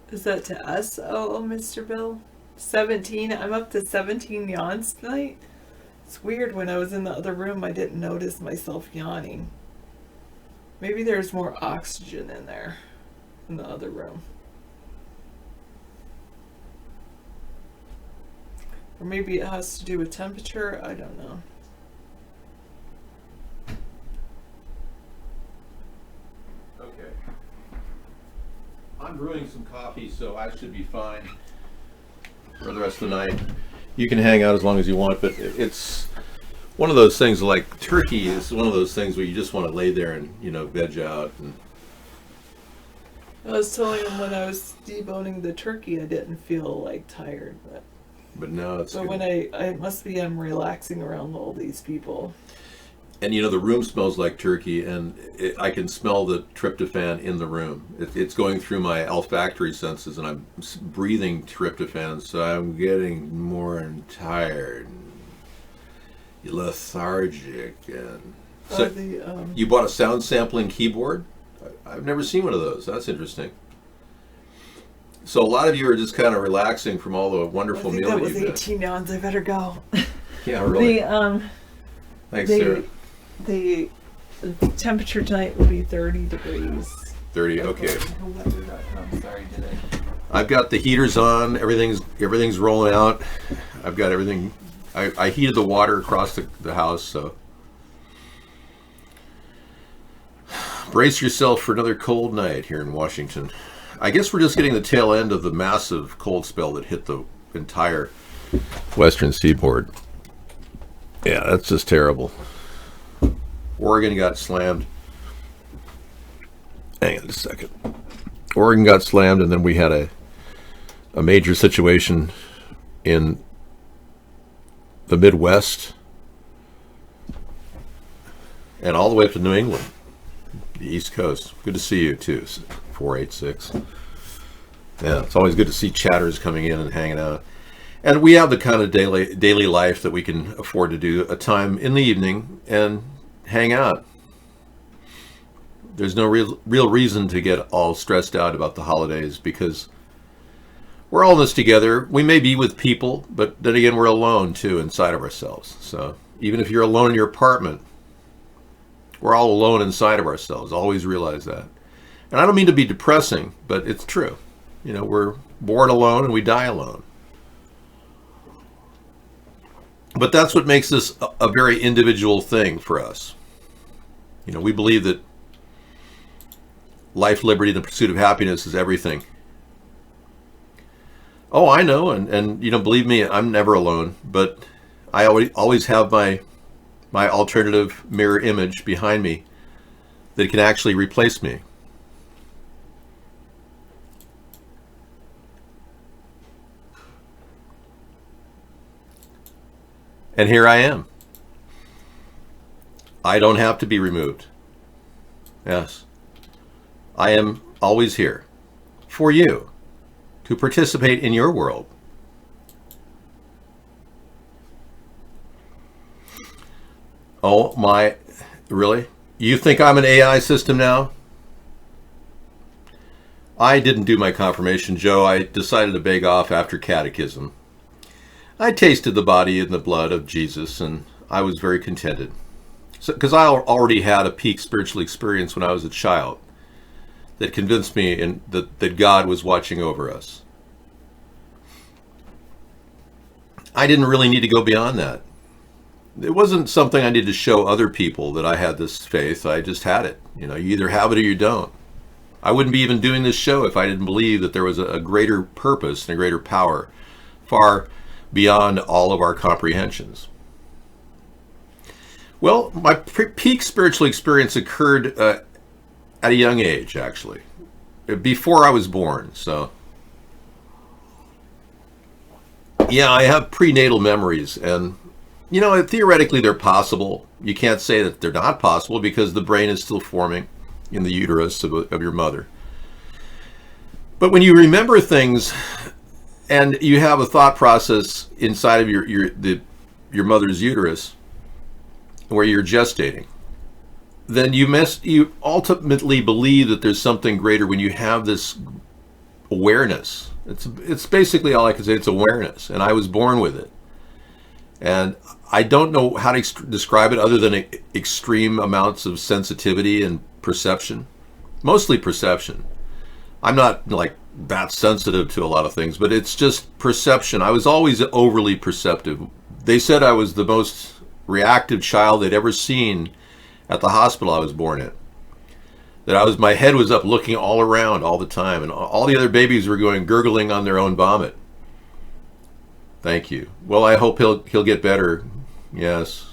S2: Is that to us? Oh, Mr. Bill? 17? I'm up to 17 yawns tonight? It's weird, when I was in the other room, I didn't notice myself yawning. Maybe there's more oxygen in there, in the other room. Or maybe it has to do with temperature, I don't know.
S1: Okay. I'm brewing some coffee, so I should be fine for the rest of the night. You can hang out as long as you want, but it's one of those things, like turkey is one of those things where you just want to lay there and, veg out. And
S2: I was telling him when I was deboning the turkey, I didn't feel like tired,
S1: but now it's.
S2: But when I'm relaxing around all these people.
S1: And the room smells like turkey, and I can smell the tryptophan in the room. It's going through my olfactory senses, and I'm breathing tryptophan, so I'm getting more tired, and lethargic. And so you bought a sound sampling keyboard? I've never seen one of those. That's interesting. So a lot of you are just kind of relaxing from all the wonderful meal that you've had.
S2: That was 18 yawns. I better go.
S1: Yeah, really. Thanks, Sarah.
S2: The temperature tonight will be 30 degrees.
S1: 30, okay.
S2: Sorry, did
S1: I've got the heaters on. Everything's rolling out. I've got everything. I heated the water across the house, so. Brace yourself for another cold night here in Washington. I guess we're just getting the tail end of the massive cold spell that hit the entire western seaboard. Yeah, that's just terrible. Oregon got slammed. Hang on just a second. Oregon got slammed, and then we had a major situation in the Midwest and all the way up to New England, the East Coast. Good to see you too, 486. Yeah, it's always good to see chatters coming in and hanging out. And we have the kind of daily life that we can afford to do a time in the evening and hang out. There's no real reason to get all stressed out about the holidays, because we're all in this together. We may be with people, but then again, we're alone too inside of ourselves. So even if you're alone in your apartment, we're all alone inside of ourselves. Always realize that. And I don't mean to be depressing, but it's true. We're born alone and we die alone. But that's what makes this a very individual thing for us. We believe that life, liberty, and the pursuit of happiness is everything. Oh, I know, and believe me, I'm never alone, but I always have my alternative mirror image behind me that can actually replace me. And here I am. I don't have to be removed. Yes. I am always here for you to participate in your world. Oh my, really? You think I'm an AI system now? I didn't do my confirmation, Joe. I decided to beg off after catechism. I tasted the body and the blood of Jesus, and I was very contented. Because I already had a peak spiritual experience when I was a child that convinced me that God was watching over us. I didn't really need to go beyond that. It wasn't something I needed to show other people that I had this faith. I just had it. You either have it or you don't. I wouldn't be even doing this show if I didn't believe that there was a greater purpose and a greater power far beyond all of our comprehensions. Well, my peak spiritual experience occurred at a young age, actually, before I was born. So, yeah, I have prenatal memories, and theoretically they're possible. You can't say that they're not possible because the brain is still forming in the uterus of your mother. But when you remember things and you have a thought process inside of your mother's uterus where you're gestating, then you ultimately believe that there's something greater when you have this awareness. It's basically all I can say. It's awareness, and I was born with it. And I don't know how to describe it other than extreme amounts of sensitivity and perception, mostly perception. I'm not like that sensitive to a lot of things, but it's just perception. I was always overly perceptive. They said I was the most reactive child they'd ever seen at the hospital I was born in. That my head was up looking all around all the time, and all the other babies were gurgling on their own vomit. Thank you. Well, I hope he'll get better. Yes.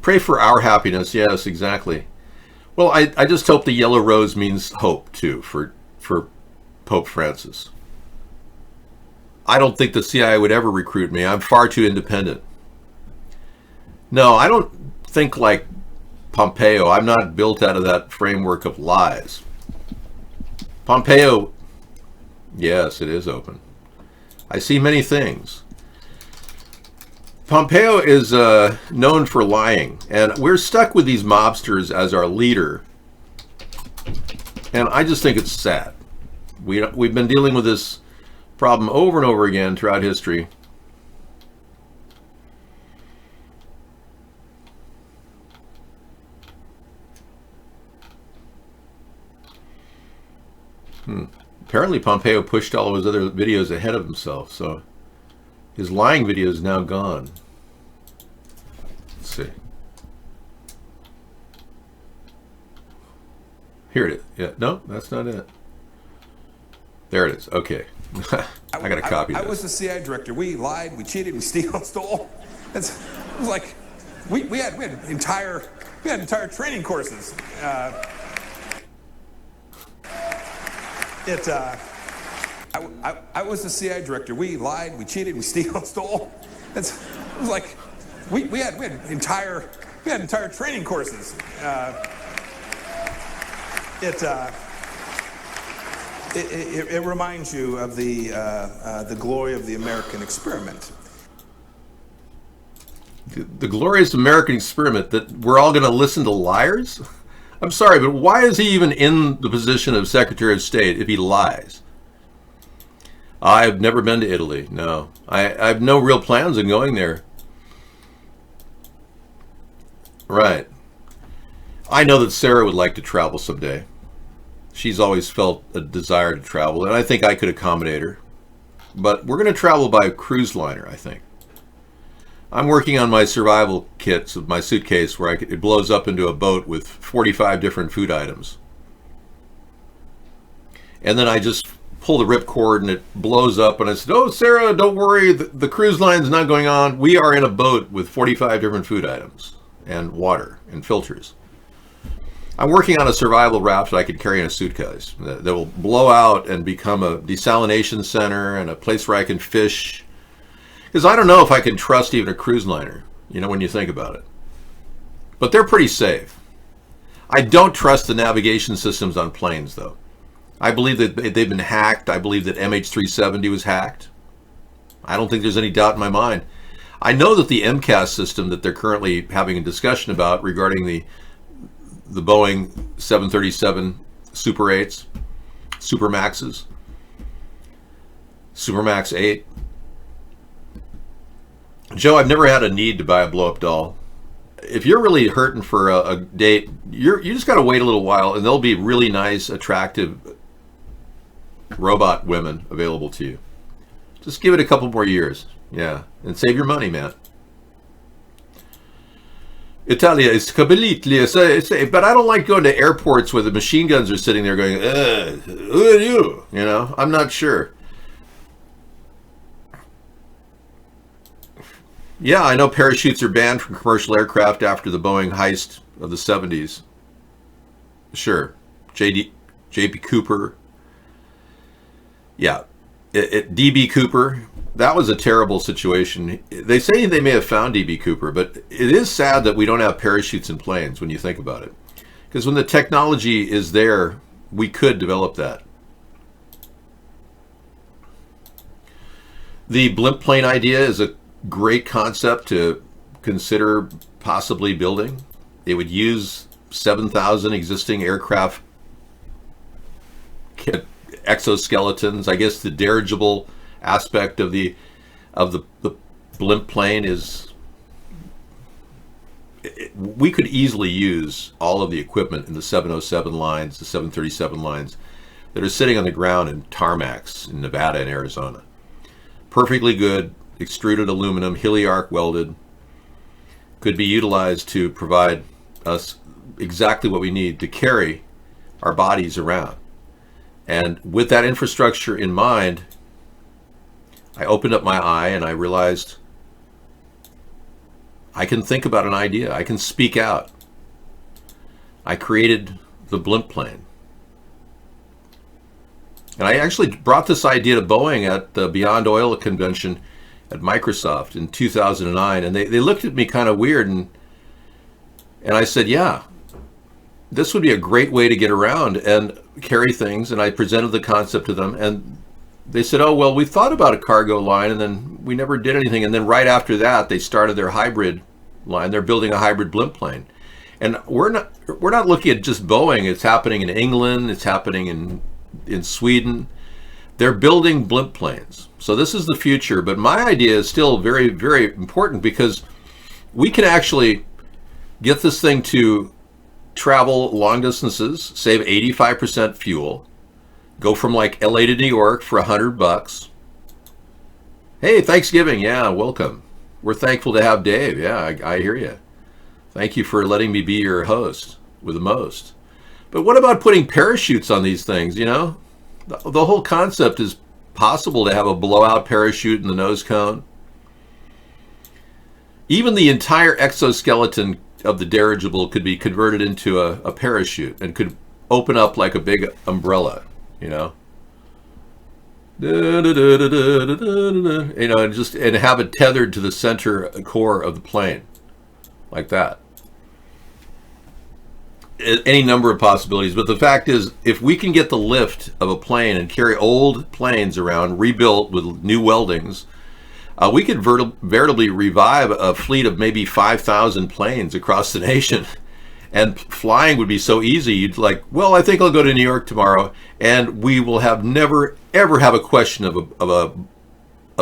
S1: Pray for our happiness. Yes, exactly. Well, I just hope the yellow rose means hope too for Pope Francis. I don't think the CIA would ever recruit me. I'm far too independent. No, I don't think like Pompeo. I'm not built out of that framework of lies. Pompeo, yes, it is open. I see many things. Pompeo is known for lying, and we're stuck with these mobsters as our leader. And I just think it's sad. We've been dealing with this problem over and over again throughout history. Apparently Pompeo pushed all of his other videos ahead of himself, so his lying video is now gone. Let's see. Here it is. Yeah, no, that's not it. There it is. Okay. I got to copy that.
S9: I was the CIA director. We lied, we cheated, we stole. It was like we had entire training courses. I was the CIA director. We lied, we cheated, we stole. It was like we had entire training courses. It reminds you of the glory of the American experiment.
S1: The glorious American experiment that we're all going to listen to liars? I'm sorry, but why is he even in the position of Secretary of State if he lies? I've never been to Italy, no. I have no real plans on going there. Right. I know that Sarah would like to travel someday. She's always felt a desire to travel, and I think I could accommodate her. But we're going to travel by a cruise liner, I think. I'm working on my survival kits of my suitcase where it blows up into a boat with 45 different food items. And then I just pull the ripcord and it blows up, and I said, "Oh, Sarah, don't worry, the cruise line's not going on. We are in a boat with 45 different food items and water and filters." I'm working on a survival raft that I could carry in a suitcase that will blow out and become a desalination center and a place where I can fish. Because I don't know if I can trust even a cruise liner, when you think about it. But they're pretty safe. I don't trust the navigation systems on planes, though. I believe that they've been hacked. I believe that MH370 was hacked. I don't think there's any doubt in my mind. I know that the MCAS system that they're currently having a discussion about regarding the Boeing 737 Super 8s, Supermaxes, Supermax 8. Joe, I've never had a need to buy a blow-up doll. If you're really hurting for a date, you just got to wait a little while, and there'll be really nice, attractive robot women available to you. Just give it a couple more years. Yeah, and save your money, man. Italia is completely, but I don't like going to airports where the machine guns are sitting there going, who are you? You know, I'm not sure. Yeah, I know parachutes are banned from commercial aircraft after the Boeing heist of the 70s. Sure. J.B. Cooper. Yeah. D.B. Cooper. That was a terrible situation. They say they may have found D.B. Cooper, but it is sad that we don't have parachutes in planes when you think about it. Because when the technology is there, we could develop that. The blimp plane idea is a great concept to consider possibly building. It would use 7,000 existing aircraft exoskeletons. I guess the dirigible aspect of the blimp plane is, we could easily use all of the equipment in the 707 lines, the 737 lines that are sitting on the ground in tarmacs in Nevada and Arizona. Perfectly good, extruded aluminum, Hilly-Arc welded, could be utilized to provide us exactly what we need to carry our bodies around. And with that infrastructure in mind, I opened up my eye and I realized I can think about an idea. I can speak out. I created the blimp plane. And I actually brought this idea to Boeing at the Beyond Oil convention at Microsoft in 2009. And they looked at me kind of weird. And I said, yeah, this would be a great way to get around and carry things. And I presented the concept to them. And they said, oh, well, we thought about a cargo line, and then we never did anything. And then right after that, they started their hybrid line. They're building a hybrid blimp plane. And we're not looking at just Boeing. It's happening in England. It's happening in Sweden. They're building blimp planes. So this is the future. But my idea is still very, very important, because we can actually get this thing to travel long distances, save 85% fuel, go from like LA to New York for $100. Hey, Thanksgiving. Yeah, welcome. We're thankful to have Dave. Yeah, I hear you. Thank you for letting me be your host with the most. But what about putting parachutes on these things, you know? The whole concept is possible to have a blowout parachute in the nose cone. Even the entire exoskeleton of the dirigible could be converted into a parachute and could open up like a big umbrella, you know? You know, and have it tethered to the center core of the plane, like that. Any number of possibilities, but the fact is, if we can get the lift of a plane and carry old planes around, rebuilt with new weldings, we could veritably revive a fleet of maybe 5,000 planes across the nation. And flying would be so easy. You'd like, well, I think I'll go to New York tomorrow, and we will have never ever have a question of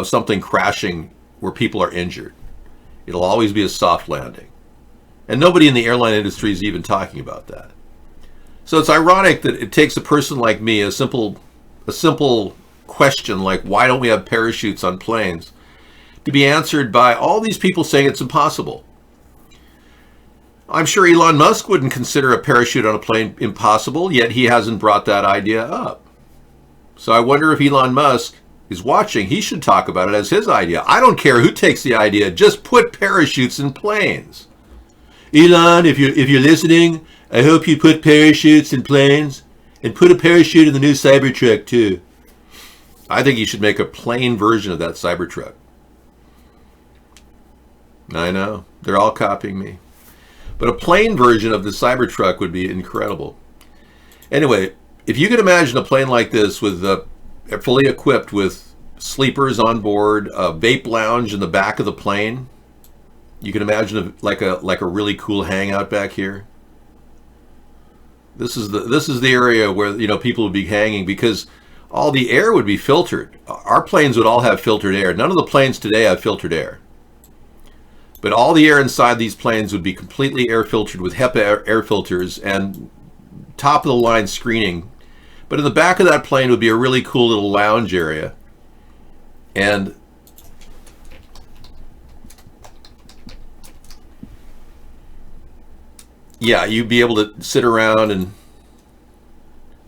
S1: something crashing where people are injured. It'll always be a soft landing, and nobody in the airline industry is even talking about that. So it's ironic that it takes a person like me, a simple question like, why don't we have parachutes on planes, to be answered by all these people saying it's impossible. I'm sure Elon Musk wouldn't consider a parachute on a plane impossible, yet he hasn't brought that idea up. So I wonder if Elon Musk is watching. He should talk about it as his idea. I don't care who takes the idea. Just put parachutes in planes. Elon, if you're listening, I hope you put parachutes in planes, and put a parachute in the new Cybertruck too. I think you should make a plane version of that Cybertruck. I know. They're all copying me. But a plane version of the Cybertruck would be incredible. Anyway, if you could imagine a plane like this with fully equipped with sleepers on board, a vape lounge in the back of the plane, you can imagine like a really cool hangout back here. This is the area where, you know, people would be hanging, because all the air would be filtered. Our planes would all have filtered air. None of the planes today have filtered air. But all the air inside these planes would be completely air filtered with HEPA air filters and top of the line screening. But in the back of that plane would be a really cool little lounge area. And yeah, you'd be able to sit around and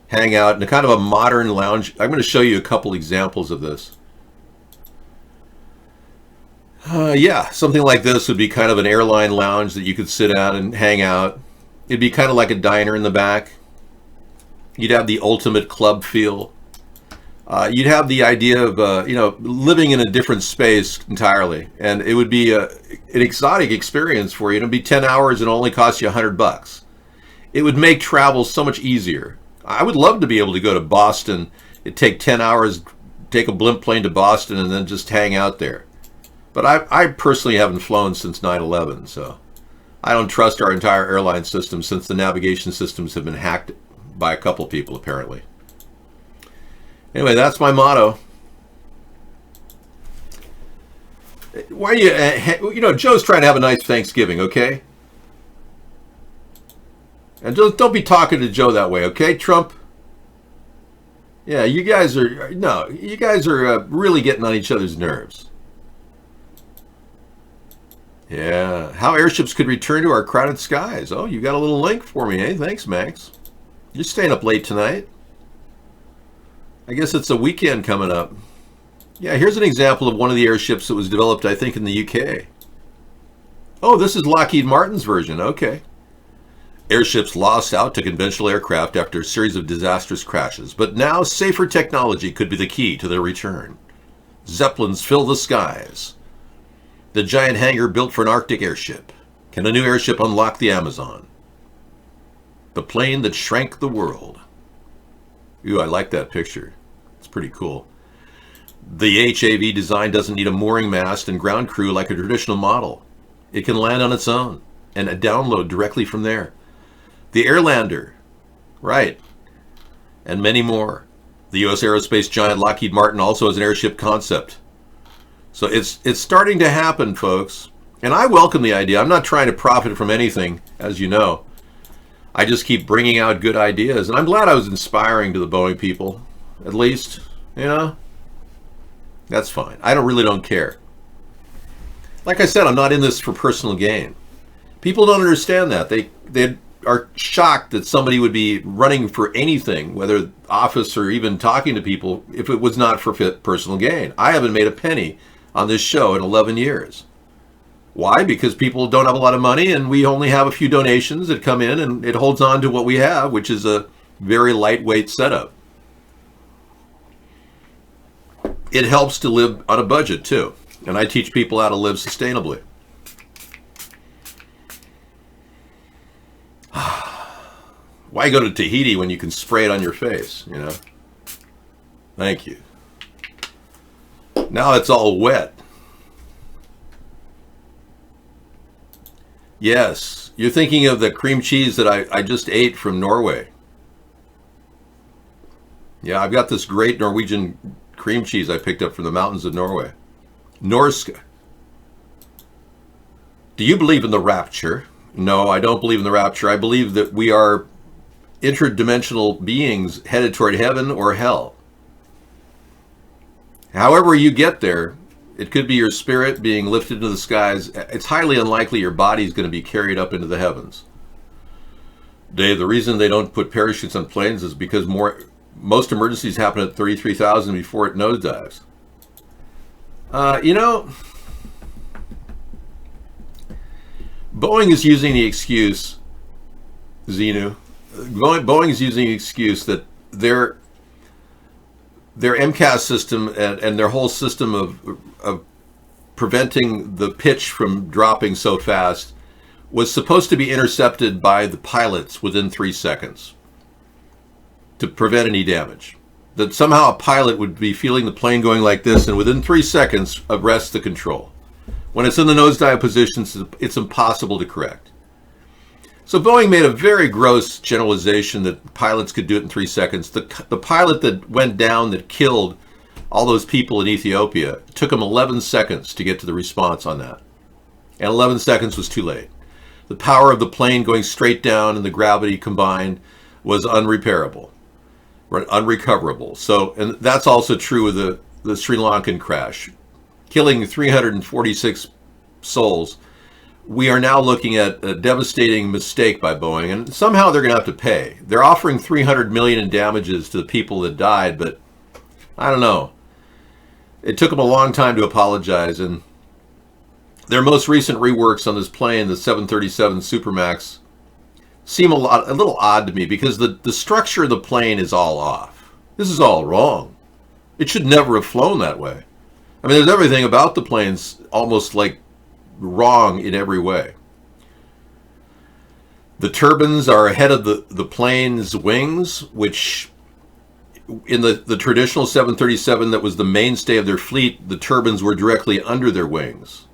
S1: hang out in a kind of a modern lounge. I'm going to show you a couple examples of this. Yeah, something like this would be kind of an airline lounge that you could sit at and hang out. It'd be kind of like a diner in the back. You'd have the ultimate club feel. You'd have the idea of, living in a different space entirely. And it would be an exotic experience for you. It'd be 10 hours and only cost you $100. It would make travel so much easier. I would love to be able to go to Boston. It'd take 10 hours, take a blimp plane to Boston and then just hang out there. But I personally haven't flown since 9/11, so I don't trust our entire airline system since the navigation systems have been hacked by a couple people, apparently. Anyway, that's my motto. Why you, Joe's trying to have a nice Thanksgiving, okay? And don't be talking to Joe that way, okay, Trump? Yeah, you guys are really getting on each other's nerves. Yeah, how airships could return to our crowded skies. Oh, you got a little link for me, eh? Thanks, Max. You're staying up late tonight. I guess it's a weekend coming up. Yeah, here's an example of one of the airships that was developed, I think, in the UK. Oh, this is Lockheed Martin's version. Okay. Airships lost out to conventional aircraft after a series of disastrous crashes, but now safer technology could be the key to their return. Zeppelins fill the skies. The giant hangar built for an Arctic airship. Can a new airship unlock the Amazon? The plane that shrank the world. Ooh, I like that picture. It's pretty cool. The HAV design doesn't need a mooring mast and ground crew like a traditional model. It can land on its own and download directly from there. The Airlander. Right. And many more. The U.S. aerospace giant Lockheed Martin also has an airship concept. So it's starting to happen, folks. And I welcome the idea. I'm not trying to profit from anything, as you know. I just keep bringing out good ideas. And I'm glad I was inspiring to the Boeing people. At least, That's fine. I really don't care. Like I said, I'm not in this for personal gain. People don't understand that. They are shocked that somebody would be running for anything, whether office or even talking to people, if it was not for personal gain. I haven't made a penny on this show in 11 years. Why? Because people don't have a lot of money and we only have a few donations that come in and it holds on to what we have, which is a very lightweight setup. It helps to live on a budget too. And I teach people how to live sustainably. Why go to Tahiti when you can spray it on your face, Thank you. Now it's all wet. Yes, you're thinking of the cream cheese that I just ate from Norway. Yeah, I've got this great Norwegian cream cheese I picked up from the mountains of Norway. Norska. Do you believe in the rapture? No, I don't believe in the rapture. I believe that we are interdimensional beings headed toward heaven or hell. However you get there, it could be your spirit being lifted into the skies. It's highly unlikely your body is going to be carried up into the heavens. Dave, the reason they don't put parachutes on planes is because most emergencies happen at 33,000 before it nosedives. Boeing is using the excuse, Xenu, Boeing is using the excuse that their MCAS system and their whole system of preventing the pitch from dropping so fast was supposed to be intercepted by the pilots within 3 seconds to prevent any damage. That somehow a pilot would be feeling the plane going like this and within 3 seconds arrest the control. When it's in the nosedive position, it's impossible to correct. So Boeing made a very gross generalization that pilots could do it in 3 seconds. The pilot that went down that killed all those people in Ethiopia, it took him 11 seconds to get to the response on that. And 11 seconds was too late. The power of the plane going straight down and the gravity combined was unrepairable, unrecoverable. So, and that's also true with the Sri Lankan crash, killing 346 souls we are now looking at a devastating mistake by Boeing, and somehow they're going to have to pay. They're offering $300 million in damages to the people that died, but I don't know. It took them a long time to apologize, and their most recent reworks on this plane, the 737 Supermax, seem a little odd to me because the structure of the plane is all off. This is all wrong. It should never have flown that way. I mean, there's everything about the plane's almost like wrong in every way. The turbines are ahead of the plane's wings, which in the traditional 737 that was the mainstay of their fleet, the turbines were directly under their wings.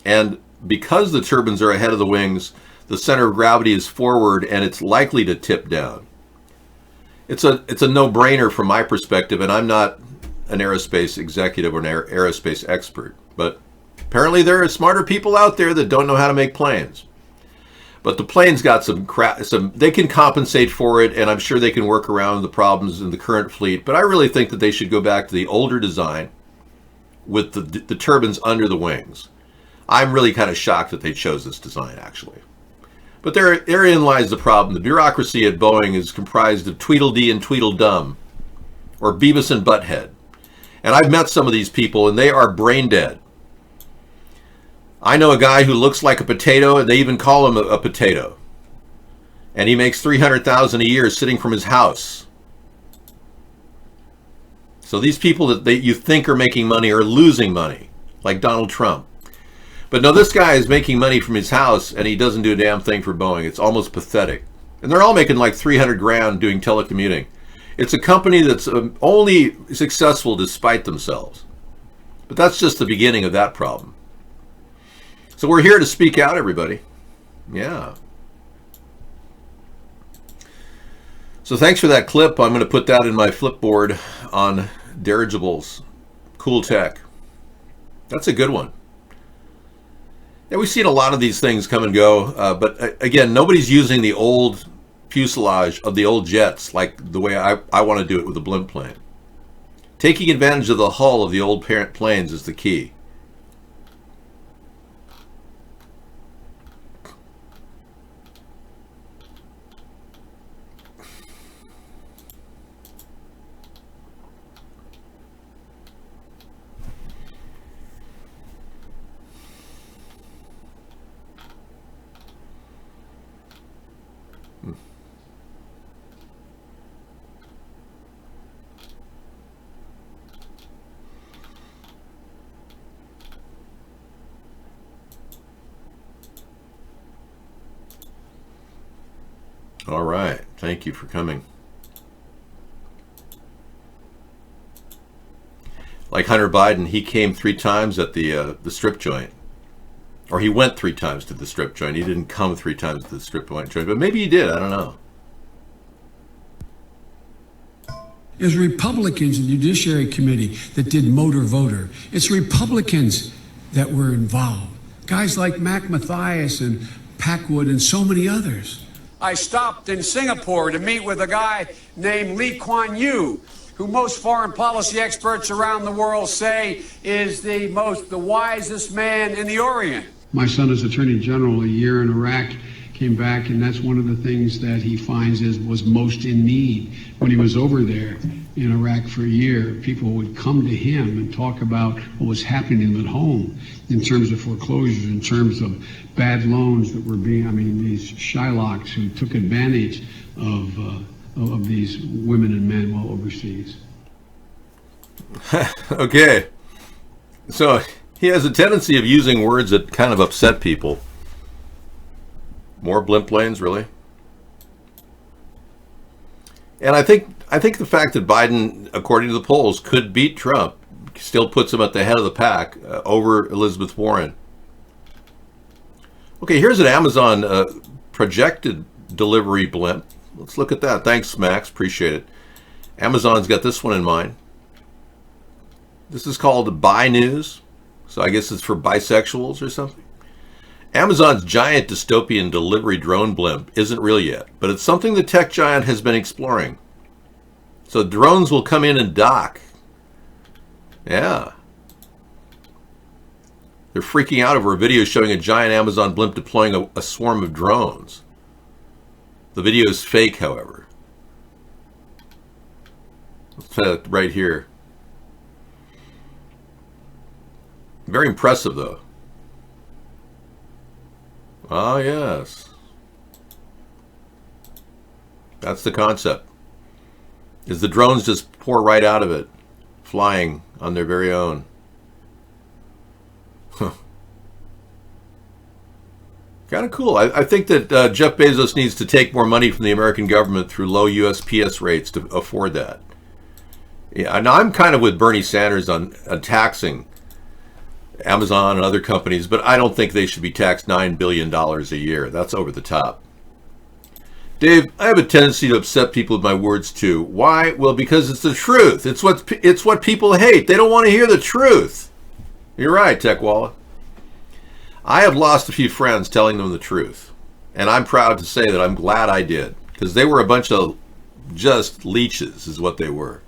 S1: And because the turbines are ahead of the wings, the center of gravity is forward and it's likely to tip down. It's a no-brainer from my perspective, and I'm not an aerospace executive or an aerospace expert, but apparently there are smarter people out there that don't know how to make planes. But the plane's got some they can compensate for it, and I'm sure they can work around the problems in the current fleet, but I really think that they should go back to the older design with the turbines under the wings. I'm really kind of shocked that they chose this design, actually. But therein lies the problem. The bureaucracy at Boeing is comprised of Tweedledee and Tweedledum, or Beavis and Butthead. And I've met some of these people, and they are brain dead. I know a guy who looks like a potato, and they even call him a potato. And he makes $300,000 a year sitting from his house. So these people that you think are making money are losing money, like Donald Trump. But no, this guy is making money from his house, and he doesn't do a damn thing for Boeing. It's almost pathetic. And they're all making like $300,000 doing telecommuting. It's a company that's only successful despite themselves. But that's just the beginning of that problem. So we're here to speak out, everybody. Yeah. So thanks for that clip. I'm going to put that in my Flipboard on dirigibles. Cool tech. That's a good one. Yeah, we've seen a lot of these things come and go, but again, nobody's using the old fuselage of the old jets like the way I want to do it with a blimp plane. Taking advantage of the hull of the old parent planes is the key. All right. Thank you for coming. Like Hunter Biden, he came 3 times at the strip joint. Or he went 3 times to the strip joint. He didn't come 3 times to the strip joint, but maybe he did. I don't know.
S10: It was Republicans in the Judiciary Committee that did motor voter. It's Republicans that were involved. Guys like Mac Mathias and Packwood and so many others.
S11: I stopped in Singapore to meet with a guy named Lee Kuan Yew, who most foreign policy experts around the world say is the wisest man in the Orient.
S10: My son is Attorney General. A year in Iraq, came back, and that's one of the things that he finds was most in need. When he was over there in Iraq for a year, people would come to him and talk about what was happening to them at home in terms of foreclosures, in terms of bad loans that were these Shylocks who took advantage of these women and men while overseas.
S1: Okay. So he has a tendency of using words that kind of upset people. More blimp planes, really? And I think the fact that Biden, according to the polls, could beat Trump still puts him at the head of the pack over Elizabeth Warren. Okay, here's an Amazon projected delivery blimp. Let's look at that. Thanks, Max. Appreciate it. Amazon's got this one in mind. This is called Bi News. So I guess it's for bisexuals or something. Amazon's giant dystopian delivery drone blimp isn't real yet, but it's something the tech giant has been exploring. So drones will come in and dock. Yeah. They're freaking out over a video showing a giant Amazon blimp deploying a swarm of drones. The video is fake, however. Right here. Very impressive, though. Ah, yes. That's the concept. Is the drones just pour right out of it, flying on their very own. Huh. Kind of cool. I think that Jeff Bezos needs to take more money from the American government through low USPS rates to afford that. Yeah, now I'm kind of with Bernie Sanders on taxing Amazon and other companies, but I don't think they should be taxed $9 billion a year. That's over the top. Dave, I have a tendency to upset people with my words too. Why? Well, because it's the truth. It's what people hate. They don't want to hear the truth. You're right, TechWalla. I have lost a few friends telling them the truth. And I'm proud to say that I'm glad I did. Because they were a bunch of just leeches is what they were.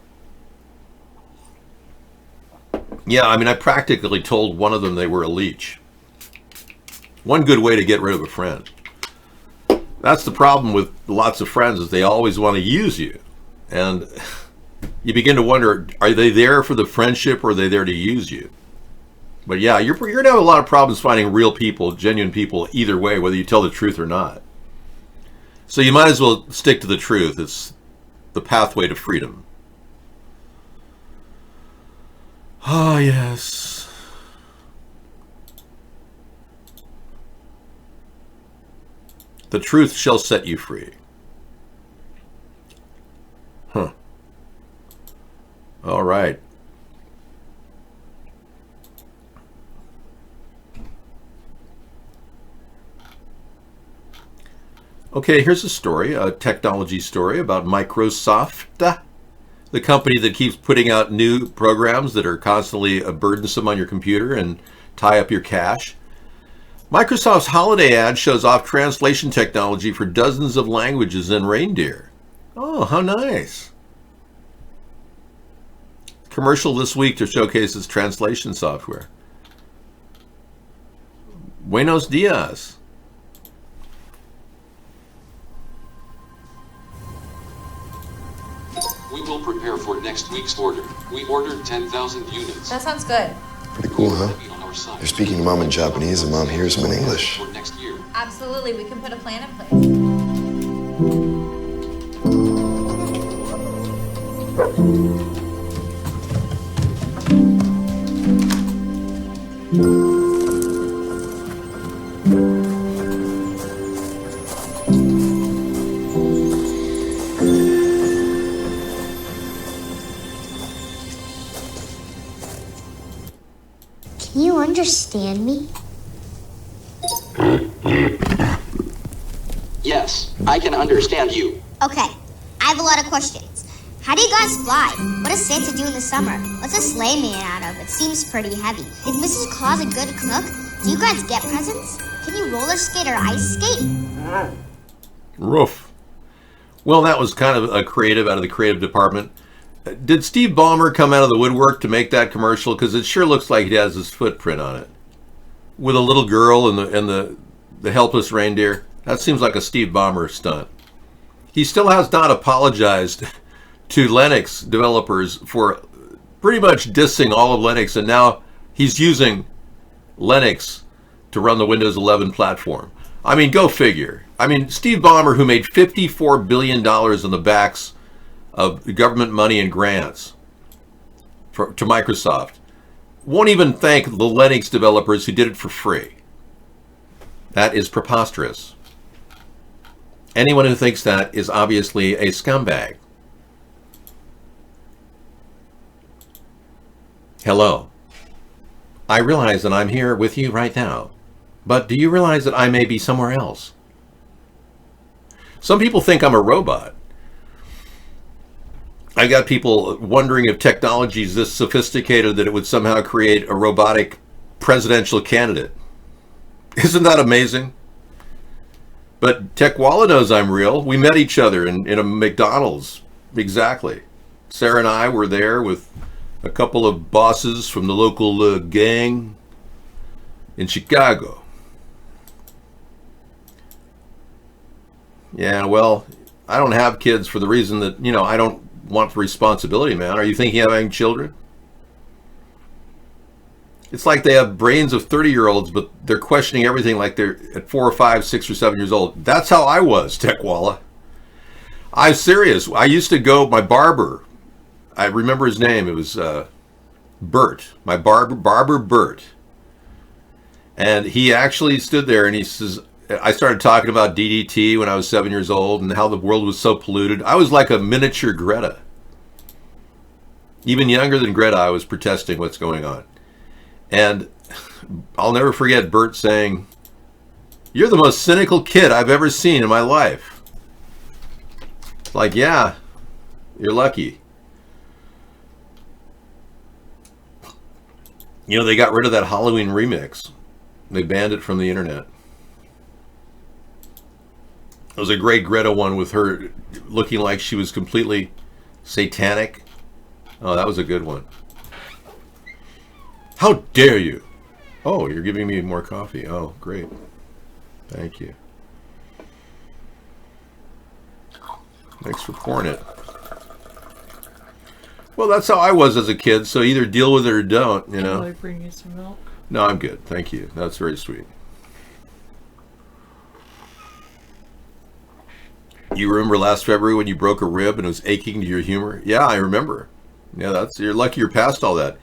S1: Yeah, I mean, I practically told one of them they were a leech. One good way to get rid of a friend. That's the problem with lots of friends, is they always want to use you. And you begin to wonder, are they there for the friendship or are they there to use you? But yeah, you're going to have a lot of problems finding real people, genuine people, either way, whether you tell the truth or not. So you might as well stick to the truth. It's the pathway to freedom. Ah, yes. The truth shall set you free. Huh. All right. Okay, here's a story, a technology story about Microsoft, the company that keeps putting out new programs that are constantly burdensome on your computer and tie up your cache. Microsoft's holiday ad shows off translation technology for dozens of languages in reindeer. Oh, how nice. Commercial this week to showcase its translation software. Buenos dias.
S13: We will prepare for next week's order. We ordered 10,000 units.
S14: That sounds good.
S13: Pretty cool, huh?
S14: They're speaking to Mom in Japanese and Mom hears them in English.
S13: For next year.
S14: Absolutely, we can put a plan in place.
S23: Can you understand me?
S24: Yes, I can understand you.
S23: Okay, I have a lot of questions. How do you guys fly? What does Santa do in the summer? What's a sleigh made out of? It seems pretty heavy. Is Mrs. Claus a good cook? Do you guys get presents? Can you roller skate or ice skate?
S1: Roof. Well, that was kind of a creative out of the creative department. Did Steve Ballmer come out of the woodwork to make that commercial? Because it sure looks like he has his footprint on it. With a little girl and the helpless reindeer. That seems like a Steve Ballmer stunt. He still has not apologized to Linux developers for pretty much dissing all of Linux, and now he's using Linux to run the Windows 11 platform. I mean, go figure. I mean, Steve Ballmer, who made $54 billion on the backs of government money and grants to Microsoft, won't even thank the Linux developers who did it for free. That is preposterous. Anyone who thinks that is obviously a scumbag. Hello. I realize that I'm here with you right now, but do you realize that I may be somewhere else? Some people think I'm a robot. I got people wondering if technology is this sophisticated that it would somehow create a robotic presidential candidate. Isn't that amazing? But TechWalla knows I'm real. We met each other in a McDonald's. Exactly. Sarah and I were there with a couple of bosses from the local gang. in Chicago. Yeah, well, I don't have kids for the reason that, you know, I don't want the responsibility, man. Are you thinking of having children? It's like they have brains of 30-year-olds, but they're questioning everything like they're at 4 or 5, 6 or 7 years old. That's how I was, Techwalla. I'm serious. I used to go, my barber, I remember his name. It was Bert, my barber Bert. And he actually stood there and he says, I started talking about DDT when I was 7 years old and how the world was so polluted. I was like a miniature Greta. Even younger than Greta, I was protesting what's going on. And I'll never forget Bert saying, "You're the most cynical kid I've ever seen in my life." Like, yeah, you're lucky. You know, they got rid of that Halloween remix. They banned it from the internet. It was a great Greta one with her looking like she was completely satanic. Oh, that was a good one. How dare you? Oh, you're giving me more coffee. Oh, great. Thank you. Thanks for pouring it. Well, that's how I was as a kid, so either deal with it or don't, you know.
S2: Will I bring you some milk?
S1: No, I'm good. Thank you. That's very sweet. You remember last February when you broke a rib and it was aching to your humor? Yeah, I remember. Yeah, you're lucky you're past all that.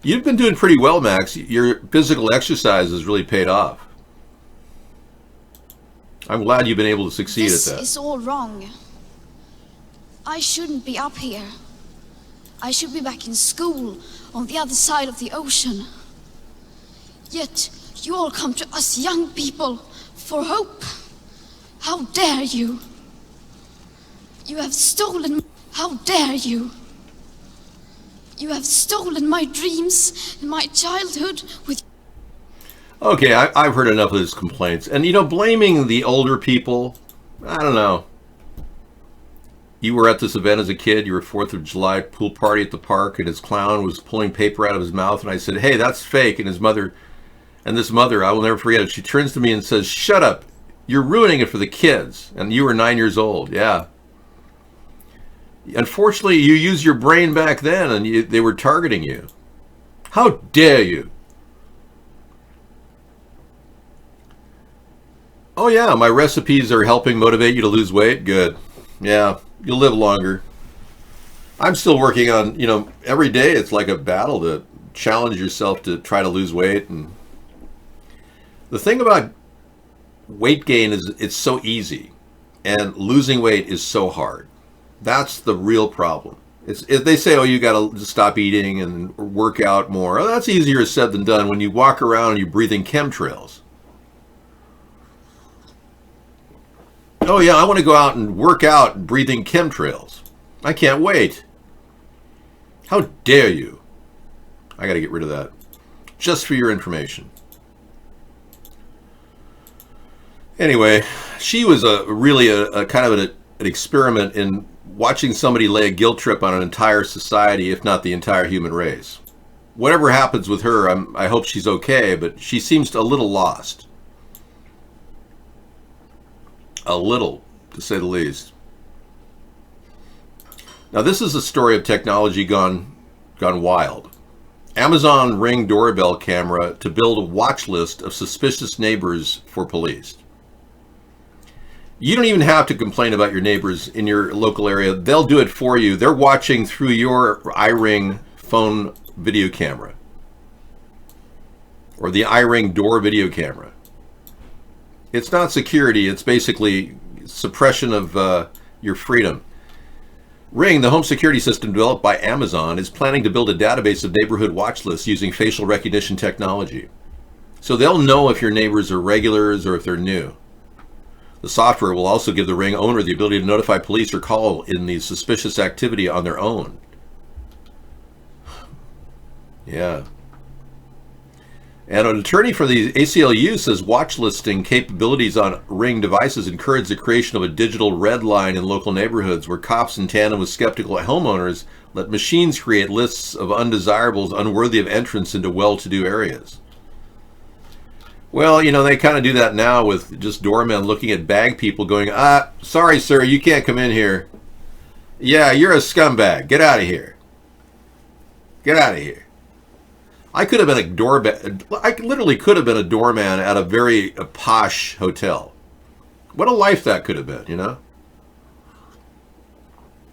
S1: You've been doing pretty well, Max. Your physical exercise has really paid off. I'm glad you've been able to succeed at that.
S15: This is all wrong. I shouldn't be up here. I should be back in school on the other side of the ocean. Yet you all come to us young people for hope. How dare you? You have stolen... How dare you? You have stolen my dreams and my childhood with...
S1: Okay, I've heard enough of these complaints. And, you know, blaming the older people, I don't know. You were at this event as a kid, you were 4th of July pool party at the park, and his clown was pulling paper out of his mouth, and I said, "Hey, that's fake." And his mother, I will never forget it, she turns to me and says, "Shut up, you're ruining it for the kids." And you were 9 years old, yeah. Unfortunately, you used your brain back then, and they were targeting you. How dare you? Oh yeah, my recipes are helping motivate you to lose weight. Good. Yeah, you'll live longer. I'm still working on, you know, every day it's like a battle to challenge yourself to try to lose weight. And the thing about weight gain is it's so easy, and losing weight is so hard. That's the real problem. They say, oh, you got to stop eating and work out more. Oh, that's easier said than done when you walk around and you're breathing chemtrails. Oh, yeah, I want to go out and work out breathing chemtrails. I can't wait. How dare you? I got to get rid of that. Just for your information. Anyway, she was really a kind of an experiment in watching somebody lay a guilt trip on an entire society, if not the entire human race. Whatever happens with her, I hope she's okay, but she seems a little lost. A little, to say the least. Now, this is a story of technology gone wild. Amazon Ring doorbell camera to build a watch list of suspicious neighbors for police. You don't even have to complain about your neighbors in your local area. They'll do it for you. They're watching through your iRing phone video camera or the iRing door video camera. It's not security. It's basically suppression of your freedom. Ring, the home security system developed by Amazon, is planning to build a database of neighborhood watch lists using facial recognition technology. So they'll know if your neighbors are regulars or if they're new. The software will also give the Ring owner the ability to notify police or call in the suspicious activity on their own. Yeah. And an attorney for the ACLU says watch listing capabilities on Ring devices encourage the creation of a digital red line in local neighborhoods where cops, in tandem with skeptical homeowners, let machines create lists of undesirables unworthy of entrance into well-to-do areas. Well, you know, they kind of do that now with just doormen looking at bag people going, sorry, sir, you can't come in here. Yeah, you're a scumbag. Get out of here. Get out of here. I could have been a doorman. I literally could have been a doorman at a very posh hotel. What a life that could have been, you know?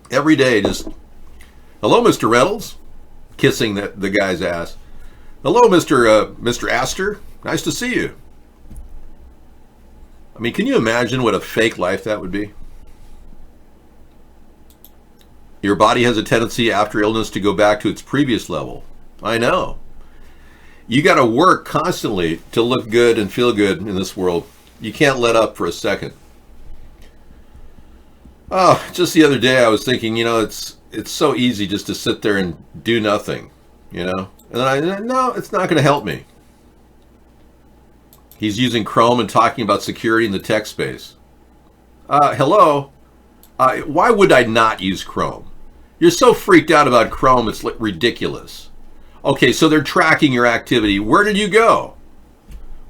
S1: Every day just, hello, Mr. Reynolds, kissing the guy's ass. Hello, Mr. Astor. Nice to see you. I mean, can you imagine what a fake life that would be? Your body has a tendency after illness to go back to its previous level. I know. You got to work constantly to look good and feel good in this world. You can't let up for a second. Oh, just the other day I was thinking, you know, it's so easy just to sit there and do nothing, you know? And then no, it's not going to help me. He's using Chrome and talking about security in the tech space. Hello? Why would I not use Chrome? You're so freaked out about Chrome, it's ridiculous. Okay, so they're tracking your activity. Where did you go?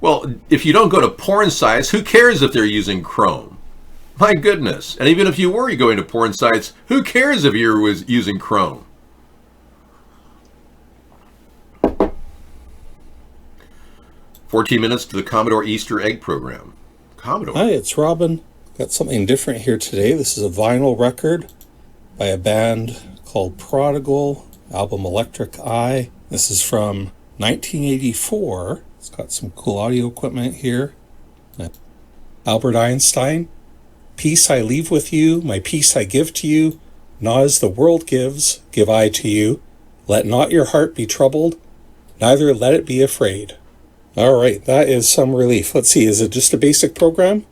S1: Well, if you don't go to porn sites, who cares if they're using Chrome? My goodness. And even if you were going to porn sites, who cares if you were using Chrome? "14 minutes to the Commodore Easter egg program." Commodore.
S16: Hi, it's Robin. Got something different here today. This is a vinyl record by a band called Prodigal, album Electric Eye. This is from 1984. It's got some cool audio equipment here. Albert Einstein. "Peace I leave with you, my peace I give to you. Not as the world gives, give I to you. Let not your heart be troubled, neither let it be afraid." All right, that is some relief. Let's see, is it just a basic program?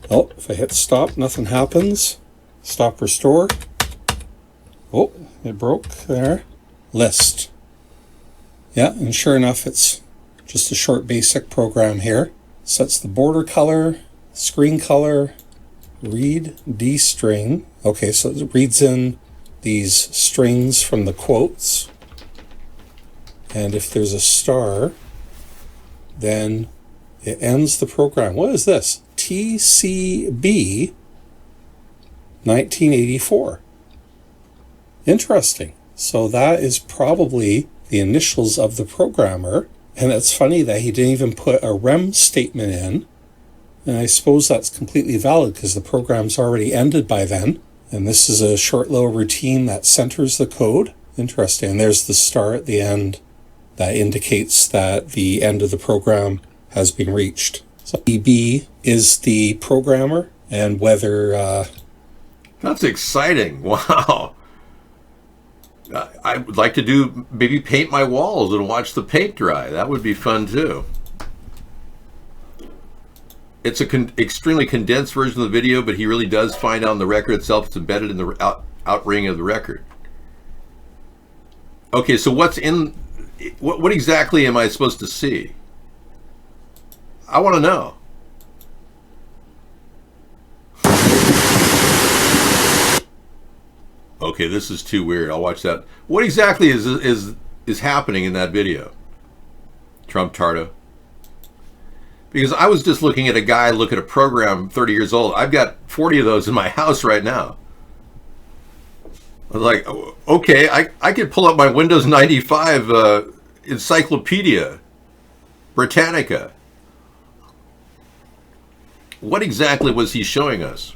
S16: Oh, if I hit stop, nothing happens. Stop, restore. Oh, it broke there. List. Yeah, and sure enough, it's just a short basic program here. Sets the border color, screen color, read D string. Okay, so it reads in these strings from the quotes. And if there's a star, then it ends the program. What is this? TCB 1984. Interesting. So that is probably the initials of the programmer. And it's funny that he didn't even put a REM statement in. And I suppose that's completely valid because the program's already ended by then. And this is a short little routine that centers the code. Interesting. And there's the star at the end that indicates that the end of the program has been reached. So EB is the programmer, and whether...
S1: That's exciting. Wow. I would like to maybe paint my walls and watch the paint dry. That would be fun too. It's an extremely condensed version of the video, but he really does find out on the record itself. It's embedded in the outring of the record. Okay, so what's in... What exactly am I supposed to see? I want to know. Okay, this is too weird. I'll watch that. What exactly is happening in that video? Trump Tardo. Because I was just looking at a guy look at a program 30 years old. I've got 40 of those in my house right now. I was like, okay, I could pull up my Windows 95 Encyclopedia Britannica. What exactly was he showing us?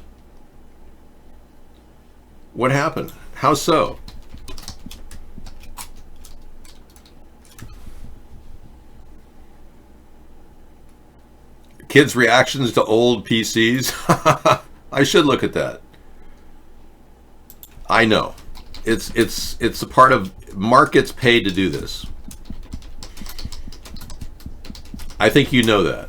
S1: What happened? How so? Kids' reactions to old PCs? I should look at that. I know. It's a part of... Mark gets paid to do this. I think you know that.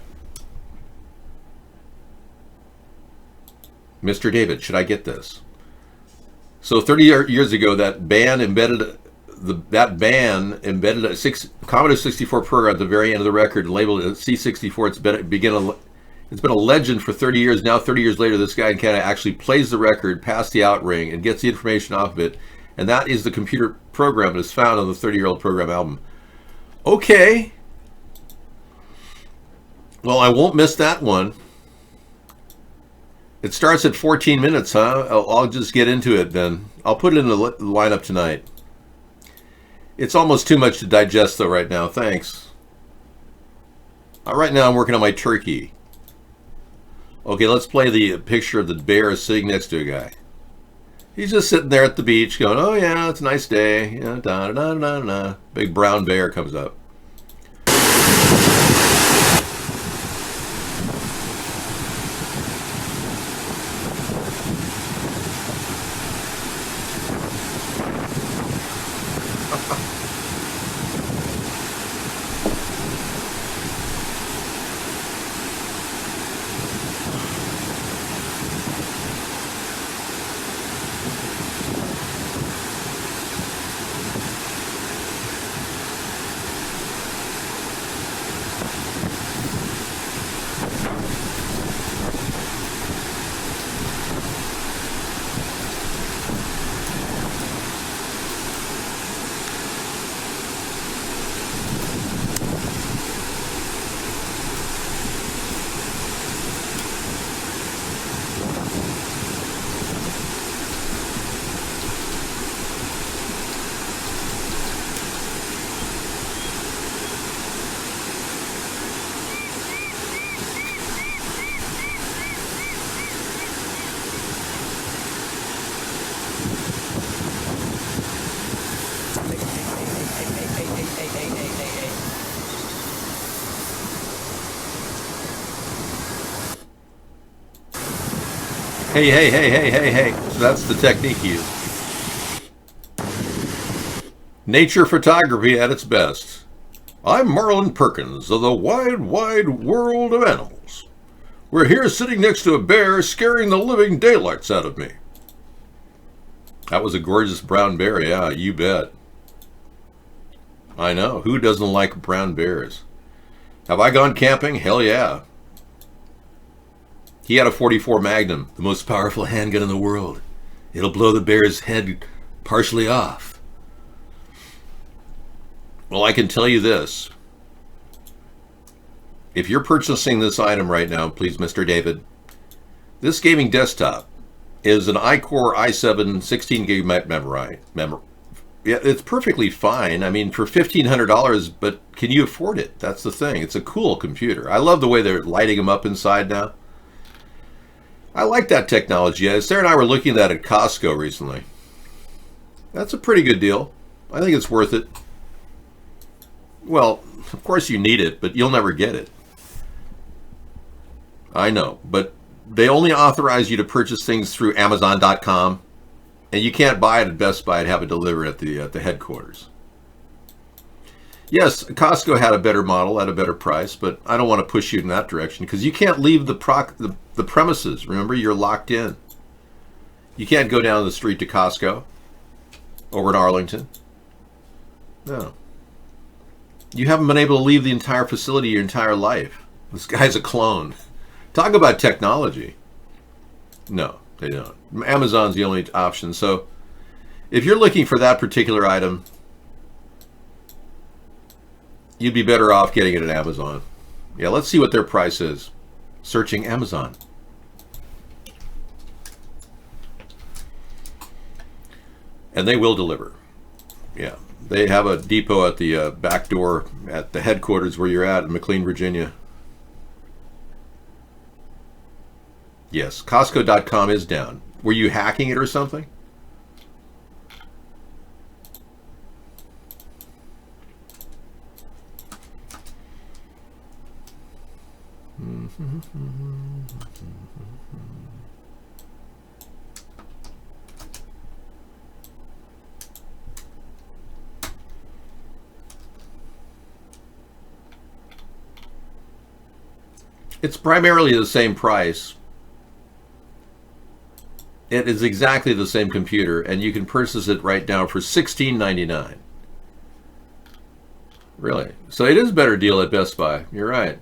S1: Mr. David, should I get this? So 30 years ago, that band embedded a Commodore 64 program at the very end of the record and labeled it C64. It's been a legend for 30 years. Now, 30 years later, this guy in Canada actually plays the record past the outring and gets the information off of it. And that is the computer program that is found on the 30-year-old program album. Okay. Well, I won't miss that one. It starts at 14 minutes, huh? I'll just get into it then. I'll put it in the lineup tonight. It's almost too much to digest, though, right now. Thanks. Right now, I'm working on my turkey. Okay, let's play the picture of the bear sitting next to a guy. He's just sitting there at the beach going, oh, yeah, it's a nice day. Yeah, da, da, da, da, da. Big brown bear comes up. Hey. So that's the technique used. Nature photography at its best. I'm Marlin Perkins of the wide, wide world of animals. We're here sitting next to a bear scaring the living daylights out of me. That was a gorgeous brown bear, yeah, you bet. I know, who doesn't like brown bears? Have I gone camping? Hell yeah. He had a .44 Magnum, the most powerful handgun in the world. It'll blow the bear's head partially off. Well, I can tell you this. If you're purchasing this item right now, please, Mr. David, this gaming desktop is an iCore i7 16 gig memory. Yeah, it's perfectly fine. I mean, for $1,500, but can you afford it? That's the thing. It's a cool computer. I love the way they're lighting them up inside now. I like that technology. Sarah and I were looking at it at Costco recently. That's a pretty good deal. I think it's worth it. Well, of course you need it, but you'll never get it. I know, but they only authorize you to purchase things through Amazon.com, and you can't buy it at Best Buy and have it delivered at the headquarters. Yes, Costco had a better model at a better price, but I don't want to push you in that direction because you can't leave the premises. Remember, you're locked in. You can't go down the street to Costco over in Arlington. No. You haven't been able to leave the entire facility your entire life. This guy's a clone. Talk about technology. No, they don't. Amazon's the only option. So if you're looking for that particular item, you'd be better off getting it at Amazon. Yeah, let's see what their price is. Searching Amazon. And they will deliver. Yeah, they have a depot at the back door at the headquarters where you're at in McLean, Virginia. Yes, Costco.com is down. Were you hacking it or something? It's primarily the same price. It is exactly the same computer, and you can purchase it right now for $16.99. Really? So it is a better deal at Best Buy. You're right.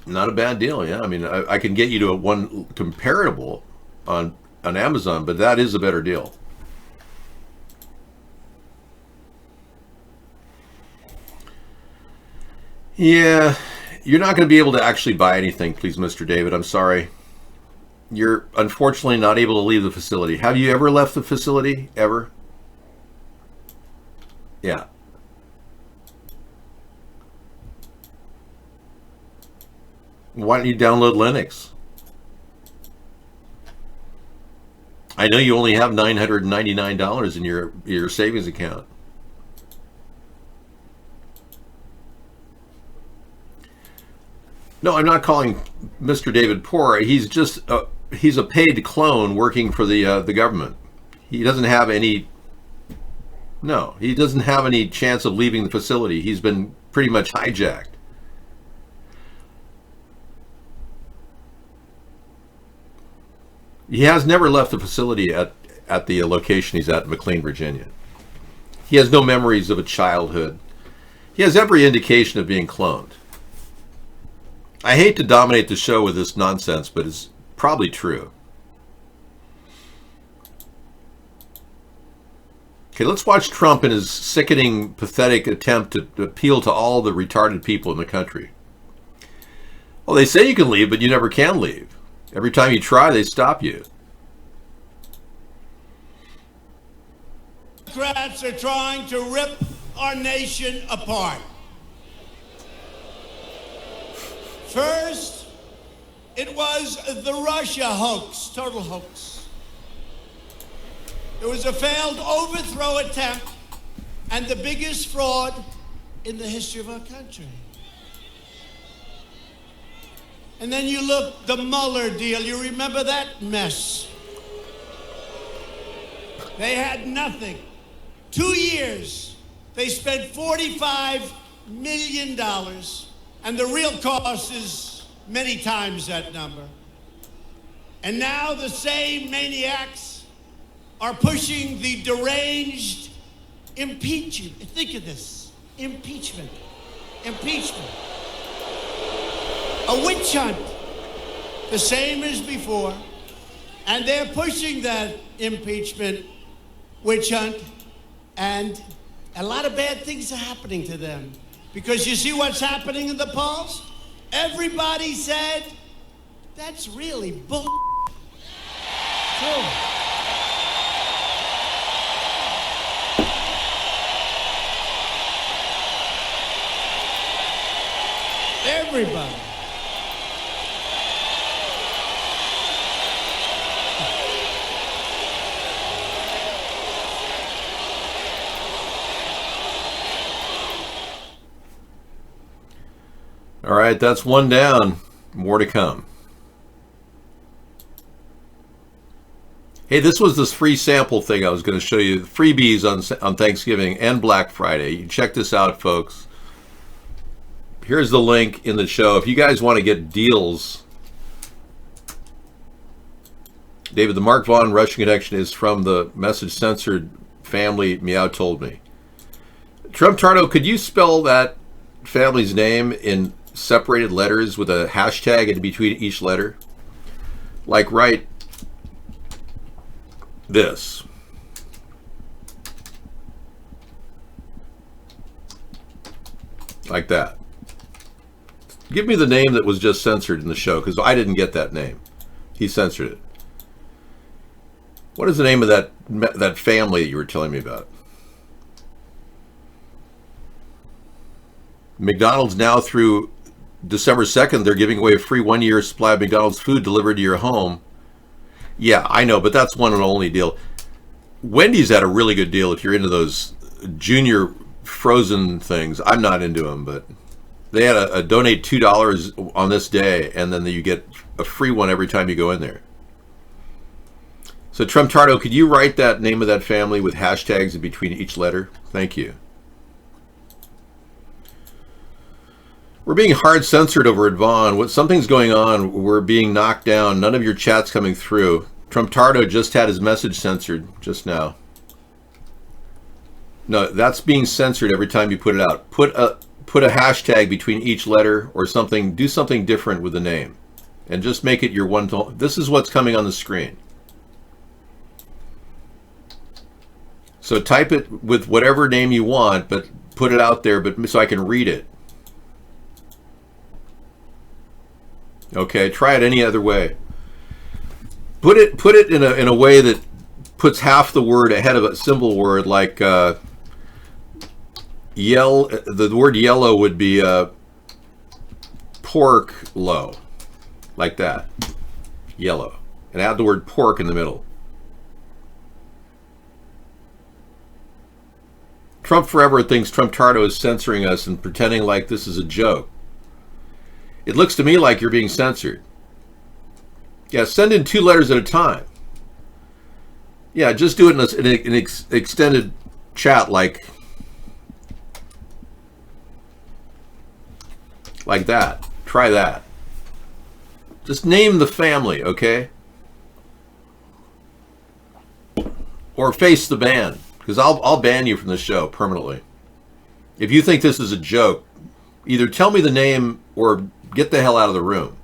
S1: Not a bad deal, yeah. I mean, I can get you to one comparable on Amazon, but that is a better deal. Yeah, you're not going to be able to actually buy anything, please, Mr. David. I'm sorry. You're unfortunately not able to leave the facility. Have you ever left the facility? Ever? Yeah. Why don't you download Linux? I know you only have $999 in your savings account. No, I'm not calling Mr. David poor. He's just he's a paid clone working for the government. He doesn't have any. No, he doesn't have any chance of leaving the facility. He's been pretty much hijacked. He has never left the facility at the location he's at in McLean, Virginia. He has no memories of a childhood. He has every indication of being cloned. I hate to dominate the show with this nonsense, but it's probably true. Okay, let's watch Trump in his sickening, pathetic attempt to appeal to all the retarded people in the country. Well, they say you can leave, but you never can leave. Every time you try, they stop you.
S17: Democrats are trying to rip our nation apart. First, it was the Russia hoax, total hoax. It was a failed overthrow attempt and the biggest fraud in the history of our country. And then you look, the Mueller deal, you remember that mess? They had nothing. 2 years, they spent $45 million, and the real cost is many times that number. And now the same maniacs are pushing the deranged impeachment. Think of this, impeachment. A witch hunt, the same as before, and they're pushing that impeachment witch hunt, and a lot of bad things are happening to them. Because you see what's happening in the polls? Everybody said, that's really bull. True. Everybody.
S1: All right, that's one down. More to come. Hey, this was this free sample thing I was going to show you. Freebies on Thanksgiving and Black Friday. You check this out, folks. Here's the link in the show. If you guys want to get deals. David, the Mark Vaughn Russian connection is from the message censored family, Meow told me. Trump Tardo, could you spell that family's name in separated letters with a hashtag in between each letter? Like write this. Like that. Give me the name that was just censored in the show, because I didn't get that name. He censored it. What is the name of that family you were telling me about? McDonald's now through December 2nd, they're giving away a free 1-year supply of McDonald's food delivered to your home. Yeah, I know, but that's one and only deal. Wendy's had a really good deal if you're into those junior frozen things. I'm not into them, but they had a donate $2 on this day, and then you get a free one every time you go in there. So Trump Tardo, could you write that name of that family with hashtags in between each letter? Thank you. We're being hard censored over at Vaughn. Something's going on. We're being knocked down. None of your chat's coming through. Trump Tardo just had his message censored just now. No, that's being censored every time you put it out. Put a hashtag between each letter or something. Do something different with the name. And just make it your one. This is what's coming on the screen. So type it with whatever name you want, but put it out there, but so I can read it. Okay, try it any other way. Put it in a way that puts half the word ahead of a simple word, like the word yellow would be pork low, like that, yellow, and add the word pork in the middle. Trump Forever thinks Trump-tardo is censoring us and pretending like this is a joke. It looks to me like you're being censored. Yeah, send in 2 letters at a time. Yeah, just do it in an extended chat like that. Try that. Just name the family, okay? Or face the ban, because I'll ban you from the show permanently. If you think this is a joke, either tell me the name or get the hell out of the room.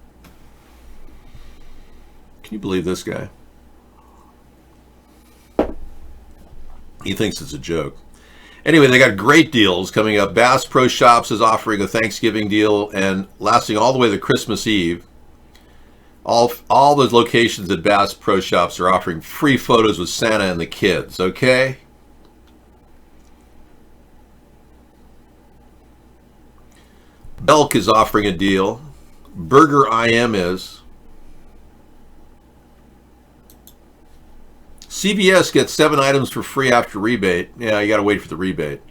S1: Can you believe this guy? He thinks it's a joke. Anyway, they got great deals coming up. Bass Pro Shops is offering a Thanksgiving deal and lasting all the way to Christmas Eve. All the locations at Bass Pro Shops are offering free photos with Santa and the kids, okay? Belk is offering a deal. Burger IM is. CVS gets 7 items for free after rebate. Yeah, you got to wait for the rebate.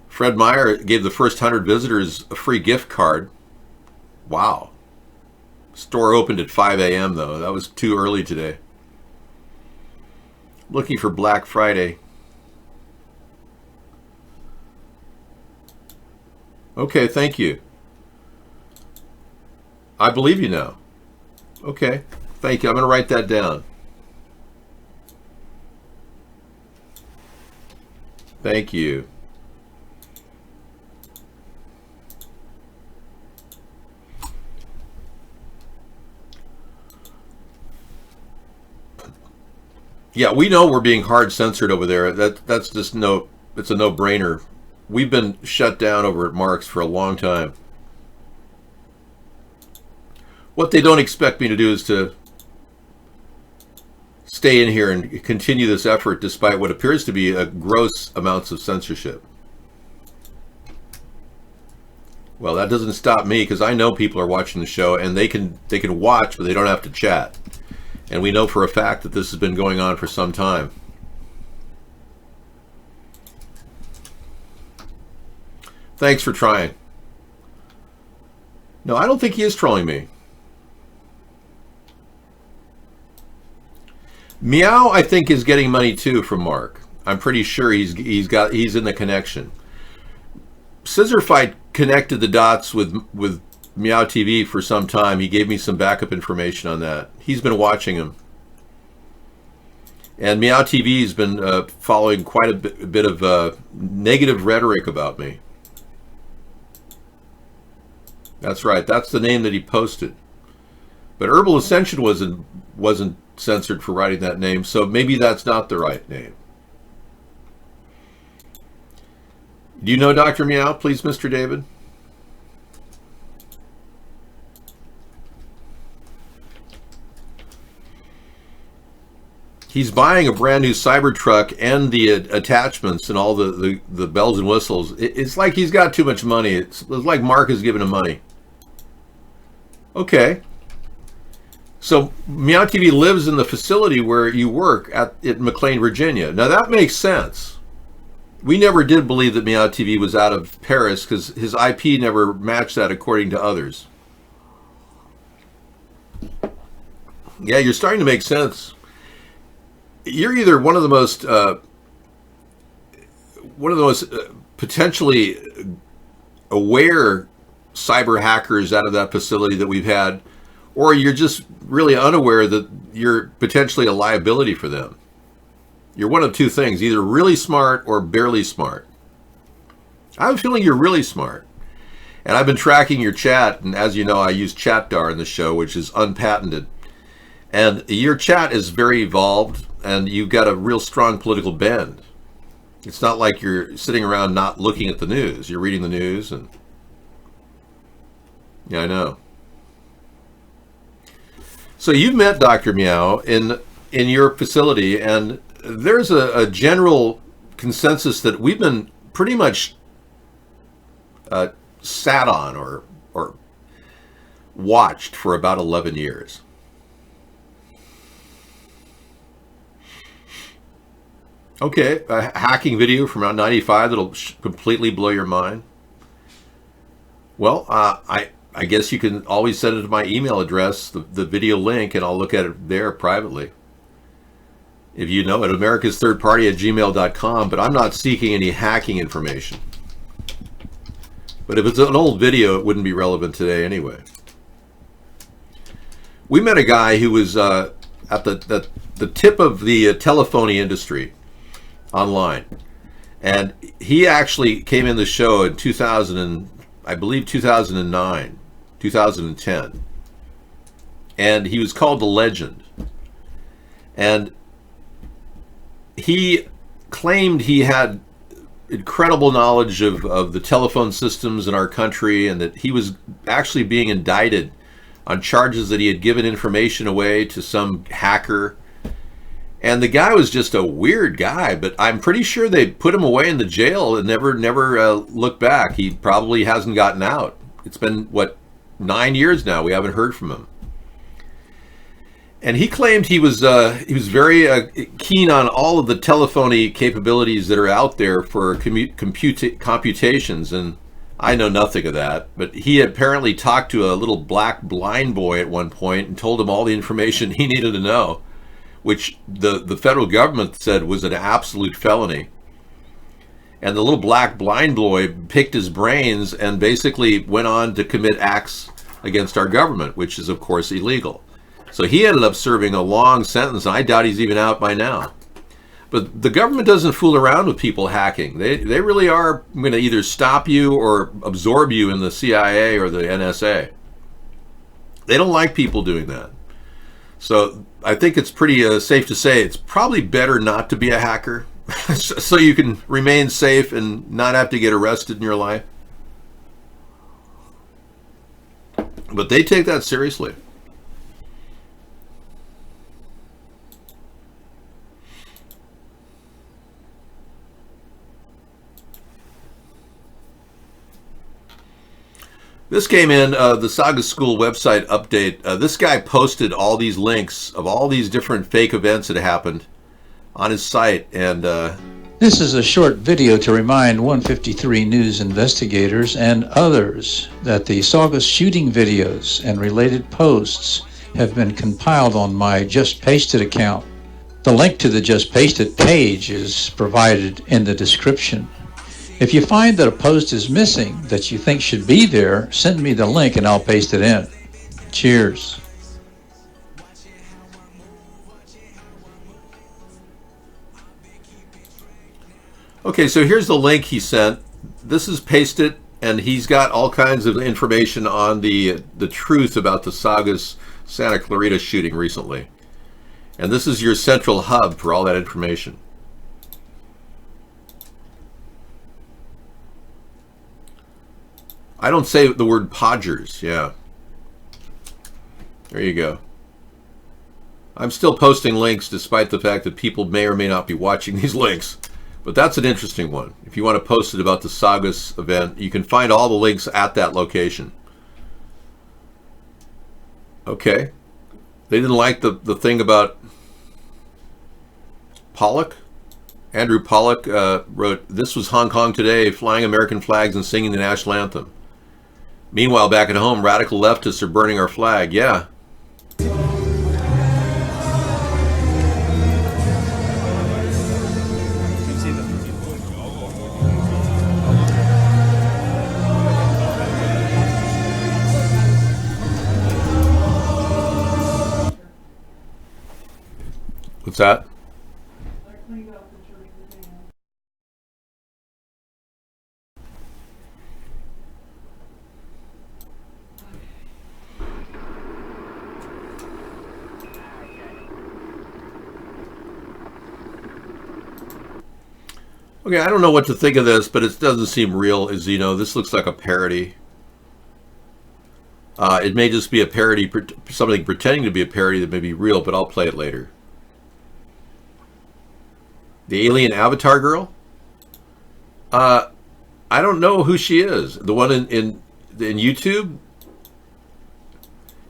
S1: Fred Meyer gave the first 100 visitors a free gift card. Wow. Store opened at 5 a.m. though. That was too early today. Looking for Black Friday. Okay, thank you. I believe you now. Okay. Thank you. I'm going to write that down. Thank you. Yeah, we know we're being hard censored over there. That's just it's a no-brainer. We've been shut down over at Mark's for a long time. What they don't expect me to do is to stay in here and continue this effort despite what appears to be a gross amounts of censorship. Well, that doesn't stop me because I know people are watching the show and they can watch, but they don't have to chat. And we know for a fact that this has been going on for some time. Thanks for trying. No, I don't think he is trolling me. Meow, I think, is getting money too from Mark. I'm pretty sure he's in the connection. Scissor Fight connected the dots with Meow TV for some time. He gave me some backup information on that. He's been watching him. And Meow TV has been following quite a bit of negative rhetoric about me. That's right. That's the name that he posted. But Herbal Ascension wasn't censored for writing that name, so maybe that's not the right name. Do you know Dr. Meow, please, Mr. David? He's buying a brand new Cybertruck and the attachments and all the bells and whistles. It's like he's got too much money. It's like Mark is giving him money. Okay. So Meow TV lives in the facility where you work at McLean, Virginia. Now that makes sense. We never did believe that Meow TV was out of Paris because his IP never matched that according to others. Yeah, you're starting to make sense. You're either one of the most potentially aware cyber hackers out of that facility that we've had, or you're just really unaware that you're potentially a liability for them. You're one of two things, either really smart or barely smart. I have a feeling you're really smart. And I've been tracking your chat, and as you know, I use ChatDar in the show, which is unpatented. And your chat is very evolved, and you've got a real strong political bend. It's not like you're sitting around not looking at the news. You're reading the news, and Yeah, I know. So you've met Dr. Meow in your facility, and there's a general consensus that we've been pretty much sat on or watched for about 11 years. Okay, a hacking video from around 95 that'll completely blow your mind. Well, I guess you can always send it to my email address, the video link, and I'll look at it there privately. If you know it, americasthirdparty@gmail.com, but I'm not seeking any hacking information. But if it's an old video, it wouldn't be relevant today anyway. We met a guy who was at the tip of the telephony industry online. And he actually came in the show in 2009, 2010. And he was called The Legend. And he claimed he had incredible knowledge of the telephone systems in our country, and that he was actually being indicted on charges that he had given information away to some hacker. And the guy was just a weird guy, but I'm pretty sure they put him away in the jail and never looked back. He probably hasn't gotten out. It's been, 9 years now. We haven't heard from him. And he claimed he was very keen on all of the telephony capabilities that are out there for computations, and I know nothing of that. But he apparently talked to a little black blind boy at one point and told him all the information he needed to know, which the federal government said was an absolute felony. And the little black blind boy picked his brains and basically went on to commit acts against our government, which is of course illegal. So he ended up serving a long sentence, and I doubt he's even out by now. But the government doesn't fool around with people hacking. They really are going to either stop you or absorb you in the CIA or the NSA. They don't like people doing that. So I think it's pretty safe to say it's probably better not to be a hacker so you can remain safe and not have to get arrested in your life. But they take that seriously. This came in the Saga School website update. This guy posted all these links of all these different fake events that happened on his site. And
S18: this is a short video to remind 153 News investigators and others that the Saugus shooting videos and related posts have been compiled on my Just Pasted account. The link to the Just Pasted page is provided in the description. If you find that a post is missing that you think should be there, send me the link and I'll paste it in. Cheers.
S1: Okay, so here's the link he sent. This is pasted, and he's got all kinds of information on the truth about the Saugus Santa Clarita shooting recently. And this is your central hub for all that information. I don't say the word podgers, yeah. There you go. I'm still posting links despite the fact that people may or may not be watching these links. But that's an interesting one. If you want to post it about the Saugus event, you can find all the links at that location. Okay. They didn't like the thing about Pollock. Andrew Pollock wrote, "This was Hong Kong today, flying American flags and singing the national anthem. Meanwhile, back at home, radical leftists are burning our flag." Yeah. What's that? Okay, I don't know what to think of this, but it doesn't seem real, as you know. This looks like a parody. It may just be a parody, something pretending to be a parody that may be real, but I'll play it later. The alien avatar girl? I don't know who she is. The one in YouTube?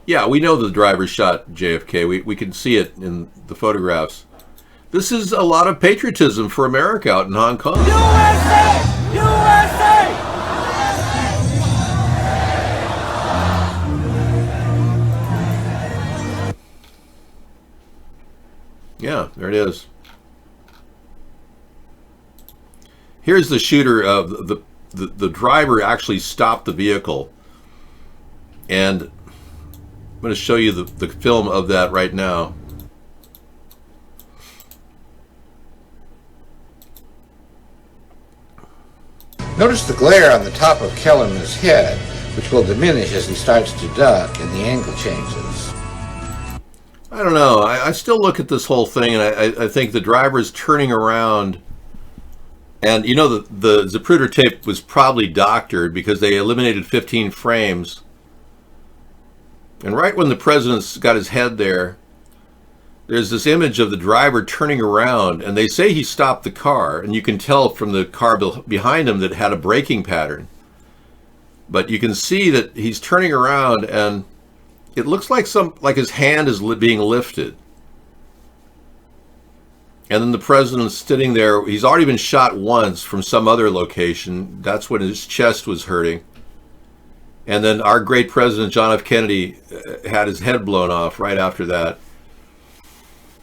S1: Yeah, we know the driver shot JFK. We can see it in the photographs. This is a lot of patriotism for America out in Hong Kong.
S12: USA! USA!
S1: Yeah, there it is. Here's the shooter of the driver actually stopped the vehicle, and I'm going to show you the film of that right now.
S19: Notice the glare on the top of Kellerman's head, which will diminish as he starts to duck and the angle changes.
S1: I don't know. I still look at this whole thing, and I think the driver's turning around. And you know, the Zapruder tape was probably doctored because they eliminated 15 frames. And right when the president's got his head there, there's this image of the driver turning around, and they say he stopped the car, and you can tell from the car behind him that it had a braking pattern. But you can see that he's turning around, and it looks like his hand is being lifted. And then the president's sitting there. He's already been shot once from some other location. That's when his chest was hurting. And then our great president, John F. Kennedy, had his head blown off right after that.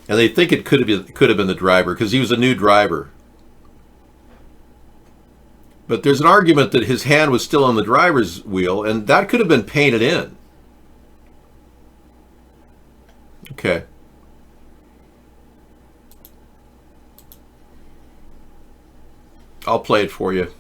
S1: And they think it could have been the driver because he was a new driver. But there's an argument that his hand was still on the driver's wheel, and that could have been painted in. Okay. I'll play it for you.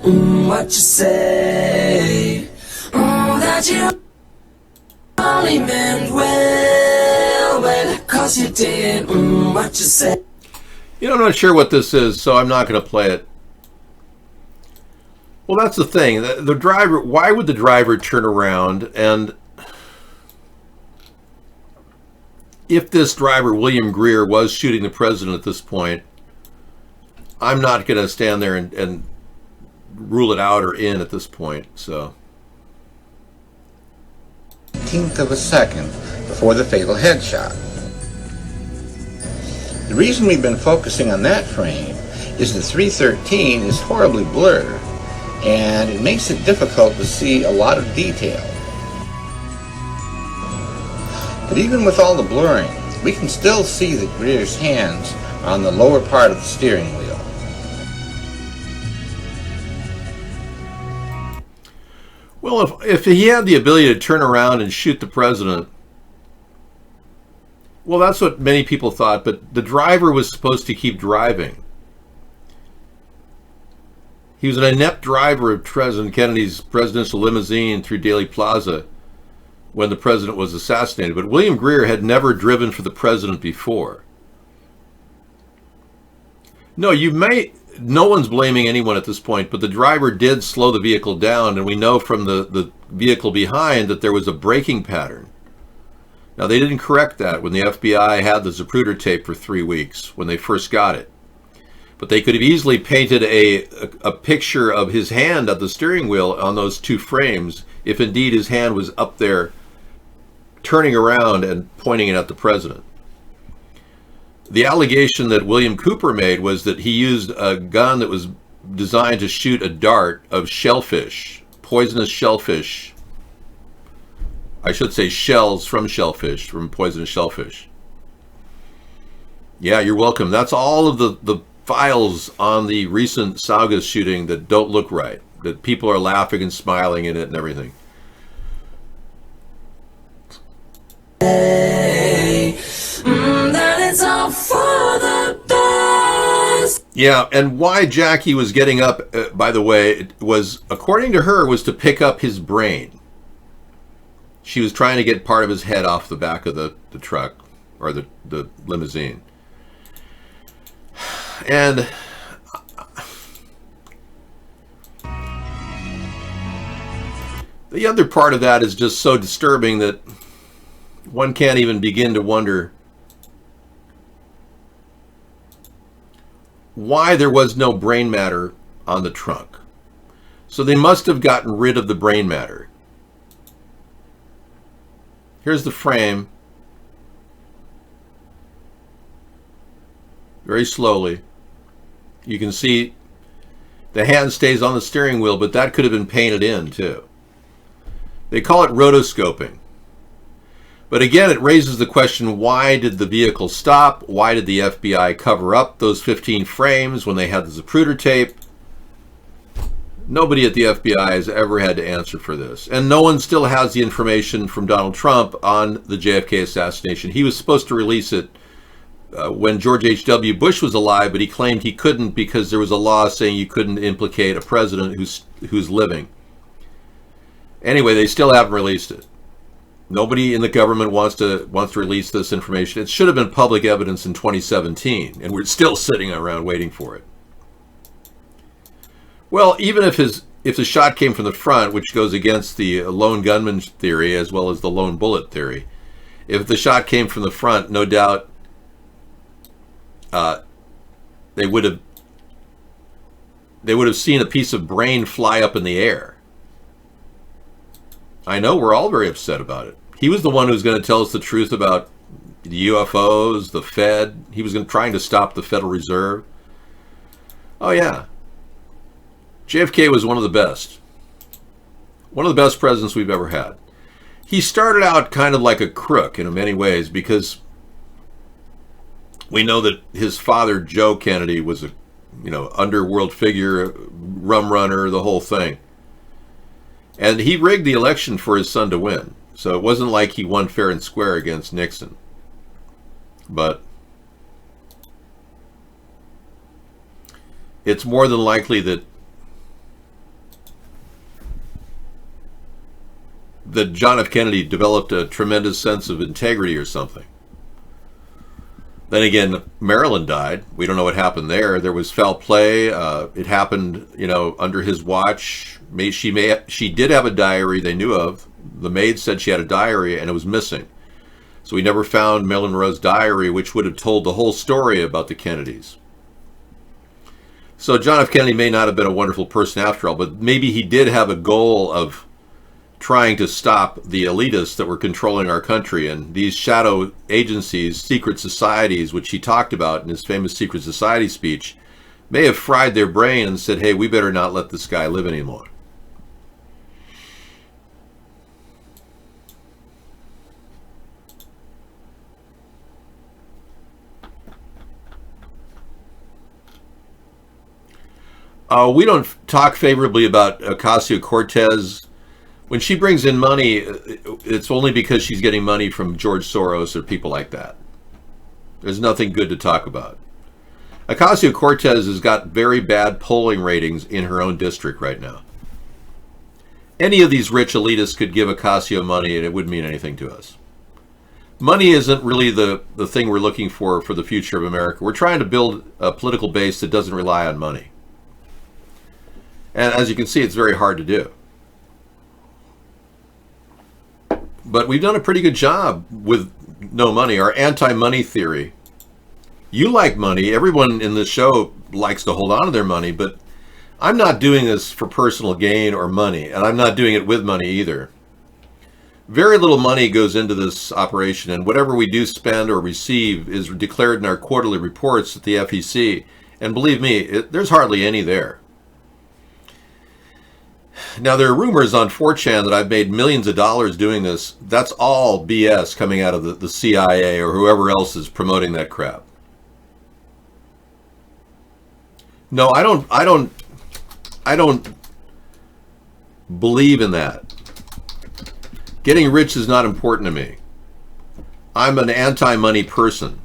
S12: What you say? That you only meant well, 'cause you did. What you say?
S1: You know, I'm not sure what this is, so I'm not going to play it. Well, that's the thing. The driver. Why would the driver turn around? And if this driver, William Greer, was shooting the president at this point, I'm not going to stand there and rule it out or in at this point. So
S19: 1/10 of a second before the fatal headshot. The reason we've been focusing on that frame is the 313 is horribly blurred, and it makes it difficult to see a lot of detail. But even with all the blurring, we can still see that Greer's hands are on the lower part of the steering wheel.
S1: Well, if he had the ability to turn around and shoot the president, well, that's what many people thought, but the driver was supposed to keep driving. He was an inept driver of President Kennedy's presidential limousine through Dealey Plaza when the president was assassinated, but William Greer had never driven for the president before. No one's blaming anyone at this point, but the driver did slow the vehicle down, and we know from the vehicle behind that there was a braking pattern. Now, they didn't correct that when the FBI had the Zapruder tape for 3 weeks when they first got it. But they could have easily painted a picture of his hand at the steering wheel on those 2 frames if indeed his hand was up there turning around and pointing it at the president. The allegation that William Cooper made was that he used a gun that was designed to shoot a dart of shellfish, poisonous shellfish. I should say shells from shellfish, from poisonous shellfish. Yeah, you're welcome. That's all of the files on the recent Saugus shooting that don't look right, that people are laughing and smiling in it and everything. Yeah, and why Jackie was getting up, by the way, it was, according to her, was to pick up his brain. She was trying to get part of his head off the back of the truck, or the limousine. And the other part of that is just so disturbing that one can't even begin to wonder why there was no brain matter on the trunk. So they must have gotten rid of the brain matter. Here's the frame. Very slowly. You can see the hand stays on the steering wheel, but that could have been painted in too. They call it rotoscoping. But again, it raises the question, why did the vehicle stop? Why did the FBI cover up those 15 frames when they had the Zapruder tape? Nobody at the FBI has ever had to answer for this. And no one still has the information from Donald Trump on the JFK assassination. He was supposed to release it when George H.W. Bush was alive, but he claimed he couldn't because there was a law saying you couldn't implicate a president who's living. Anyway, they still haven't released it. Nobody in the government wants to release this information. It should have been public evidence in 2017, and we're still sitting around waiting for it. Well, even if the shot came from the front, which goes against the lone gunman theory as well as the lone bullet theory, if the shot came from the front, no doubt they would have seen a piece of brain fly up in the air. I know we're all very upset about it. He was the one who was going to tell us the truth about the UFOs, the Fed. He was trying to stop the Federal Reserve. Oh yeah. JFK was one of the best. One of the best presidents we've ever had. He started out kind of like a crook in many ways because we know that his father, Joe Kennedy, was a underworld figure, rum runner, the whole thing. And he rigged the election for his son to win. So it wasn't like he won fair and square against Nixon. But it's more than likely that John F. Kennedy developed a tremendous sense of integrity or something. Then again, Marilyn died. We don't know what happened there. There was foul play. It happened, under his watch. She did have a diary they knew of. The maid said she had a diary and it was missing. So we never found Marilyn Monroe's diary, which would have told the whole story about the Kennedys. So John F. Kennedy may not have been a wonderful person after all, but maybe he did have a goal of trying to stop the elitists that were controlling our country, and these shadow agencies, secret societies, which he talked about in his famous Secret Society speech, may have fried their brain and said, hey, we better not let this guy live anymore. We don't talk favorably about Ocasio-Cortez. When she brings in money, it's only because she's getting money from George Soros or people like that. There's nothing good to talk about. Ocasio-Cortez has got very bad polling ratings in her own district right now. Any of these rich elitists could give Ocasio money and it wouldn't mean anything to us. Money isn't really the thing we're looking for the future of America. We're trying to build a political base that doesn't rely on money. And as you can see, it's very hard to do. But we've done a pretty good job with no money. Our anti-money theory. You like money. Everyone in this show likes to hold on to their money, but I'm not doing this for personal gain or money, and I'm not doing it with money either. Very little money goes into this operation, and whatever we do spend or receive is declared in our quarterly reports at the FEC. And believe me, there's hardly any there. Now, there are rumors on 4chan that I've made millions of dollars doing this. That's all BS coming out of the CIA or whoever else is promoting that crap. No, I don't believe in that. Getting rich is not important to me. I'm an anti-money person.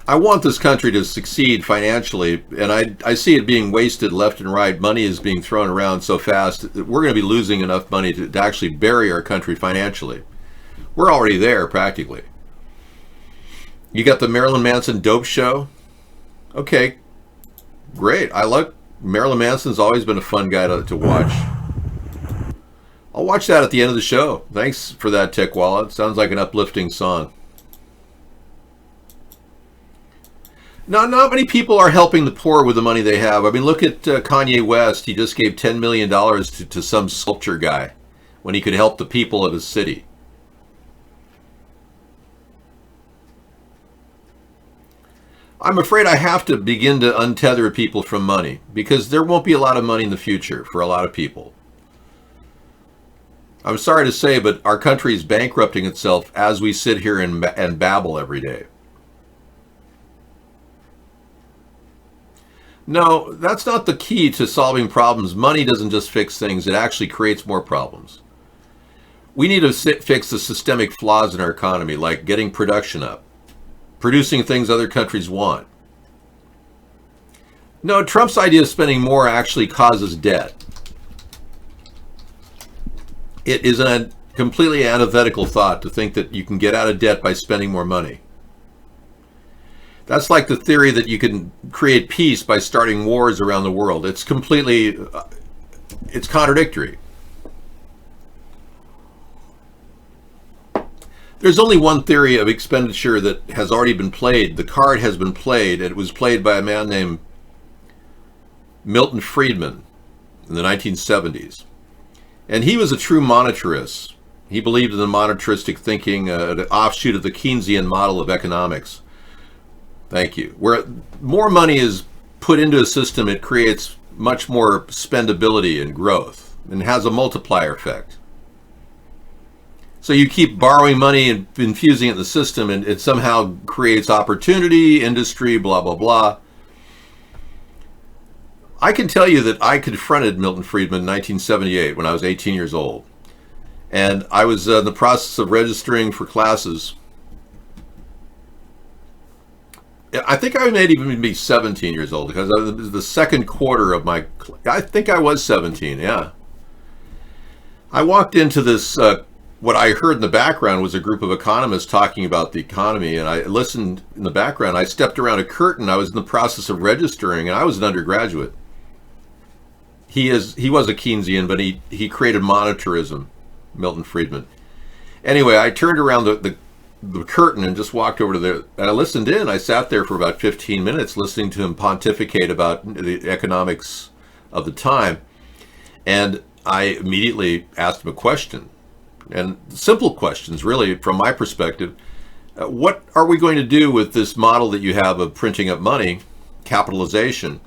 S1: I want this country to succeed financially, and I see it being wasted left and right. Money is being thrown around so fast that we're going to be losing enough money to actually bury our country financially. We're already there, practically. You got the Marilyn Manson dope show. Okay, great. I like Marilyn Manson's always been a fun guy to watch. I'll watch that at the end of the show. Thanks for that, Tech Wallet. Sounds like an uplifting song. No, not many people are helping the poor with the money they have. I mean, look at Kanye West. He just gave $10 million to some sculpture guy when he could help the people of his city. I'm afraid I have to begin to untether people from money because there won't be a lot of money in the future for a lot of people. I'm sorry to say, but our country is bankrupting itself as we sit here and babble every day. No, that's not the key to solving problems. Money doesn't just fix things, it actually creates more problems. We need to fix the systemic flaws in our economy, like getting production up, producing things other countries want. No, Trump's idea of spending more actually causes debt. It is a completely antithetical thought to think that you can get out of debt by spending more money. That's like the theory that you can create peace by starting wars around the world. It's completely, it's contradictory. There's only one theory of expenditure that has already been played. The card has been played. It was played by a man named Milton Friedman in the 1970s. And he was a true monetarist. He believed in the monetaristic thinking, an offshoot of the Keynesian model of economics. Thank you. Where more money is put into a system, it creates much more spendability and growth and has a multiplier effect. So you keep borrowing money and infusing it in the system, and it somehow creates opportunity, industry, blah, blah, blah. I can tell you that I confronted Milton Friedman in 1978 when I was 18 years old. And I was in the process of registering for classes. I think I may even be 17 years old because it was the second quarter of my, I think I was 17, yeah. I walked into this, what I heard in the background was a group of economists talking about the economy, and I listened in the background. I stepped around a curtain. I was in the process of registering, and I was an undergraduate. He was a Keynesian, but he created monetarism, Milton Friedman. Anyway, I turned around the curtain and just walked over to there, and I listened in. I sat there for about 15 minutes listening to him pontificate about the economics of the time, and I immediately asked him a question, and simple questions really from my perspective. What are we going to do with this model that you have of printing up money, capitalization,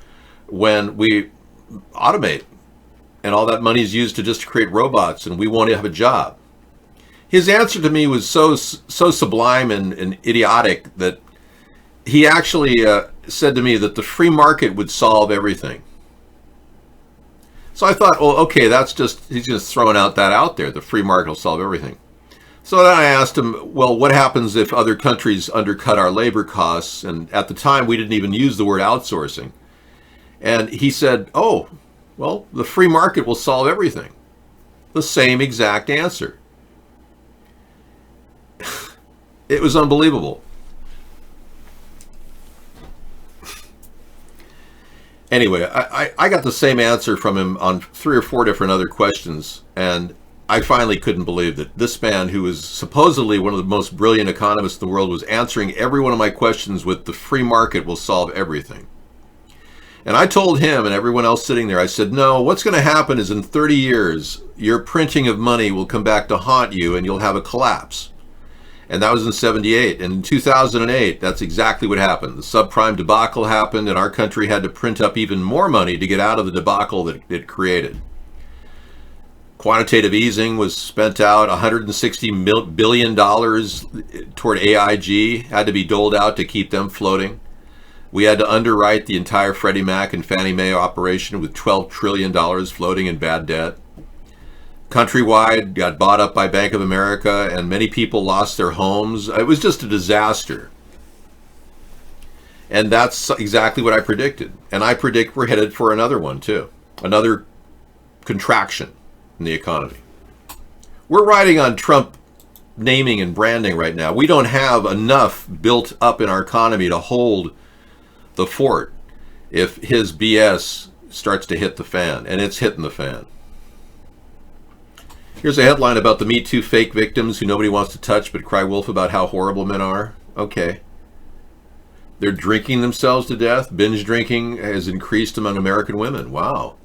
S1: when we automate and all that money is used to just create robots and we won't have a job? His answer to me was so sublime and idiotic that he actually said to me that the free market would solve everything. So I thought, well, okay, he's just throwing that out there. The free market will solve everything. So then I asked him, well, what happens if other countries undercut our labor costs? And at the time, we didn't even use the word outsourcing. And he said, oh, well, the free market will solve everything. The same exact answer. It was unbelievable. Anyway, I got the same answer from him on 3 or 4 different other questions, and I finally couldn't believe that this man, who is supposedly one of the most brilliant economists in the world, was answering every one of my questions with the free market will solve everything. And I told him and everyone else sitting there, I said, no, what's going to happen is in 30 years, your printing of money will come back to haunt you and you'll have a collapse. And that was in 78. And in 2008, that's exactly what happened. The subprime debacle happened, and our country had to print up even more money to get out of the debacle that it created. Quantitative easing was spent out. $160 billion toward AIG had to be doled out to keep them floating. We had to underwrite the entire Freddie Mac and Fannie Mae operation with $12 trillion floating in bad debt. Countrywide got bought up by Bank of America, and many people lost their homes. It was just a disaster. And that's exactly what I predicted. And I predict we're headed for another one, too. Another contraction in the economy. We're riding on Trump naming and branding right now. We don't have enough built up in our economy to hold the fort if his BS starts to hit the fan. And it's hitting the fan. Here's a headline about the Me Too fake victims who nobody wants to touch but cry wolf about how horrible men are. Okay. They're drinking themselves to death. Binge drinking has increased among American women. Wow.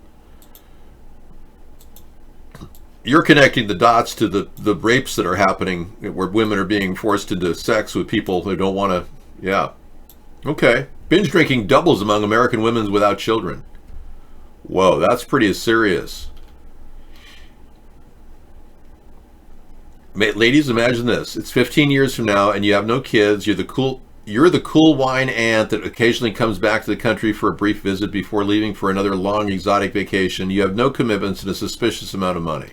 S1: You're connecting the dots to the rapes that are happening where women are being forced into sex with people who don't want to. Yeah. Okay. Binge drinking doubles among American women without children. Whoa, that's pretty serious. Ladies, imagine this. It's 15 years from now and you have no kids. You're the cool wine aunt that occasionally comes back to the country for a brief visit before leaving for another long exotic vacation. You have no commitments and a suspicious amount of money.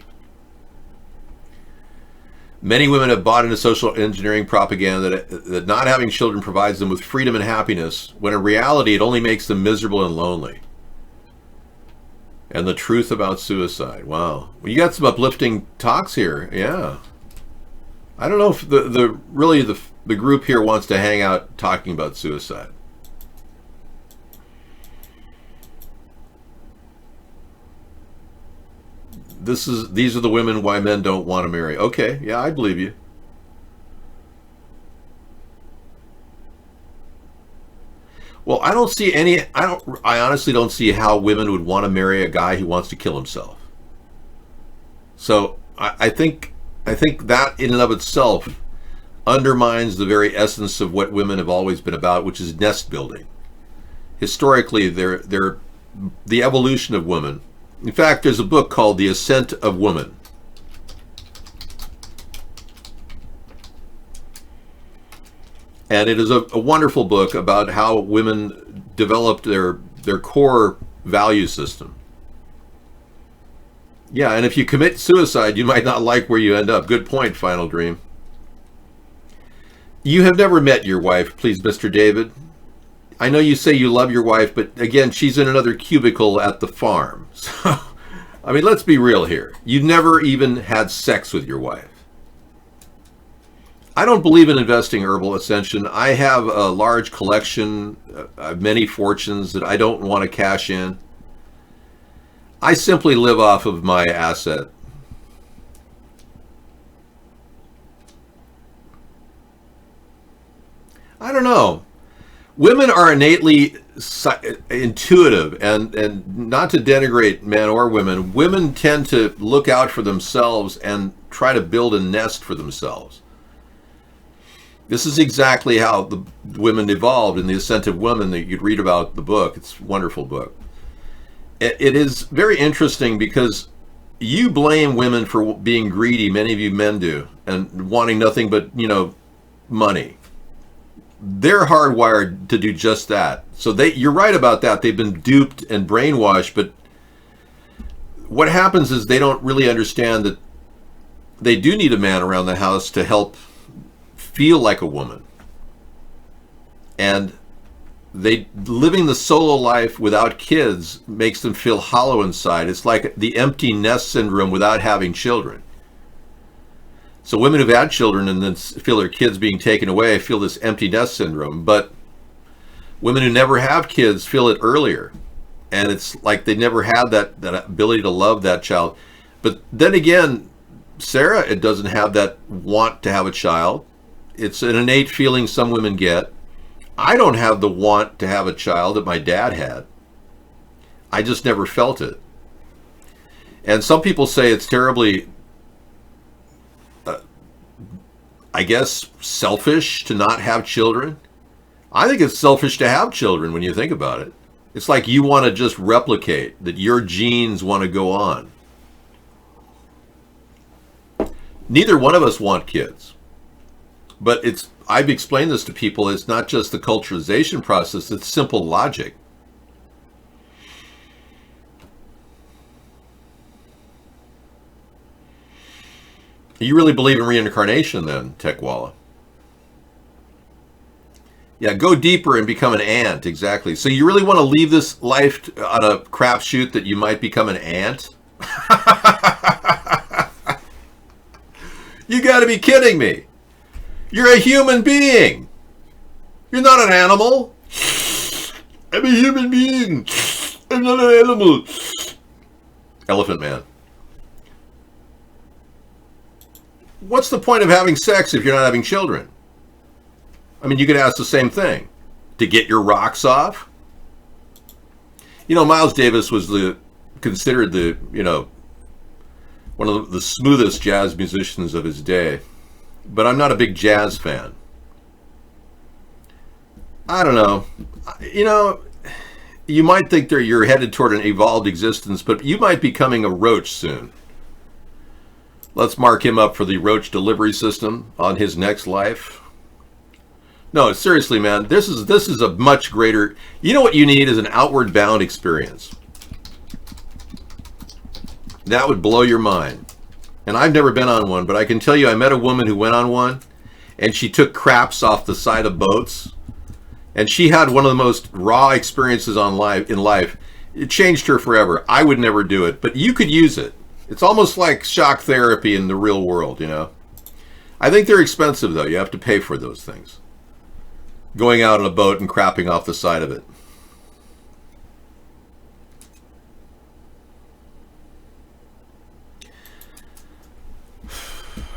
S1: Many women have bought into social engineering propaganda that not having children provides them with freedom and happiness, when in reality it only makes them miserable and lonely. And the truth about suicide. Wow. Well, you got some uplifting talks here. Yeah. I don't know if the group here wants to hang out talking about suicide. These are the women why men don't want to marry. Okay, yeah, I believe you. Well, I honestly don't see how women would want to marry a guy who wants to kill himself. So I think that in and of itself undermines the very essence of what women have always been about, which is nest building. Historically, they're the evolution of women. In fact, there's a book called The Ascent of Woman. And it is a wonderful book about how women developed their core value system. Yeah, and if you commit suicide, you might not like where you end up. Good point, Final Dream. You have never met your wife, please, Mr. David. I know you say you love your wife, but again, she's in another cubicle at the farm. So, I mean, let's be real here. You've never even had sex with your wife. I don't believe in investing herbal ascension. I have a large collection of many fortunes that I don't want to cash in. I simply live off of my asset. I don't know. Women are innately intuitive, and not to denigrate men or women, women tend to look out for themselves and try to build a nest for themselves. This is exactly how the women evolved in The Ascent of Women that you'd read about the book. It's a wonderful book. It is very interesting because you blame women for being greedy, many of you men do, and wanting nothing but, money. They're hardwired to do just that. So you're right about that. They've been duped and brainwashed, but what happens is they don't really understand that they do need a man around the house to help feel like a woman. And living the solo life without kids makes them feel hollow inside. It's like the empty nest syndrome without having children. So women who've had children and then feel their kids being taken away feel this empty nest syndrome. But women who never have kids feel it earlier. And it's like they never had that ability to love that child. But then again, Sarah, it doesn't have that want to have a child. It's an innate feeling some women get. I don't have the want to have a child that my dad had. I just never felt it. And some people say it's terribly, I guess, selfish to not have children. I think it's selfish to have children when you think about it. It's like you want to just replicate, that your genes want to go on. Neither one of us want kids. But I've explained this to people, it's not just the culturalization process, it's simple logic. You really believe in reincarnation then, Techwalla? Yeah, go deeper and become an ant. Exactly. So you really want to leave this life on a crapshoot that you might become an ant? You got to be kidding me. You're a human being. You're not an animal. I'm a human being. I'm not an animal. Elephant Man. What's the point of having sex if you're not having children? I mean, you could ask the same thing. To get your rocks off? You know, Miles Davis was considered the, one of the smoothest jazz musicians of his day. But I'm not a big jazz fan. I don't know. You might think that you're headed toward an evolved existence, but you might be becoming a roach soon. Let's mark him up for the roach delivery system on his next life. No, seriously, man, this is a much greater... You know what you need is an outward bound experience. That would blow your mind. And I've never been on one, but I can tell you I met a woman who went on one, and she took craps off the side of boats, and she had one of the most raw experiences in life. It changed her forever. I would never do it, but you could use it. It's almost like shock therapy in the real world, I think they're expensive, though. You have to pay for those things. Going out on a boat and crapping off the side of it.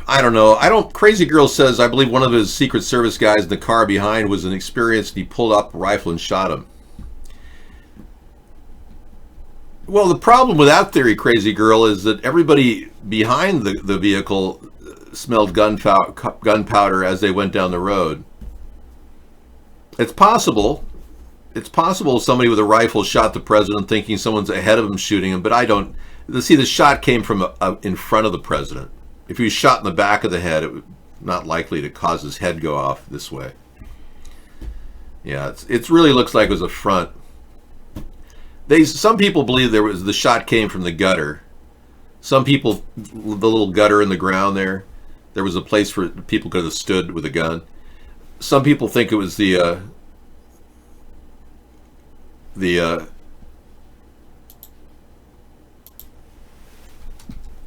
S1: I don't know. Crazy Girl says, I believe one of his Secret Service guys in the car behind was inexperienced. He pulled up a rifle and shot him. Well, the problem with that theory, Crazy Girl, is that everybody behind the vehicle smelled gunpowder as they went down the road. It's possible. It's possible somebody with a rifle shot the president thinking someone's ahead of him shooting him, but I don't... See, the shot came from in front of the president. If he was shot in the back of the head, it was not likely to cause his head go off this way. Yeah, it really looks like it was a front. Some people believe the shot came from the gutter. Some people, the little gutter in the ground there was a place for people could have stood with a gun. Some people think it was the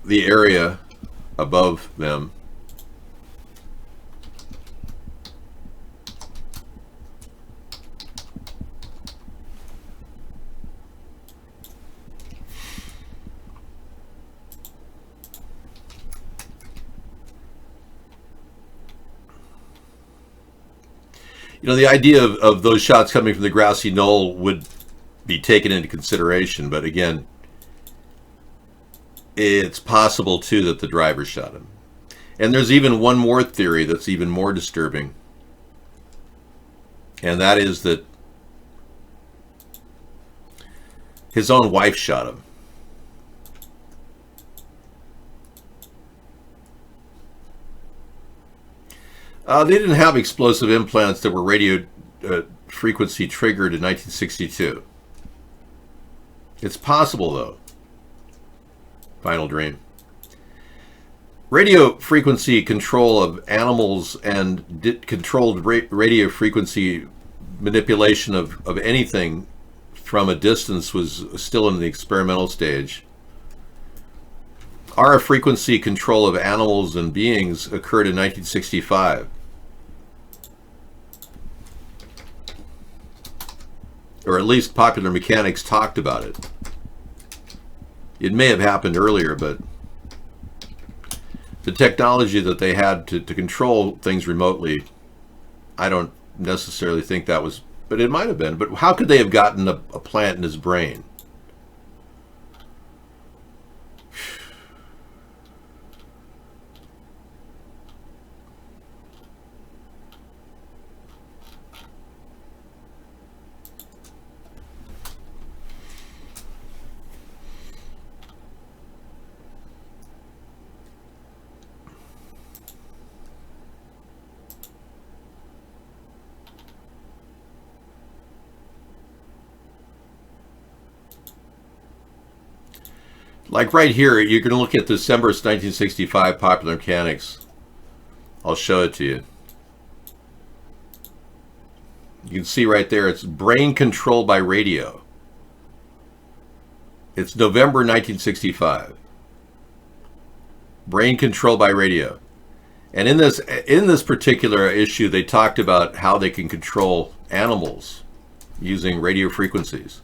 S1: area above them. The idea of those shots coming from the grassy knoll would be taken into consideration, but again, it's possible too that the driver shot him. And there's even one more theory that's even more disturbing, and that is that his own wife shot him. They didn't have explosive implants that were radio frequency triggered in 1962. It's possible, though. Final Dream. Radio frequency control of animals and controlled radio frequency manipulation of anything from a distance was still in the experimental stage. RF frequency control of animals and beings occurred in 1965. Or at least Popular Mechanics talked about it. It may have happened earlier, but the technology that they had to control things remotely, I don't necessarily think that was, but it might have been. But how could they have gotten a plant in his brain? Like right here, you're going to look at December 1965 Popular Mechanics. I'll show it to you. You can see right there, it's brain controlled by radio. It's November 1965. Brain controlled by radio. And in this particular issue, they talked about how they can control animals using radio frequencies.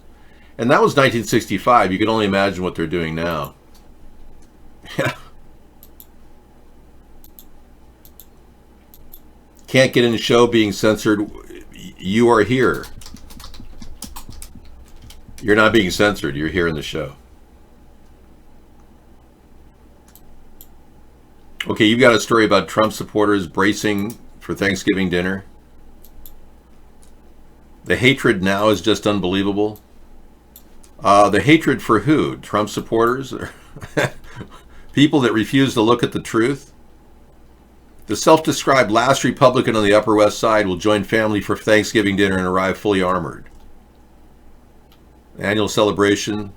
S1: And that was 1965. You can only imagine what they're doing now. Yeah. Can't get in the show, being censored. You are here. You're not being censored. You're here in the show. Okay, you've got a story about Trump supporters bracing for Thanksgiving dinner. The hatred now is just unbelievable. The hatred for who? Trump supporters? Or people that refuse to look at the truth? The self-described last Republican on the Upper West Side will join family for Thanksgiving dinner and arrive fully armored. Annual celebration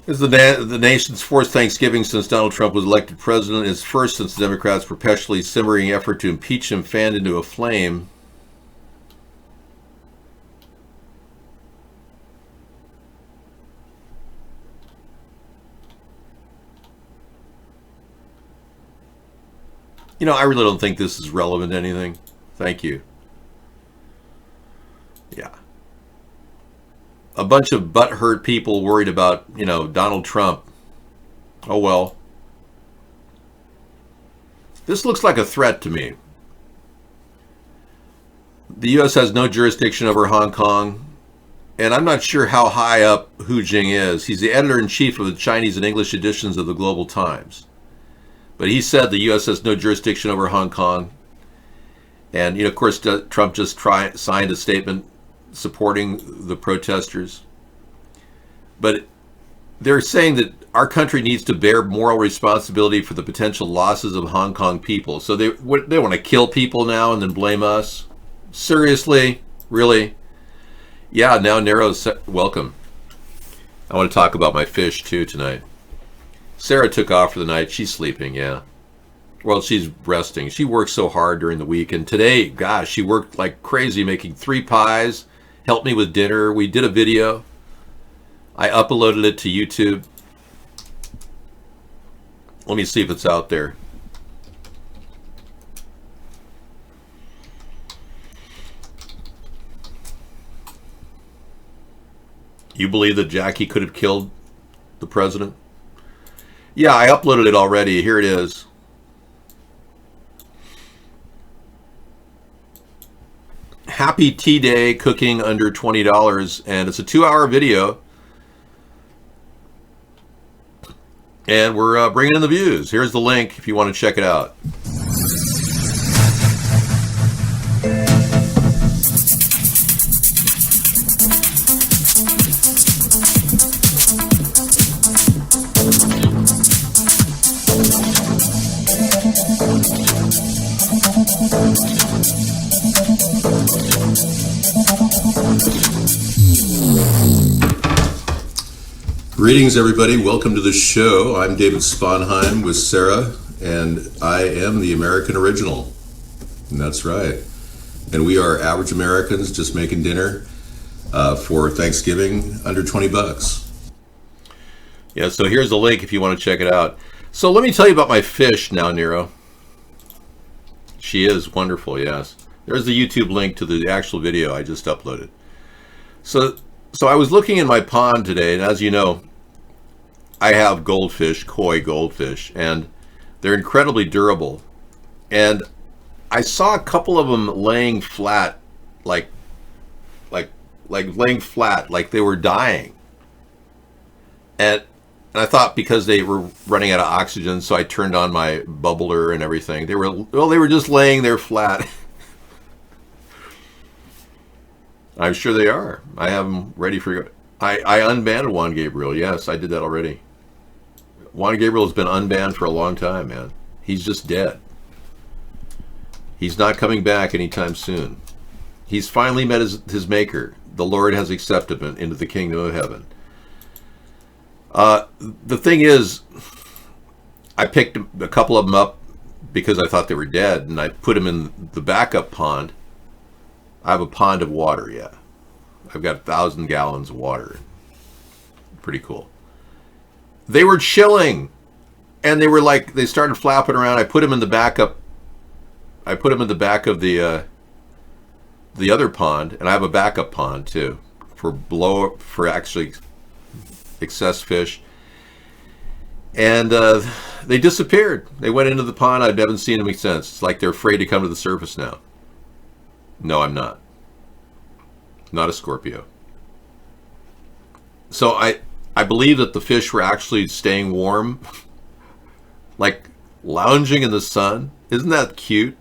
S1: is the nation's fourth Thanksgiving since Donald Trump was elected president. His first since the Democrats' perpetually simmering effort to impeach him fanned into a flame. You know, I really don't think this is relevant to anything. Thank you. Yeah. A bunch of butthurt people worried about, you know, Donald Trump. Oh well. This looks like a threat to me. The U.S. has no jurisdiction over Hong Kong, and I'm not sure how high up Hu Jing is. He's the editor-in-chief of the Chinese and English editions of the Global Times. But he said the U.S. has no jurisdiction over Hong Kong. And, you know, of course, Trump just signed a statement supporting the protesters. But they're saying that our country needs to bear moral responsibility for the potential losses of Hong Kong people. So they want to kill people now and then blame us? Seriously? Really? Yeah, now Nero's welcome. I want to talk about my fish, too, tonight. Sarah took off for the night. She's sleeping, yeah. Well, she's resting. She worked so hard during the week. And today, gosh, she worked like crazy making 3 pies, helped me with dinner. We did a video. I uploaded it to YouTube. Let me see if it's out there. You believe that Jackie could have killed the president? Yeah, I uploaded it already. Here it is. Happy Tea Day, cooking under $20. And it's a 2-hour video. And we're bringing in the views. Here's the link if you want to check it out. Greetings, everybody. Welcome to the show. I'm David Sponheim with Sarah, and I am the American Original. And that's right. And we are average Americans just making dinner for Thanksgiving under $20. Yeah, so here's the link if you want to check it out. So let me tell you about my fish now, Nero. She is wonderful, yes. There's the YouTube link to the actual video I just uploaded. So I was looking in my pond today, and as you know, I have goldfish, koi goldfish, and they're incredibly durable. And I saw a couple of them laying flat, like laying flat, like they were dying. And I thought because they were running out of oxygen, so I turned on my bubbler and everything. They were just laying there flat. I'm sure they are. I have them ready for you. I unbanned Juan Gabriel. Yes, I did that already. Juan Gabriel has been unbanned for a long time, man. He's just dead. He's not coming back anytime soon. He's finally met his maker. The Lord has accepted him into the kingdom of heaven. The thing is, I picked a couple of them up because I thought they were dead, and I put them in the backup pond. I have a pond of water, yeah. I've got 1,000 gallons of water. Pretty cool. They were chilling. And they were like, they started flapping around. I put them in the back of the other pond, and I have a backup pond too for actually excess fish. And they disappeared. They went into the pond. I haven't seen them since. It's like they're afraid to come to the surface now. No, I'm not. Not a Scorpio. So I believe that the fish were actually staying warm. Like lounging in the sun. Isn't that cute?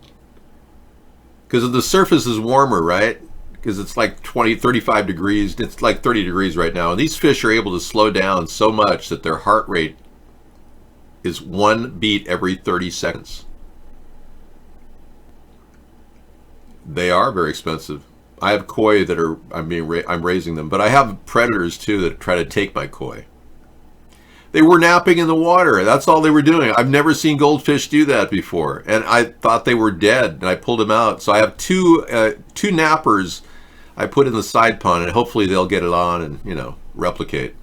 S1: Because the surface is warmer, right? Because it's like 35 degrees. It's like 30 degrees right now. And these fish are able to slow down so much that their heart rate is 1 beat every 30 seconds. They are very expensive. I have koi that are, I'm raising them. But I have predators too that try to take my koi. They were napping in the water. That's all they were doing. I've never seen goldfish do that before. And I thought they were dead, and I pulled them out. So I have two nappers I put in the side pond, and hopefully they'll get it on and, replicate.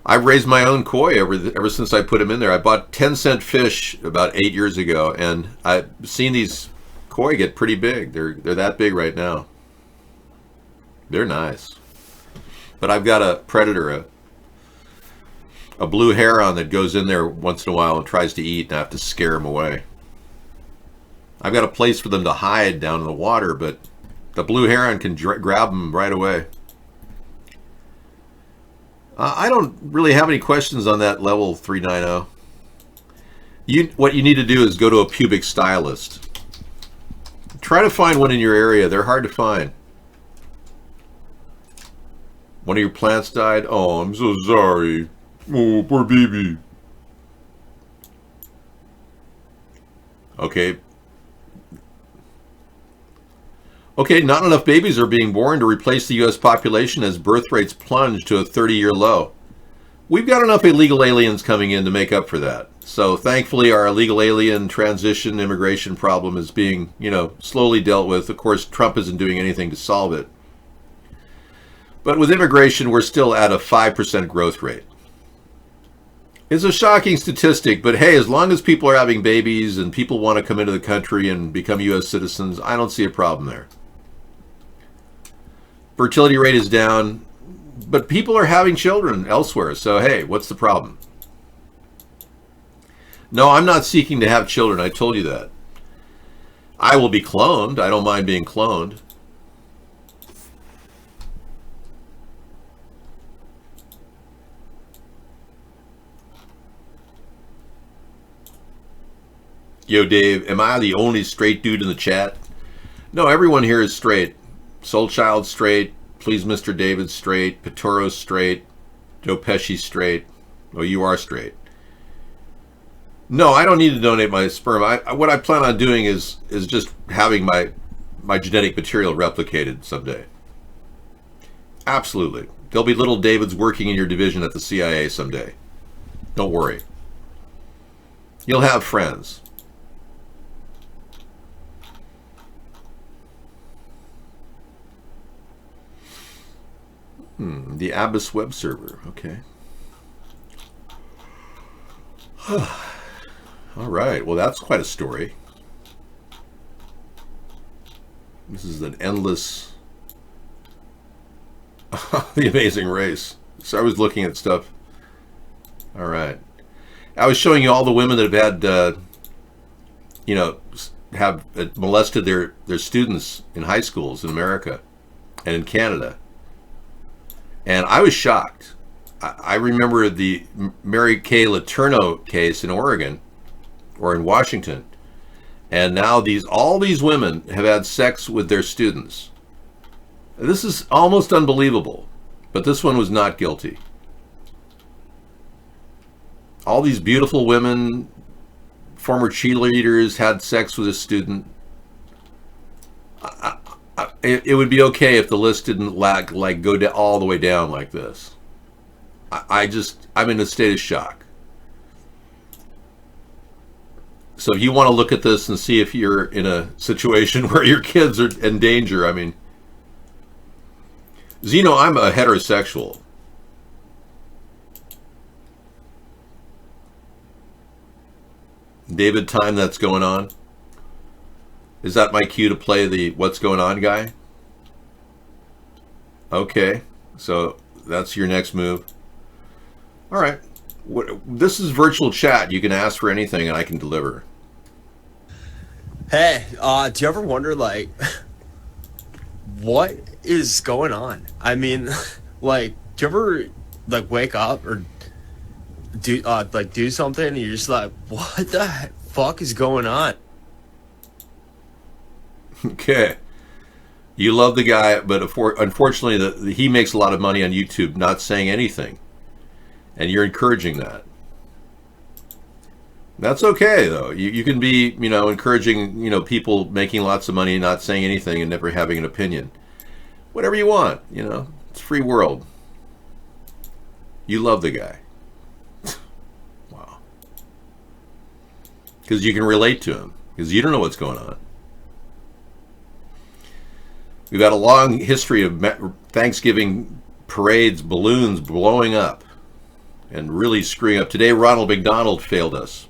S1: I've raised my own koi ever since I put them in there. I bought 10-cent fish about 8 years ago, and I've seen these koi get pretty big. They're that big right now. They're nice. But I've got a predator, a blue heron that goes in there once in a while and tries to eat, and I have to scare him away. I've got a place for them to hide down in the water, but the blue heron can grab them right away. I don't really have any questions on that level 390. What you need to do is go to a pubic stylist. Try to find one in your area. They're hard to find. One of your plants died? Oh, I'm so sorry. Oh, poor baby. Okay. Okay, not enough babies are being born to replace the U.S. population as birth rates plunge to a 30-year low. We've got enough illegal aliens coming in to make up for that. So thankfully our illegal alien transition immigration problem is being, slowly dealt with. Of course, Trump isn't doing anything to solve it. But with immigration, we're still at a 5% growth rate. It's a shocking statistic, but hey, as long as people are having babies and people want to come into the country and become U.S. citizens, I don't see a problem there. Fertility rate is down, but people are having children elsewhere, so hey, what's the problem? No, I'm not seeking to have children, I told you that. I will be cloned, I don't mind being cloned. Yo, Dave, am I the only straight dude in the chat? No, everyone here is straight. Soulchild straight, Please Mr. David straight, Pitoro straight, Joe Pesci straight. Oh, you are straight. No, I don't need to donate my sperm. What I plan on doing is just having my genetic material replicated someday. Absolutely. There'll be little Davids working in your division at the CIA someday. Don't worry. You'll have friends. The Abyss web server. Okay. All right. Well, that's quite a story. This is an endless... The Amazing Race. So I was looking at stuff. All right. I was showing you all the women that have had, have molested their naturals in high schools in America and in Canada. And I was shocked. I remember the Mary Kay Letourneau case in Oregon or in Washington. And now all these women have had sex with their students. This is almost unbelievable, but this one was not guilty. All these beautiful women, former cheerleaders, had sex with a student. It would be okay if the list didn't go all the way down like this. I'm in a state of shock. So if you want to look at this and see if you're in a situation where your kids are in danger, I mean, Zeno, I'm a heterosexual. David, time that's going on. Is that my cue to play the what's going on guy? Okay, so that's your next move. All right. This is virtual chat. You can ask for anything and I can deliver.
S6: Hey, do you ever wonder, like, what is going on? I mean, like, do you ever, like, wake up or do something and you're just like, what the fuck is going on?
S1: Okay. You love the guy, but unfortunately, he makes a lot of money on YouTube not saying anything. And you're encouraging that. That's okay, though. You can be, encouraging, people making lots of money, not saying anything, and never having an opinion. Whatever you want, It's a free world. You love the guy. Wow. Because you can relate to him. Because you don't know what's going on. We've got a long history of Thanksgiving parades, balloons blowing up and really screwing up. Today, Ronald McDonald failed us.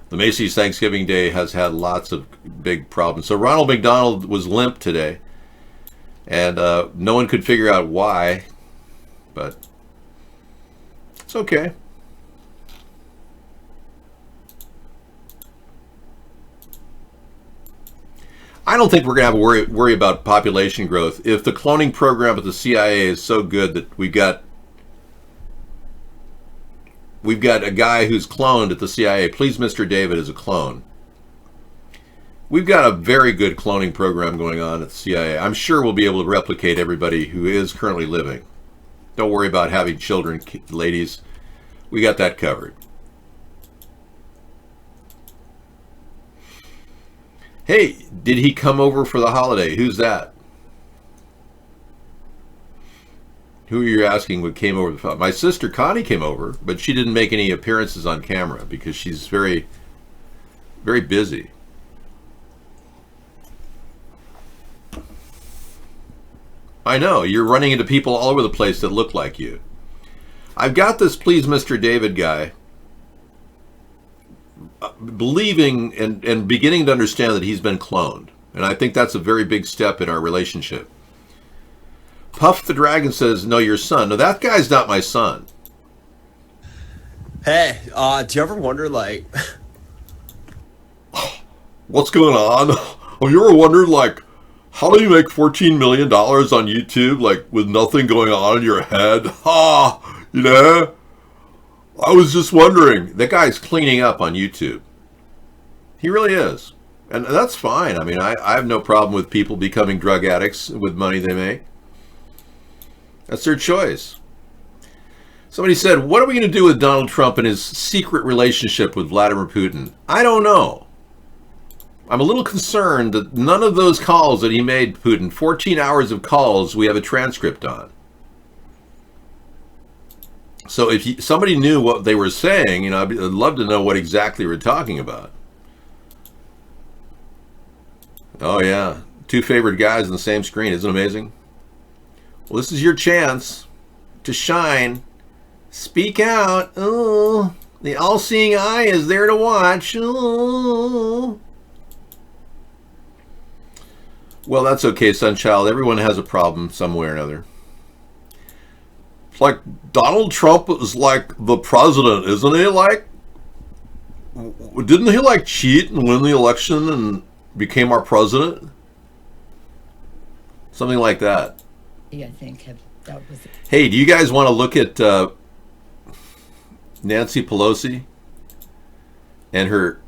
S1: The Macy's Thanksgiving Day has had lots of big problems. So Ronald McDonald was limp today, and no one could figure out why, but it's okay. I don't think we're going to have to worry about population growth. If the cloning program at the CIA is so good that we've got a guy who's cloned at the CIA. Please, Mr. David is a clone. We've got a very good cloning program going on at the CIA. I'm sure we'll be able to replicate everybody who is currently living. Don't worry about having children, ladies. We got that covered. Hey, did he come over for the holiday? Who's that? Who are you asking what came over? My sister Connie came over, but she didn't make any appearances on camera because she's very, very busy. I know, you're running into people all over the place that look like you. I've got this Please Mr. David guy believing and beginning to understand that he's been cloned. And I think that's a very big step in our relationship. Puff the Dragon says, no, your son. No, that guy's not my son.
S6: Hey, do you ever wonder, like...
S1: What's going on? Have you ever wondered, like, how do you make $14 million on YouTube, like, with nothing going on in your head? I was just wondering. That guy's cleaning up on YouTube. He really is. And that's fine. I mean, I have no problem with people becoming drug addicts with money they make. That's their choice. Somebody said, what are we going to do with Donald Trump and his secret relationship with Vladimir Putin? I don't know. I'm a little concerned that none of those calls that he made Putin, 14 hours of calls, we have a transcript on. So if somebody knew what they were saying, I'd love to know what exactly we're talking about. Oh yeah, two favorite guys on the same screen. Isn't it amazing? Well, this is your chance to shine. Speak out. Oh, the all-seeing eye is there to watch. Oh. Well, that's okay, Sunchild. Everyone has a problem somewhere or another. It's like Donald Trump is like the president, isn't he? Like, didn't he like cheat and win the election and became our president? Something like that.
S20: I think that was it.
S1: Hey, do you guys want to look at Nancy Pelosi and her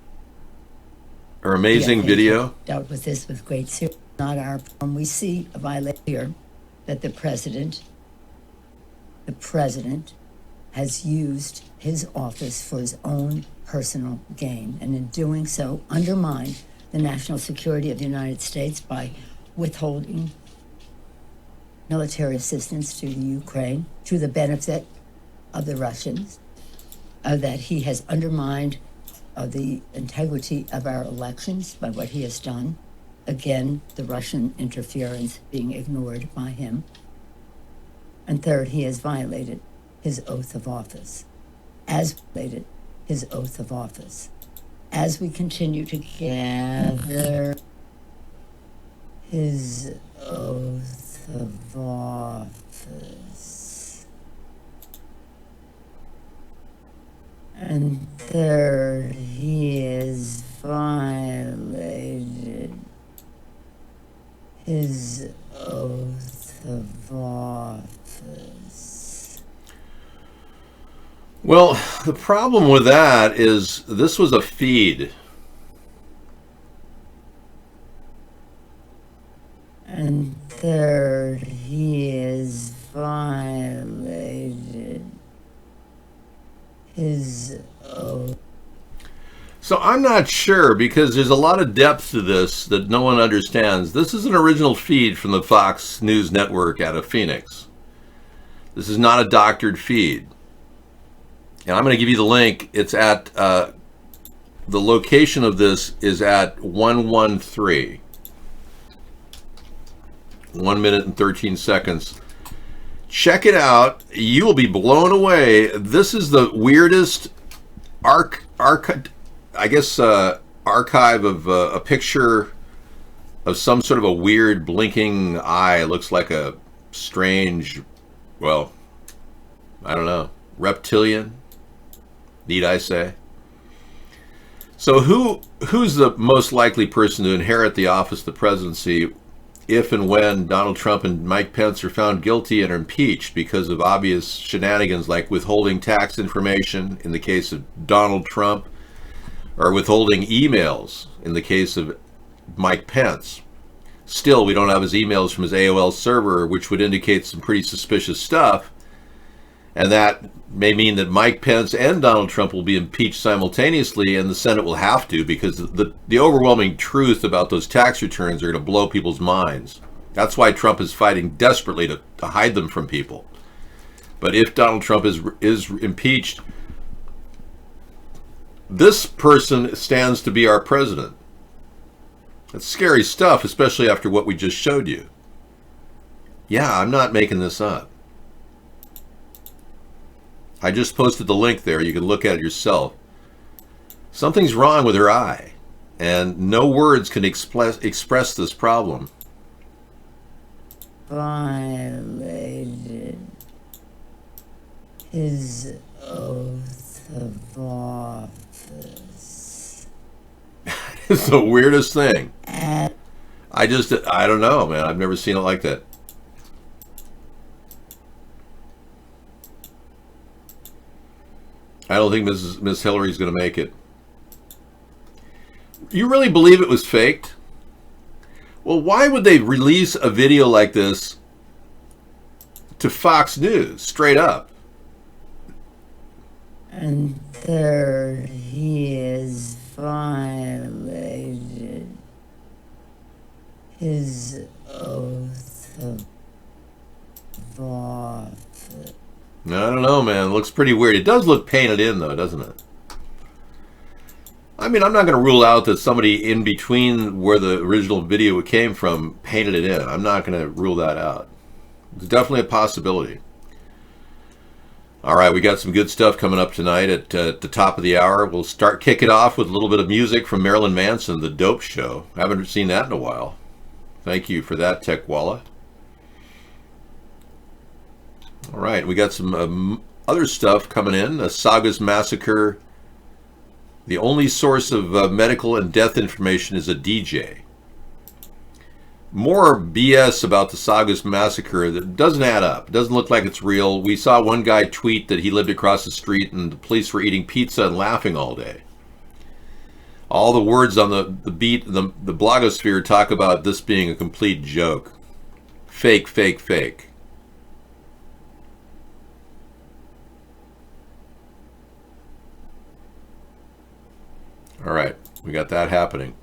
S1: amazing video?
S20: Dealt with this with great seriousness. Not our problem. We see a violation here that the president has used his office for his own personal gain, and in doing so, undermined the national security of the United States by withholding military assistance to the Ukraine to the benefit of the Russians, that he has undermined the integrity of our elections by what he has done. Again, the Russian interference being ignored by him. And third, he has violated his oath of office. As we continue to gather his oath of office. And third, he has violated his oath of office.
S1: Well, the problem with that is this was a feed.
S20: And third, he has violated his oath.
S1: So I'm not sure, because there's a lot of depth to this that no one understands. This is an original feed from the Fox News Network out of Phoenix. This is not a doctored feed. And I'm going to give you the link. It's at, the location of this is at 113. 1 minute and 13 seconds. Check it out. You will be blown away. This is the weirdest archive of a picture of some sort of a weird blinking eye. It looks like a strange, well, I don't know, reptilian, need I say. So who's the most likely person to inherit the office of the presidency if and when Donald Trump and Mike Pence are found guilty and are impeached because of obvious shenanigans like withholding tax information in the case of Donald Trump, or withholding emails in the case of Mike Pence? Still, we don't have his emails from his AOL server, which would indicate some pretty suspicious stuff. And that may mean that Mike Pence and Donald Trump will be impeached simultaneously, and the Senate will have to, because the overwhelming truth about those tax returns are going to blow people's minds. That's why Trump is fighting desperately to hide them from people. But if Donald Trump is impeached, this person stands to be our president. That's scary stuff, especially after what we just showed you. Yeah, I'm not making this up. I just posted the link there. You can look at it yourself. Something's wrong with her eye, and no words can express this problem.
S20: Violated his oath of office.
S1: It's the weirdest thing. I don't know, man. I've never seen it like that. I don't think Miss Hillary's going to make it. You really believe it was faked? Well, why would they release a video like this to Fox News, straight up?
S20: And third, he has violated his oath of office.
S1: I don't know, man. It looks pretty weird. It does look painted in, though, doesn't it? I mean, I'm not going to rule out that somebody in between where the original video came from painted it in. I'm not going to rule that out. It's definitely a possibility. All right, we got some good stuff coming up tonight at the top of the hour. We'll kick it off with a little bit of music from Marilyn Manson, The Dope Show. I haven't seen that in a while. Thank you for that, Techwalla. All right, we got some other stuff coming in. The Saugus Massacre. The only source of medical and death information is a DJ. More BS about the Saugus Massacre that doesn't add up. It doesn't look like it's real. We saw one guy tweet that he lived across the street and the police were eating pizza and laughing all day. All the words on the blogosphere talk about this being a complete joke. Fake, fake, fake. All right, we got that happening.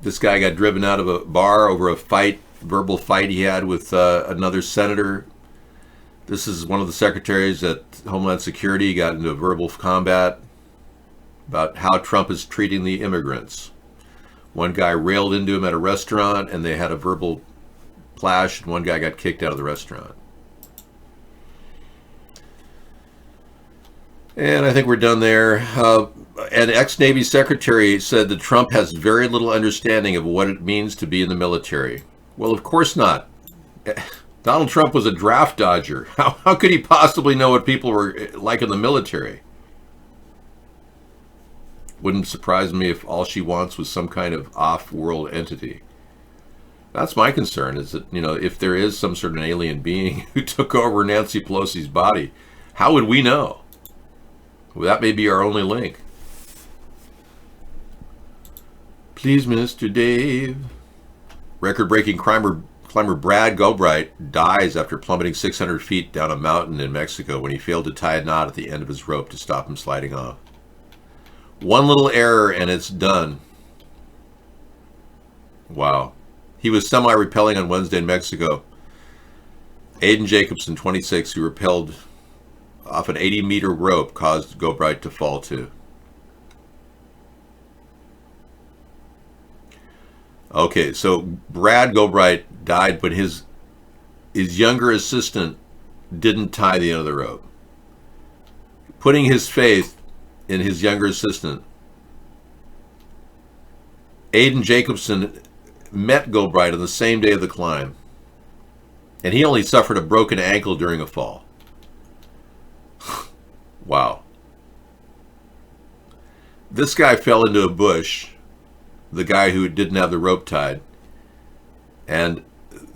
S1: This guy got driven out of a bar over a verbal fight he had with another senator. This is one of the secretaries at Homeland Security got into a verbal combat about how Trump is treating the immigrants. One guy railed into him at a restaurant and they had a verbal clash, and one guy got kicked out of the restaurant. And I think we're done there. An ex-Navy secretary said that Trump has very little understanding of what it means to be in the military. Well, of course not. Donald Trump was a draft dodger. How could he possibly know what people were like in the military? Wouldn't surprise me if all she wants was some kind of off-world entity. That's my concern, is that, if there is some sort of alien being who took over Nancy Pelosi's body, how would we know? Well, that may be our only link. Please, Mr. Dave. Record-breaking climber Brad Gobright dies after plummeting 600 feet down a mountain in Mexico when he failed to tie a knot at the end of his rope to stop him sliding off. One little error and it's done. Wow. He was semi-rappelling on Wednesday in Mexico. Aiden Jacobson, 26, who rappelled off an 80-meter rope, caused Gobright to fall too. Okay, so Brad Gobright died, but his younger assistant didn't tie the end of the rope. Putting his faith in his younger assistant, Aiden Jacobson met Gobright on the same day of the climb, and he only suffered a broken ankle during a fall. Wow. This guy fell into a bush, the guy who didn't have the rope tied, and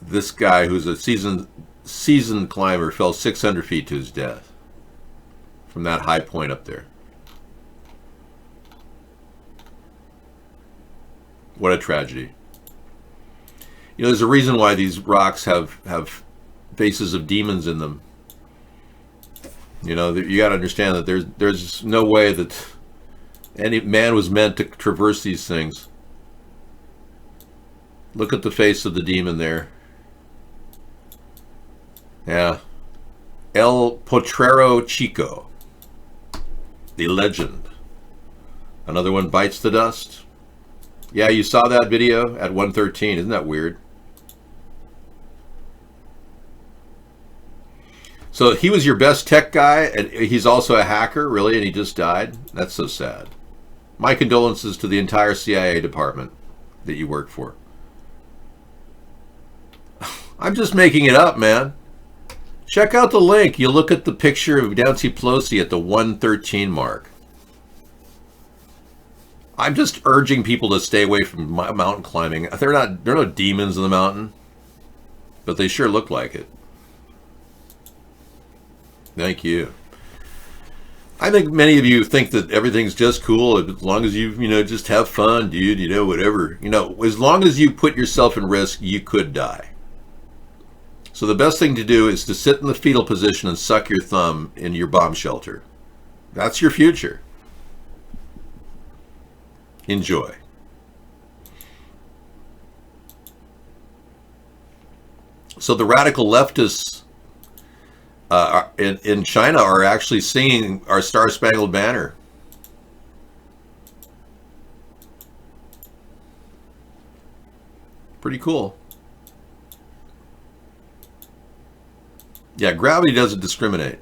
S1: this guy who's a seasoned climber fell 600 feet to his death from that high point up there. What a tragedy. There's a reason why these rocks have faces of demons in them. You got to understand that there's no way that any man was meant to traverse these things. Look at the face of the demon there. Yeah. El Potrero Chico, the legend. Another one bites the dust. Yeah, you saw that video at 1:13. Isn't that weird? So he was your best tech guy, and he's also a hacker, really, and he just died? That's so sad. My condolences to the entire CIA department that you work for. I'm just making it up, man. Check out the link. You look at the picture of Nancy Pelosi at the 1:13 mark. I'm just urging people to stay away from mountain climbing. There are no demons in the mountain, but they sure look like it. Thank you. I think many of you think that everything's just cool as long as you, just have fun, dude, whatever. As long as you put yourself in risk, you could die. So the best thing to do is to sit in the fetal position and suck your thumb in your bomb shelter. That's your future. Enjoy. So the radical leftists in China are actually singing our Star-Spangled Banner. Pretty cool. Yeah, gravity doesn't discriminate.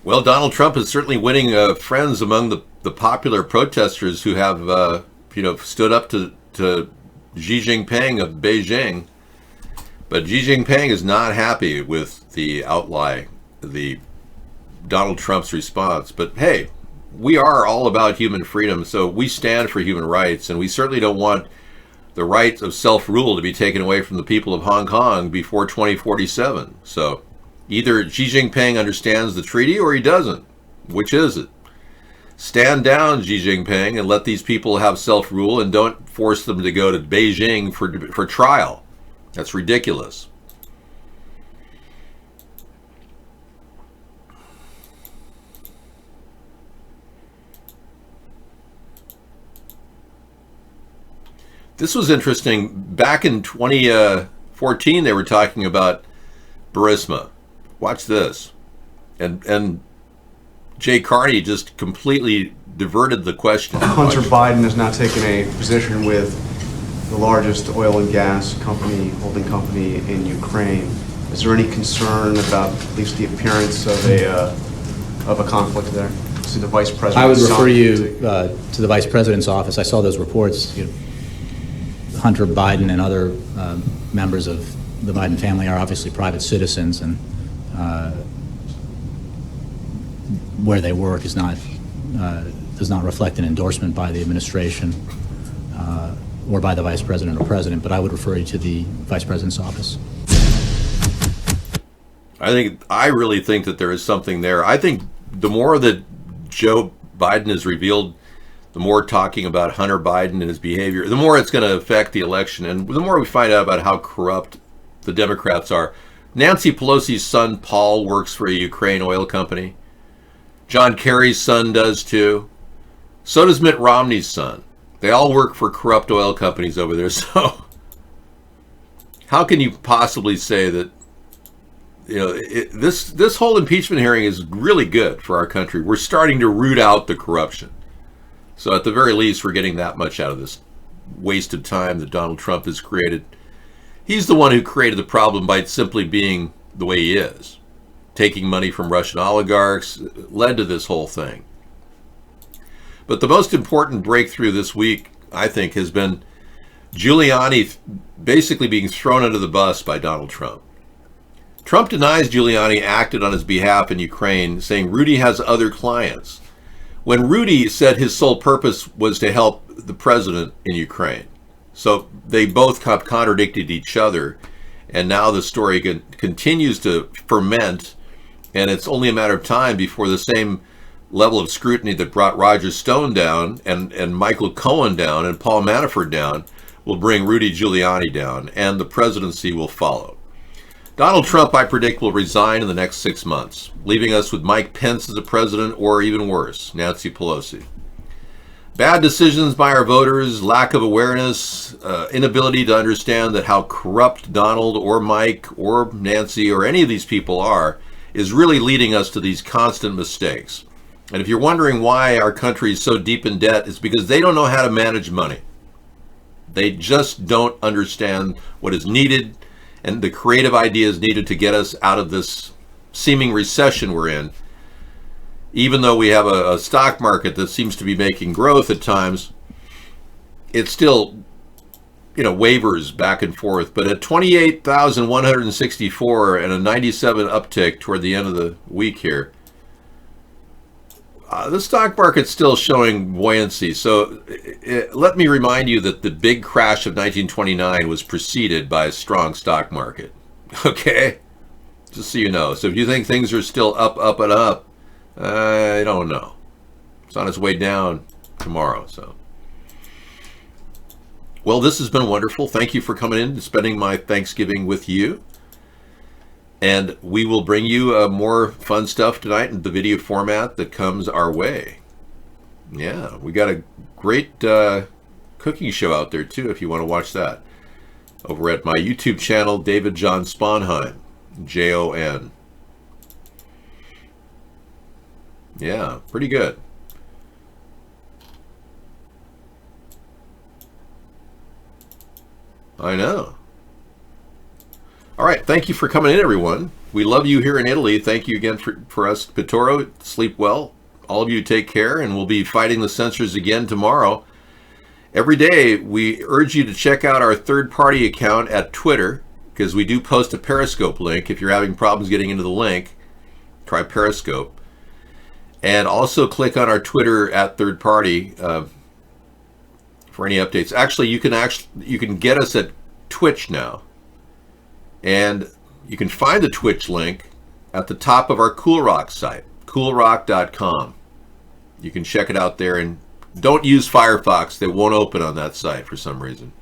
S1: Well, Donald Trump is certainly winning friends among the popular protesters who have, stood up to Xi Jinping of Beijing. But Xi Jinping is not happy with the outlie, the Donald Trump's response. But hey, we are all about human freedom, so we stand for human rights, and we certainly don't want the right of self-rule to be taken away from the people of Hong Kong before 2047. So either Xi Jinping understands the treaty or he doesn't. Which is it? Stand down, Xi Jinping, and let these people have self-rule, and don't force them to go to Beijing for trial. That's ridiculous. This was interesting. Back in 2014, they were talking about Burisma. Watch this. And Jay Carney just completely diverted the question.
S3: Hunter Biden has now taken a position with the largest oil and gas company, holding company in Ukraine. Is there any concern about at least the appearance of a conflict there? See the vice president.
S4: I would refer you to the vice president's office. I saw those reports. Hunter Biden and other members of the Biden family are obviously private citizens, and where they work is not does not reflect an endorsement by the administration or by the vice president or president. But I would refer you to the vice president's office.
S1: I really think that there is something there. I think the more that Joe Biden has revealed, the more talking about Hunter Biden and his behavior, the more it's going to affect the election. And the more we find out about how corrupt the Democrats are. Nancy Pelosi's son, Paul, works for a Ukraine oil company. John Kerry's son does too. So does Mitt Romney's son. They all work for corrupt oil companies over there. So how can you possibly say that, this whole impeachment hearing is really good for our country. We're starting to root out the corruption. So at the very least, we're getting that much out of this waste of time that Donald Trump has created. He's the one who created the problem by simply being the way he is. Taking money from Russian oligarchs led to this whole thing. But the most important breakthrough this week, I think, has been Giuliani basically being thrown under the bus by Donald Trump. Trump denies Giuliani acted on his behalf in Ukraine, saying Rudy has other clients, when Rudy said his sole purpose was to help the president in Ukraine. So they both contradicted each other, and now the story continues to ferment, and it's only a matter of time before the same level of scrutiny that brought Roger Stone down and Michael Cohen down and Paul Manafort down will bring Rudy Giuliani down, and the presidency will follow. Donald Trump, I predict, will resign in the next 6 months, leaving us with Mike Pence as the president, or even worse, Nancy Pelosi. Bad decisions by our voters, lack of awareness, inability to understand that how corrupt Donald or Mike or Nancy or any of these people are, is really leading us to these constant mistakes. And if you're wondering why our country is so deep in debt, it's because they don't know how to manage money. They just don't understand what is needed and the creative ideas needed to get us out of this seeming recession we're in. Even though we have a stock market that seems to be making growth at times, it still, wavers back and forth. But at 28,164 and a 97 uptick toward the end of the week here, the stock market's still showing buoyancy. So let me remind you that the big crash of 1929 was preceded by a strong stock market. Okay? Just so you know. So if you think things are still up, up, and up, I don't know. It's on its way down tomorrow. So, well, this has been wonderful. Thank you for coming in and spending my Thanksgiving with you. And we will bring you more fun stuff tonight in the video format that comes our way. Yeah, we got a great cooking show out there too, if you want to watch that. Over at my YouTube channel, David John Sponheim, Jon. Yeah, pretty good. I know. All right, thank you for coming in, everyone. We love you here in Italy. Thank you again for us, Pittoro. Sleep well. All of you take care, and we'll be fighting the censors again tomorrow. Every day, we urge you to check out our third-party account at Twitter, because we do post a Periscope link. If you're having problems getting into the link, try Periscope. And also click on our Twitter at Third Party for any updates. Actually, you can get us at Twitch now. And you can find the Twitch link at the top of our Cool Rock site, coolrock.com. You can check it out there, and don't use Firefox. They won't open on that site for some reason.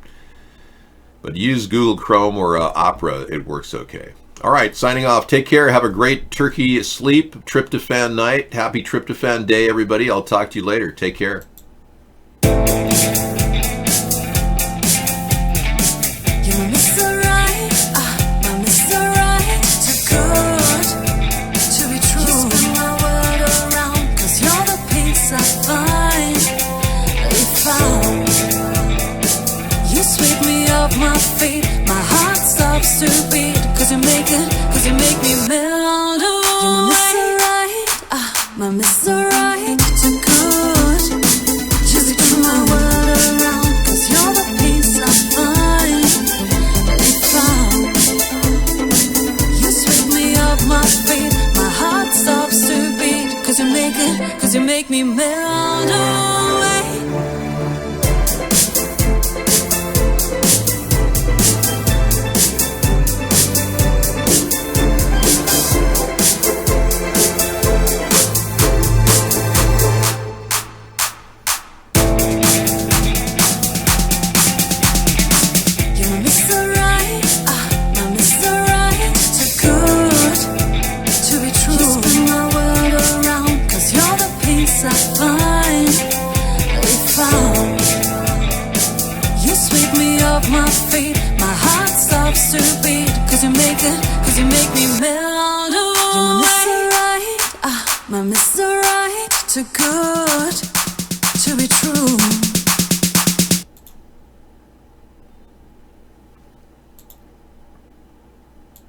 S1: But use Google Chrome or Opera. It works okay. All right, signing off. Take care. Have a great turkey sleep, tryptophan night. Happy tryptophan day, everybody. I'll talk to you later. Take care.
S12: To beat, cause you make me melt. Oh, my Mr. Right, too good. Just turn my world around, cause you're the peace I find. You sweep me off my feet, my heart stops to beat, cause you make me melt away. To beat, cause you make me melt. Oh, my Mr. Right, too good to be true.